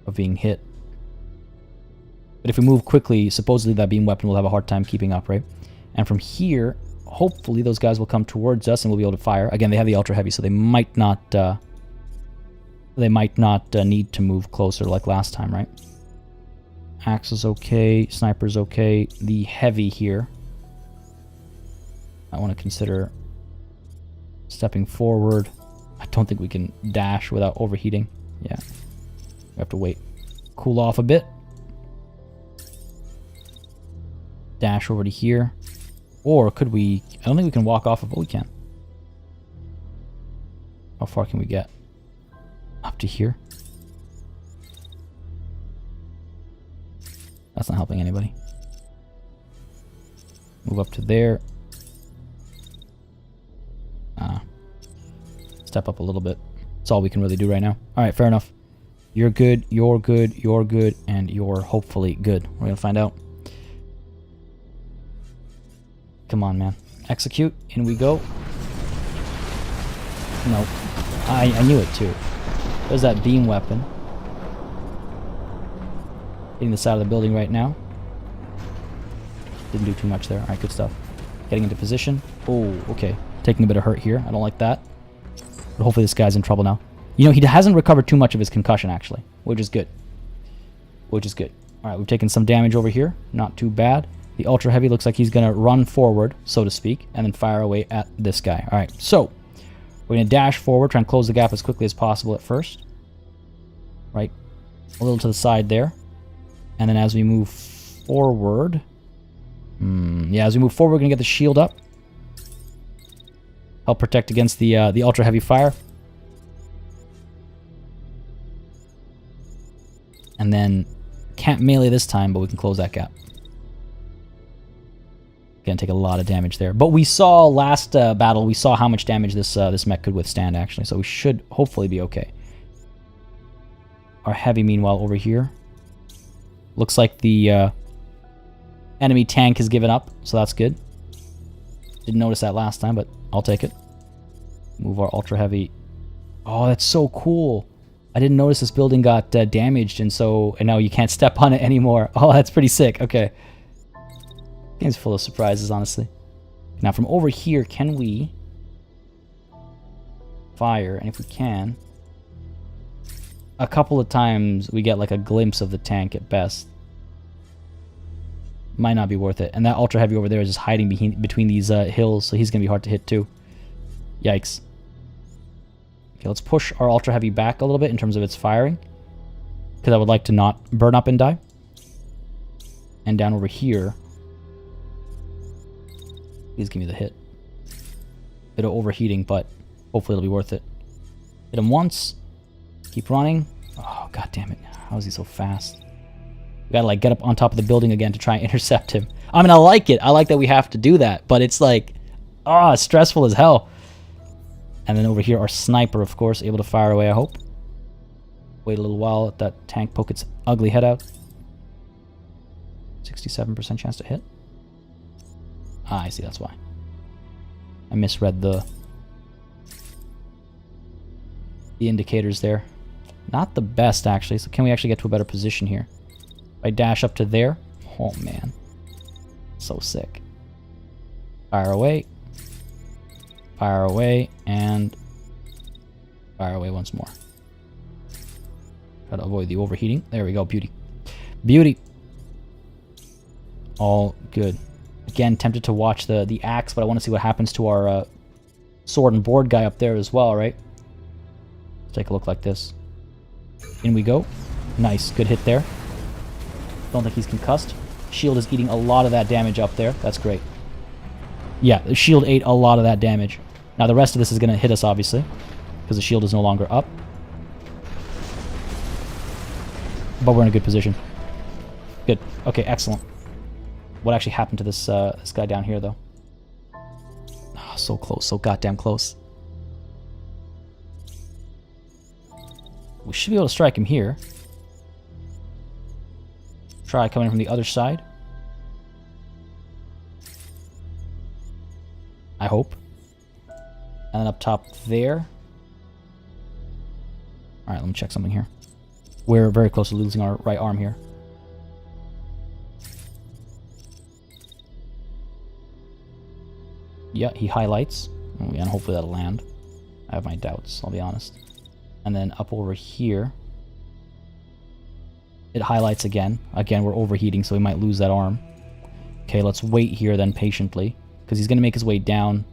of being hit. But if we move quickly, supposedly that beam weapon will have a hard time keeping up, right? And from here, hopefully those guys will come towards us and we'll be able to fire. Again, they have the ultra heavy, so they might not need to move closer like last time, right? Axe is okay, sniper's okay. The heavy here, I want to consider stepping forward. I don't think we can dash without overheating. Yeah, we have to wait. Cool off a bit. Dash over to here. Or could we... I don't think we can walk off of... Oh, we can. How far can we get? Up to here. That's not helping anybody. Move up to there. Step up a little bit. That's all we can really do right now. Alright, fair enough. You're good, you're good, you're good, and you're hopefully good. We're gonna find out. Come on, man. Execute. In we go. No. I knew it too. There's that beam weapon. Hitting the side of the building right now. Didn't do too much there. Alright, good stuff. Getting into position. Oh, okay. Taking a bit of hurt here. I don't like that. But hopefully this guy's in trouble now. You know, he hasn't recovered too much of his concussion, actually. Which is good. Which is good. Alright, we've taken some damage over here. Not too bad. The ultra heavy looks like he's going to run forward, so to speak, and then fire away at this guy. Alright, so we're going to dash forward, try and close the gap as quickly as possible at first. Right. A little to the side there. And then as we move forward... yeah, as we move forward, we're going to get the shield up. Help protect against the ultra heavy fire. And then can't melee this time, but we can close that gap. Gonna take a lot of damage there. But we saw last battle, we saw how much damage this mech could withstand, actually. So we should hopefully be okay. Our heavy, meanwhile, over here. Looks like the enemy tank has given up, so that's good. Didn't notice that last time, but I'll take it. Move our ultra heavy. Oh, that's so cool. I didn't notice this building got damaged, and now you can't step on it anymore. Oh, that's pretty sick. Okay. Game's full of surprises, honestly. Now, from over here, can we... fire, and if we can, a couple of times we get like a glimpse of the tank at best. Might not be worth it. And that ultra heavy over there is just hiding between these hills, so he's gonna be hard to hit too. Yikes. Okay, let's push our ultra heavy back a little bit in terms of its firing, because I would like to not burn up and die. And down over here, please give me the hit. Bit of overheating, but hopefully it'll be worth it. Hit him once. Keep running. Oh, god damn it. How is he so fast? We gotta like get up on top of the building again to try and intercept him. I mean, I like it. I like that we have to do that, but it's like, stressful as hell. And then over here, our sniper, of course, able to fire away, I hope. Wait a little while, let that tank poke its ugly head out. 67% chance to hit. Ah, I see, that's why. I misread the indicators there. Not the best, actually, so can we actually get to a better position here? If I dash up to there, oh man. So sick. Fire away. Fire away, and fire away once more. Try to avoid the overheating. There we go, beauty. Beauty. All good. Again, tempted to watch the axe, but I want to see what happens to our sword and board guy up there as well, right? Let's take a look like this. In we go. Nice, good hit there. Don't think he's concussed. Shield is eating a lot of that damage up there. That's great. Yeah, the shield ate a lot of that damage. Now the rest of this is going to hit us, obviously, because the shield is no longer up. But we're in a good position. Good. Okay, excellent. What actually happened to this this guy down here, though? Oh, so close, so goddamn close. We should be able to strike him here. Try coming in from the other side. I hope. And then up top there. Alright, let me check something here. We're very close to losing our right arm here. Yeah, he highlights. And hopefully that'll land. I have my doubts, I'll be honest. And then up over here, it highlights again. Again, we're overheating, so we might lose that arm. Okay, let's wait here then patiently, because he's going to make his way down.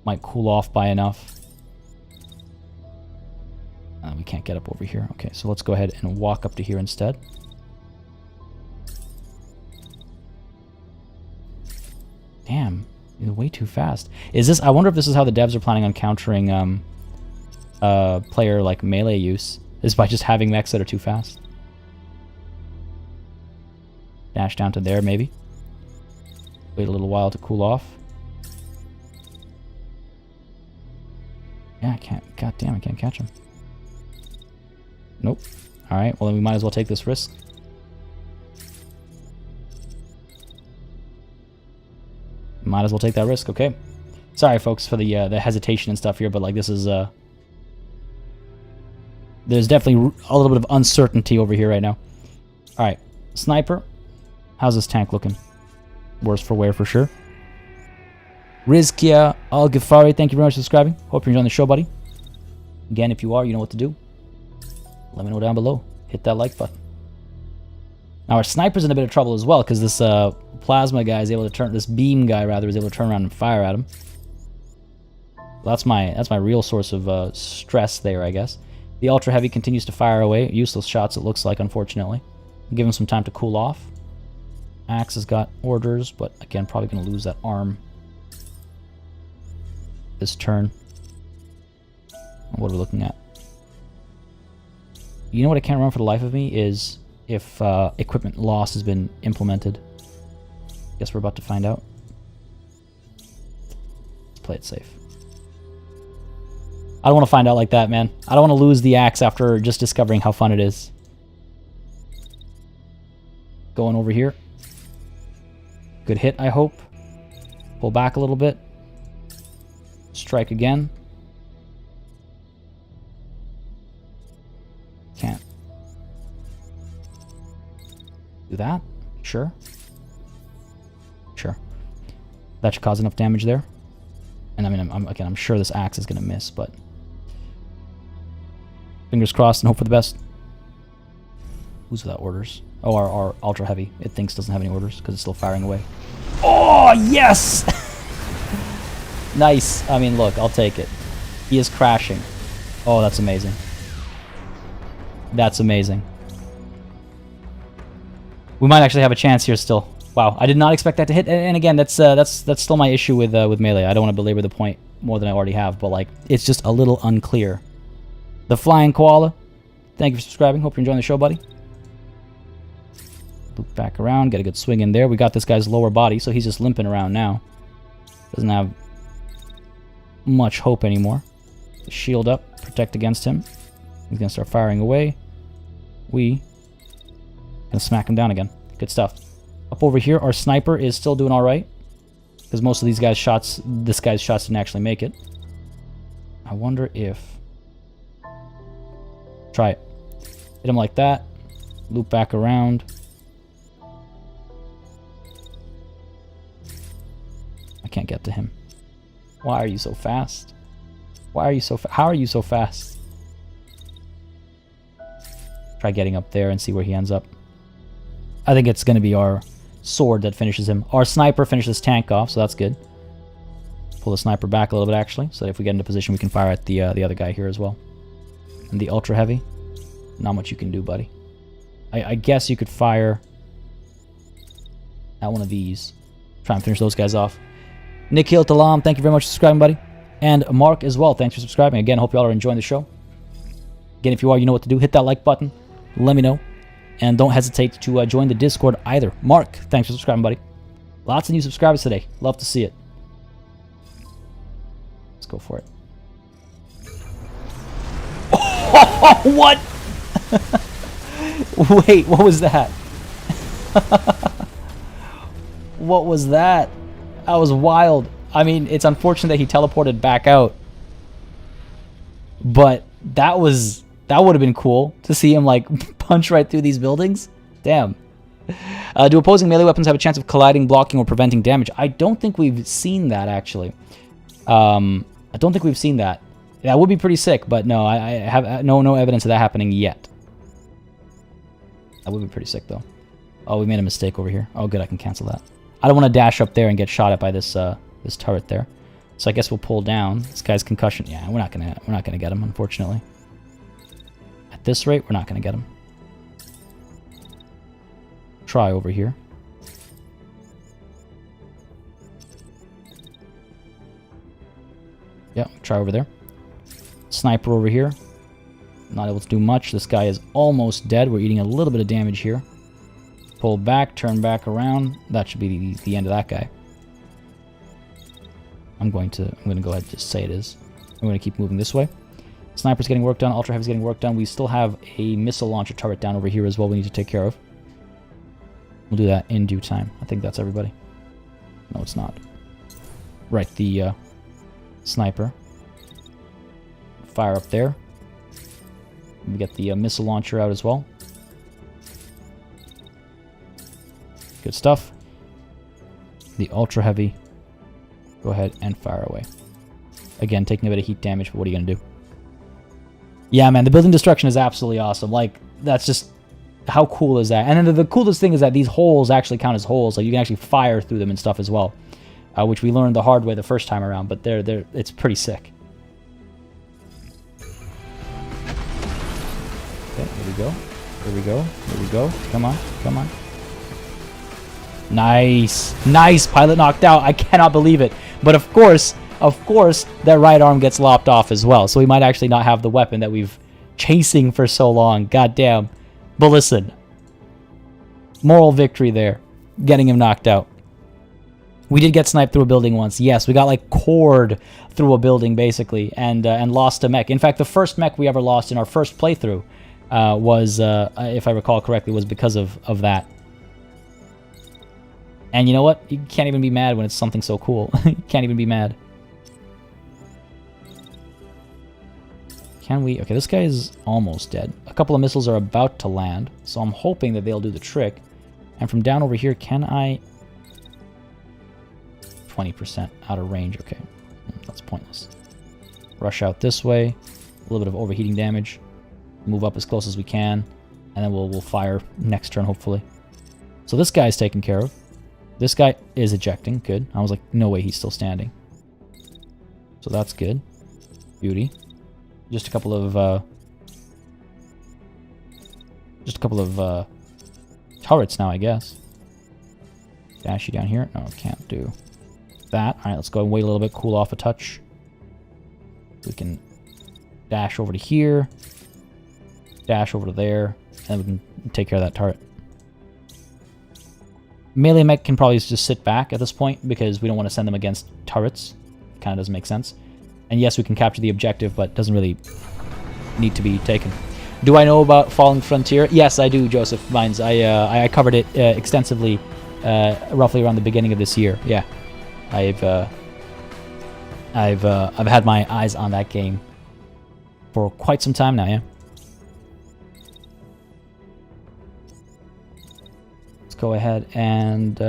Might cool off by enough. We can't get up over here. Okay, so let's go ahead and walk up to here instead. Damn, you're way too fast. Is this? I wonder if this is how the devs are planning on countering player like melee use, is by just having mechs that are too fast. Dash down to there, maybe. Wait a little while to cool off. Yeah, I can't. God damn, I can't catch him. Nope. Alright, well then we might as well take this risk. Might as well take that risk, okay. Sorry folks for the hesitation and stuff here, but like this is there's definitely a little bit of uncertainty over here right now. Alright, sniper. How's this tank looking? Worse for wear for sure. Rizkia Al-Ghifari, thank you very much for subscribing. Hope you're enjoying the show, buddy. Again, if you are, you know what to do. Let me know down below. Hit that like button. Now our sniper's in a bit of trouble as well, because this plasma guy is able to turn, this beam guy rather, is able to turn around and fire at him. That's my real source of stress there, I guess. The ultra heavy continues to fire away. Useless shots, it looks like, unfortunately. Give him some time to cool off. Axe has got orders, but again, probably going to lose that arm this turn. What are we looking at? You know what I can't remember for the life of me is if equipment loss has been implemented. Guess we're about to find out. Let's play it safe. I don't want to find out like that, man. I don't want to lose the axe after just discovering how fun it is. Going over here. Good hit, I hope. Pull back a little bit. Strike again. Can't. Do that? Sure. Sure. That should cause enough damage there. And I mean, I'm sure this axe is going to miss, but fingers crossed and hope for the best. Who's without orders? Oh, our ultra heavy. It thinks doesn't have any orders because it's still firing away. Oh, yes! Nice. I mean, look, I'll take it. He is crashing. Oh, that's amazing. That's amazing. We might actually have a chance here still. Wow, I did not expect that to hit. And again, that's still my issue with melee. I don't want to belabor the point more than I already have, but like it's just a little unclear. The flying koala. Thank you for subscribing. Hope you're enjoying the show, buddy. Loop back around, get a good swing in there. We got this guy's lower body, so he's just limping around now. Doesn't have much hope anymore. Shield up, protect against him. He's gonna start firing away. We gonna smack him down again. Good stuff. Up over here, our sniper is still doing all right because most of these guys' shots, this guy's shots didn't actually make it. I wonder if try it. Hit him like that. Loop back around. I can't get to him. Why are you so fast? Why are you so how are you so fast? Try getting up there and see where he ends up. I think it's going to be our sword that finishes him. Our sniper finishes tank off, so that's good. Pull the sniper back a little bit, actually, so that if we get into position, we can fire at the other guy here as well. And the ultra heavy, not much you can do, buddy. I guess you could fire at one of these. Try and finish those guys off. Nikhil Talam, thank you very much for subscribing, buddy. And Mark as well, thanks for subscribing. Again, hope you all are enjoying the show. Again, if you are, you know what to do. Hit that like button. Let me know. And don't hesitate to join the Discord either. Mark, thanks for subscribing, buddy. Lots of new subscribers today. Love to see it. Let's go for it. Oh, what? Wait, what was that? What was that? That was wild. I mean, it's unfortunate that he teleported back out. But that would have been cool to see him like punch right through these buildings. Damn. Do opposing melee weapons have a chance of colliding, blocking, or preventing damage? I don't think we've seen that, actually. I don't think we've seen that. That would be pretty sick, but no, I have no evidence of that happening yet. That would be pretty sick, though. Oh, we made a mistake over here. Oh, good, I can cancel that. I don't want to dash up there and get shot at by this this turret there. So I guess we'll pull down. This guy's concussion. Yeah, we're not gonna get him, unfortunately. At this rate, we're not gonna get him. Try over here. Yeah, try over there. Sniper over here. Not able to do much. This guy is almost dead. We're eating a little bit of damage here. Pull back, turn back around. That should be the end of that guy. I'm going to go ahead and just say it is. I'm going to keep moving this way. Sniper's getting work done. Ultra Heavy's getting work done. We still have a missile launcher turret down over here as well we need to take care of. We'll do that in due time. I think that's everybody. No, it's not. Right, the sniper. Fire up there. We get the missile launcher out as well. Good stuff. The Ultra Heavy. Go ahead and fire away. Again, taking a bit of heat damage, but what are you going to do? Yeah, man, the building destruction is absolutely awesome. Like, that's just... How cool is that? And then the coolest thing is that these holes actually count as holes. Like, you can actually fire through them and stuff as well. Which we learned the hard way the first time around, but it's pretty sick. Okay, here we go. Here we go. Here we go. Come on. Come on. Nice. Nice. Pilot knocked out. I cannot believe it. But of course, that right arm gets lopped off as well. So we might actually not have the weapon that we've chasing for so long. God damn. But listen. Moral victory there. Getting him knocked out. We did get sniped through a building once. Yes, we got like cored through a building basically and lost a mech. In fact, the first mech we ever lost in our first playthrough was, if I recall correctly, was because of that. And you know what? You can't even be mad when it's something so cool. You can't even be mad. Can we? Okay, this guy is almost dead. A couple of missiles are about to land, so I'm hoping that they'll do the trick. And from down over here, can I... 20% out of range, okay. That's pointless. Rush out this way. A little bit of overheating damage. Move up as close as we can. And then we'll fire next turn, hopefully. So this guy's taken care of. This guy is ejecting. Good. I was like, no way he's still standing. So that's good. Beauty. Just a couple of turrets now, I guess. Dash you down here. No, can't do that. Alright, let's go and wait a little bit, cool off a touch. We can dash over to here. Dash over to there. And we can take care of that turret. Melee mech can probably just sit back at this point because we don't want to send them against turrets. Kind of doesn't make sense. And yes, we can capture the objective, but doesn't really need to be taken. Do I know about Fallen Frontier? Yes, I do, Joseph Mines. I covered it extensively, roughly around the beginning of this year. Yeah, I've had my eyes on that game for quite some time now. Yeah. Let's go ahead and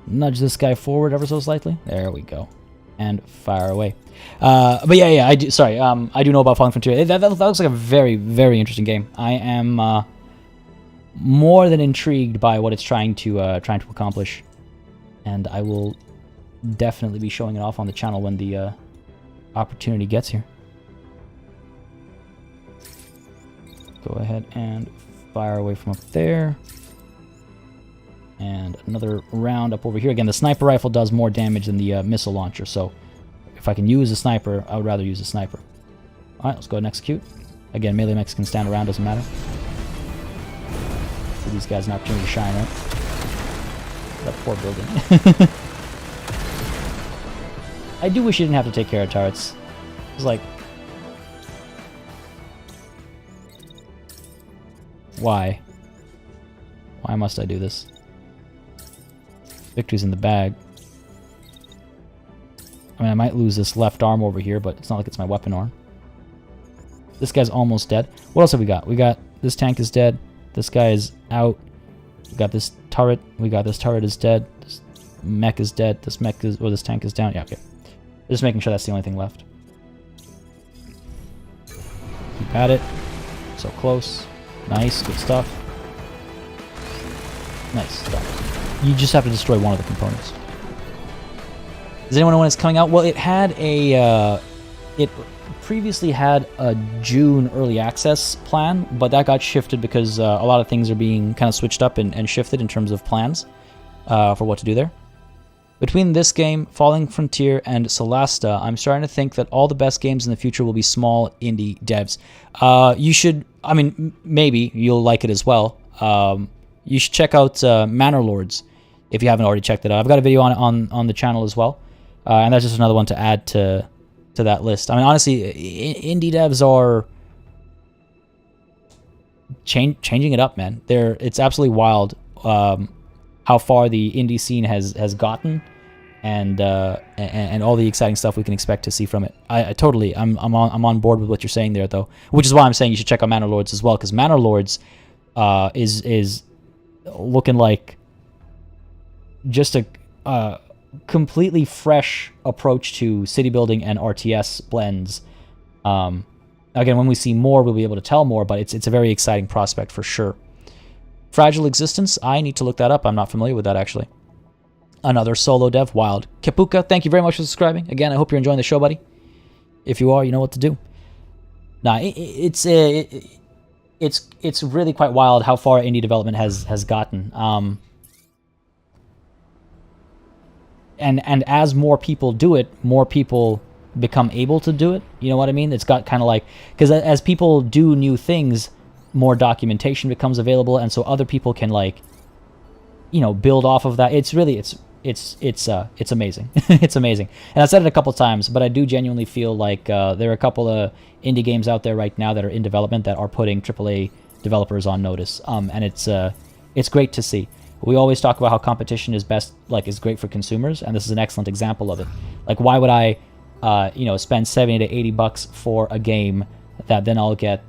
nudge this guy forward ever so slightly. There we go. And fire away. But yeah, I do. Sorry, I do know about Fallen Frontier. That looks like a very, very interesting game. I am more than intrigued by what it's trying to accomplish, and I will definitely be showing it off on the channel when the opportunity gets here. Go ahead and fire away from up there. And another round up over here. Again, the sniper rifle does more damage than the missile launcher, so if I can use a sniper, I would rather use a sniper. Alright, let's go ahead and execute. Again, melee mechs can stand around, doesn't matter. Give these guys an opportunity to shine, right? That poor building. I do wish you didn't have to take care of turrets. It's like... Why? Why must I do this? Victory's in the bag. I mean, I might lose this left arm over here, but it's not like it's my weapon arm. This guy's almost dead. What else have we got? We got this tank is dead. This guy is out. We got this turret. We got this turret is dead. This mech is dead. This mech is, or this tank is down. Yeah, okay. Just making sure that's the only thing left. Keep at it. So close. Nice. Good stuff. Nice stuff. You just have to destroy one of the components. Does anyone know when it's coming out? Well, it had a... it previously had a June early access plan, but that got shifted because a lot of things are being kind of switched up and shifted in terms of plans for what to do there. Between this game, Falling Frontier, and Solasta, I'm starting to think that all the best games in the future will be small indie devs. You should... I mean, maybe you'll like it as well. You should check out Manor Lords if you haven't already checked it out. I've got a video on the channel as well, and that's just another one to add to that list. I mean, honestly, indie devs are changing it up, man. It's absolutely wild how far the indie scene has gotten, and all the exciting stuff we can expect to see from it. I'm on board with what you're saying there, though, which is why I'm saying you should check out Manor Lords as well, because Manor Lords is looking like just a completely fresh approach to city building and RTS blends. Again, when we see more, we'll be able to tell more, but it's a very exciting prospect for sure. Fragile Existence, I need to look that up. I'm not familiar with that, actually. Another solo dev, wild. Kapuka, thank you very much for subscribing. Again, I hope you're enjoying the show, buddy. If you are, you know what to do. Nah, it's really quite wild how far indie development has gotten. And as more people do it, more people become able to do it. You know what I mean? It's got kind of like, because as people do new things, more documentation becomes available, and so other people can, like, you know, build off of that. It's really it's amazing. It's amazing. And I've said it a couple times, but I do genuinely feel like there are a couple of indie games out there right now that are in development that are putting AAA developers on notice. And it's great to see. We always talk about how competition is great for consumers, and this is an excellent example of it. Like, why would I, spend $70 to $80 for a game that then I'll get,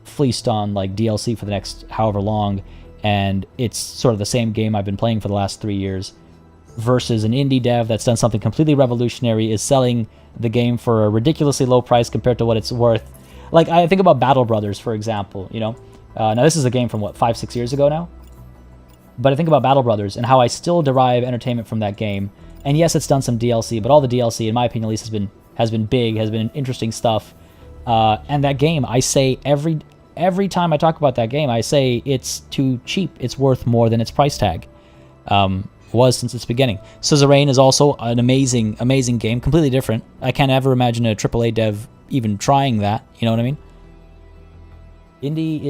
fleeced on like DLC for the next however long, and it's sort of the same game I've been playing for the last 3 years. versus an indie dev that's done something completely revolutionary, is selling the game for a ridiculously low price compared to what it's worth. Like, I think about Battle Brothers, for example, you know? Now, this is a game from, what, 5-6 years ago now? But I think about Battle Brothers and how I still derive entertainment from that game. And yes, it's done some DLC, but all the DLC, in my opinion at least, has been big, has been interesting stuff. And that game, I say every time I talk about that game, I say it's too cheap. It's worth more than its price tag. Was since its beginning. Suzerain is also an amazing game, completely different. I can't ever imagine a AAA dev even trying that. You know what I mean? Indie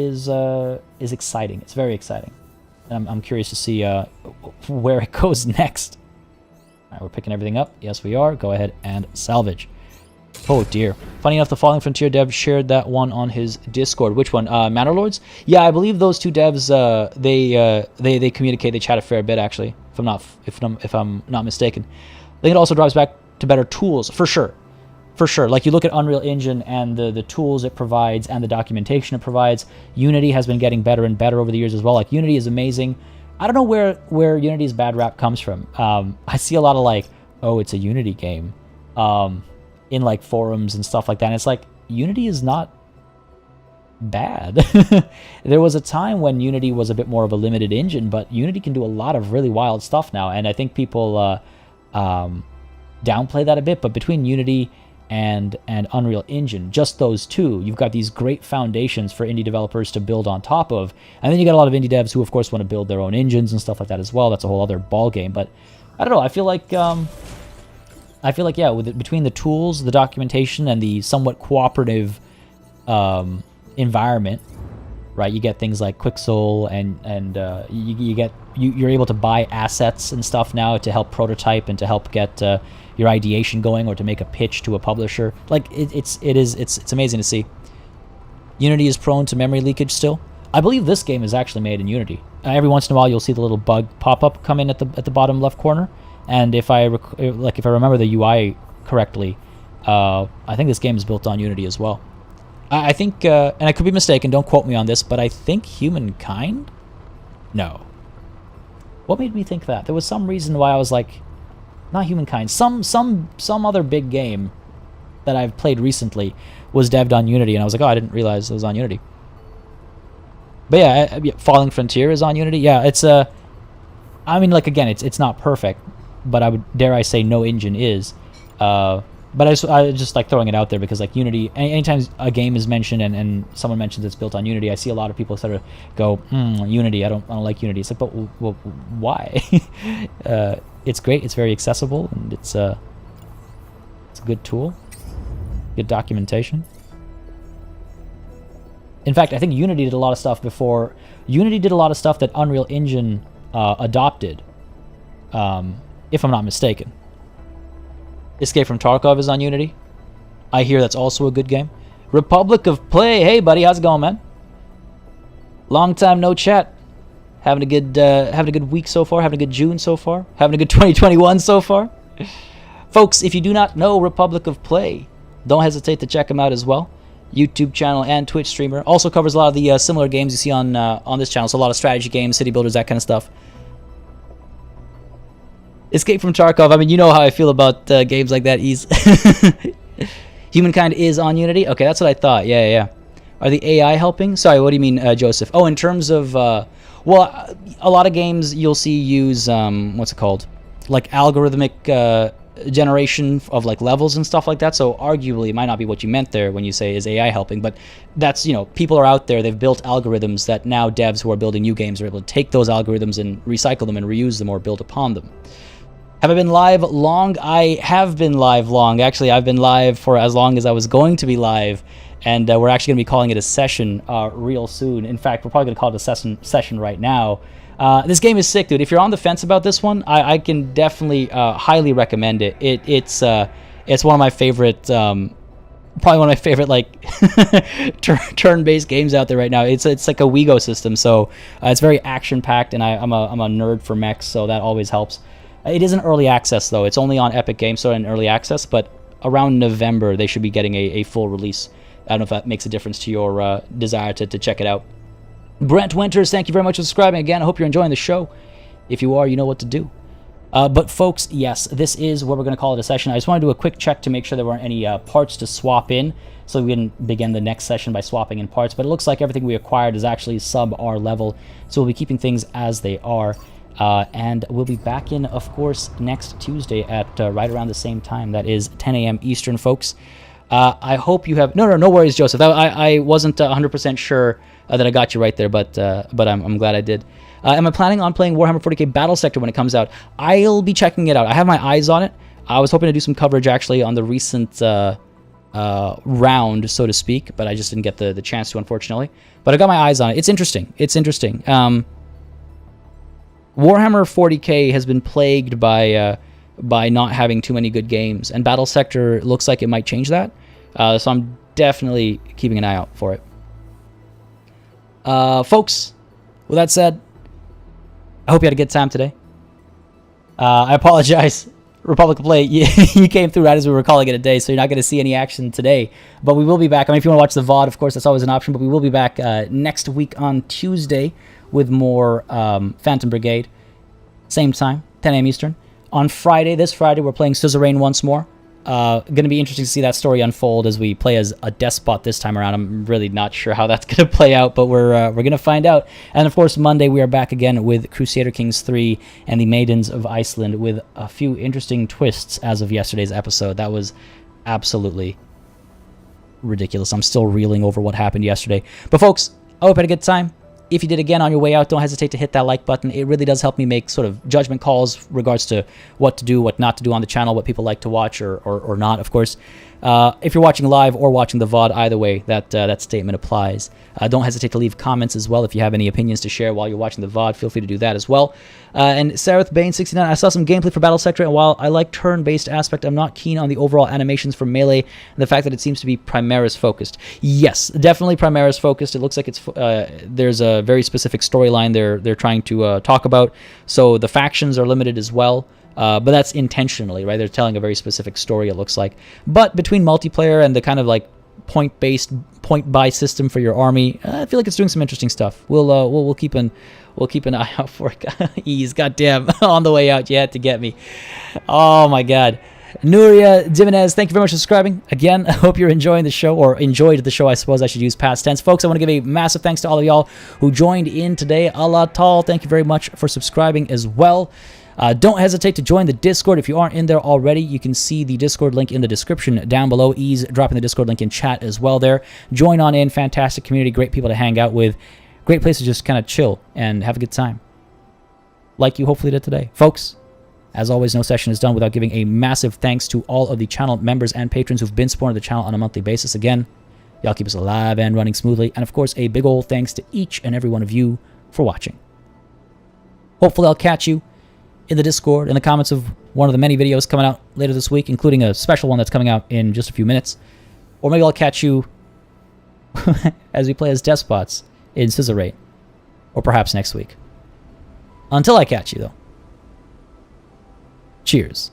is exciting. It's very exciting. And I'm curious to see where it goes next. All right, we're picking everything up. Yes, we are. Go ahead and salvage. Oh dear. Funny enough, the Falling Frontier dev shared that one on his Discord. Which one? Manor Lords? Yeah, I believe those two devs they communicate. They chat a fair bit actually. If I'm not mistaken. I think it also drives back to better tools for sure. For sure. Like you look at Unreal Engine and the tools it provides and the documentation it provides. Unity has been getting better and better over the years as well. Like Unity is amazing. I don't know where Unity's bad rap comes from. I see a lot of like, oh, it's a Unity game. In like forums and stuff like that. And it's like, Unity is not bad. There was a time when Unity was a bit more of a limited engine, but Unity can do a lot of really wild stuff now. And I think people downplay that a bit. But between Unity and Unreal Engine, just those two, you've got these great foundations for indie developers to build on top of. And then you got a lot of indie devs who, of course, want to build their own engines and stuff like that as well. That's a whole other ball game. But I don't know. I feel like yeah, between the tools, the documentation, and the somewhat cooperative environment, right? You get things like Quixel, and you're able to buy assets and stuff now to help prototype and to help get your ideation going or to make a pitch to a publisher. Like it's amazing to see. Unity is prone to memory leakage still. I believe this game is actually made in Unity. Every once in a while, you'll see the little bug pop up come in at the bottom left corner. And if I remember the UI correctly, I think this game is built on Unity as well. I think, and I could be mistaken, don't quote me on this, but I think Humankind? No. What made me think that? There was some reason why I was like, not Humankind. Some other big game that I've played recently was devved on Unity, and I was like, oh, I didn't realize it was on Unity. But yeah, Falling Frontier is on Unity. Yeah, it's I mean, like again, it's not perfect. But I would dare I say no engine is. But I just like throwing it out there because like Unity, anytime a game is mentioned and someone mentions it's built on Unity, I see a lot of people sort of go, Unity, I don't like Unity. It's like, but well, why? It's great. It's very accessible, and it's a good tool, good documentation. In fact, I think Unity did a lot of stuff before. Unity did a lot of stuff that Unreal Engine adopted. If I'm not mistaken. Escape from Tarkov is on Unity. I hear that's also a good game. Republic of Play. Hey, buddy, how's it going, man? Long time no chat. Having a good week so far. Having a good June so far. Having a good 2021 so far. Folks, if you do not know Republic of Play, don't hesitate to check him out as well. YouTube channel and Twitch streamer. Also covers a lot of the similar games you see on this channel. So a lot of strategy games, city builders, that kind of stuff. Escape from Tarkov. I mean, you know how I feel about games like that. Humankind is on Unity? Okay, that's what I thought. Yeah. Are the AI helping? Sorry, what do you mean, Joseph? Oh, in terms of... well, a lot of games you'll see use... what's it called? Like algorithmic generation of like levels and stuff like that. So arguably, it might not be what you meant there when you say is AI helping. But that's, you know, people are out there. They've built algorithms that now devs who are building new games are able to take those algorithms and recycle them and reuse them or build upon them. Have I been live long? I have been live long. Actually, I've been live for as long as I was going to be live, and we're actually going to be calling it a session real soon. In fact, we're probably going to call it a session right now. This game is sick, dude. If you're on the fence about this one, I can definitely highly recommend it. It's one of my favorite, probably one of my favorite like turn-based games out there right now. It's like a WEGO system, so it's very action-packed, and I'm a nerd for mechs, so that always helps. It is an early access, though. It's only on Epic Games Store in early access, but around November, they should be getting a full release. I don't know if that makes a difference to your desire to check it out. Brent Winters, thank you very much for subscribing again. I hope you're enjoying the show. If you are, you know what to do. But folks, yes, this is where we're going to call it a session. I just want to do a quick check to make sure there weren't any parts to swap in, so we can begin the next session by swapping in parts. But it looks like everything we acquired is actually sub our level, so we'll be keeping things as they are. And we'll be back in, of course, next Tuesday at right around the same time. That is 10 a.m. Eastern, folks. I hope you have... No worries, Joseph. I wasn't 100% sure that I got you right there, but I'm glad I did. Am I planning on playing Warhammer 40k Battle Sector when it comes out? I'll be checking it out. I have my eyes on it. I was hoping to do some coverage, actually, on the recent round, so to speak, but I just didn't get the chance to, unfortunately. But I got my eyes on it. It's interesting. It's interesting. Warhammer 40k has been plagued by not having too many good games, and Battle Sector looks like it might change that. So I'm definitely keeping an eye out for it. Folks, with that said, I hope you had a good time today. I apologize, Republic of Play. You came through right as we were calling it a day, so you're not going to see any action today. But we will be back. I mean, if you want to watch the VOD, of course, that's always an option. But we will be back next week on Tuesday with more Phantom Brigade. Same time, 10 a.m. Eastern. On Friday, this Friday, we're playing Suzerain once more. Going to be interesting to see that story unfold as we play as a despot this time around. I'm really not sure how that's going to play out, but we're going to find out. And of course, Monday we are back again with Crusader Kings 3 and the Maidens of Iceland with a few interesting twists as of yesterday's episode. That was absolutely ridiculous. I'm still reeling over what happened yesterday. But folks, I hope you had a good time. If you did, again, on your way out, don't hesitate to hit that like button. It really does help me make sort of judgment calls regards to what to do, what not to do on the channel, what people like to watch or not, of course. If you're watching live or watching the VOD, either way, that statement applies. Don't hesitate to leave comments as well. If you have any opinions to share while you're watching the VOD, feel free to do that as well. And Sareth Bane69, I saw some gameplay for Battle Sector, and while I like turn-based aspect, I'm not keen on the overall animations for Melee and the fact that it seems to be Primaris-focused. Yes, definitely Primaris-focused. It looks like it's there's a very specific storyline they're trying to talk about, so the factions are limited as well. But that's intentionally, right? They're telling a very specific story, it looks like. But between multiplayer and the kind of like point-based, point-buy system for your army, I feel like it's doing some interesting stuff. We'll keep an eye out for it. Ease, goddamn, on the way out, you had to get me. Oh my god. Nuria Jimenez, thank you very much for subscribing. Again, I hope you're enjoying the show, or enjoyed the show, I suppose I should use past tense. Folks, I want to give a massive thanks to all of y'all who joined in today. Allah Tal, thank you very much for subscribing as well. Don't hesitate to join the Discord. If you aren't in there already, you can see the Discord link in the description down below. Ease dropping the Discord link in chat as well there. Join on in. Fantastic community. Great people to hang out with. Great place to just kind of chill and have a good time. Like you hopefully did today. Folks, as always, no session is done without giving a massive thanks to all of the channel members and patrons who've been supporting the channel on a monthly basis. Again, y'all keep us alive and running smoothly. And of course, a big old thanks to each and every one of you for watching. Hopefully I'll catch you in the Discord, in the comments of one of the many videos coming out later this week, including a special one that's coming out in just a few minutes. Or maybe I'll catch you as we play as despots in Scissorate. Or perhaps next week. Until I catch you, though. Cheers.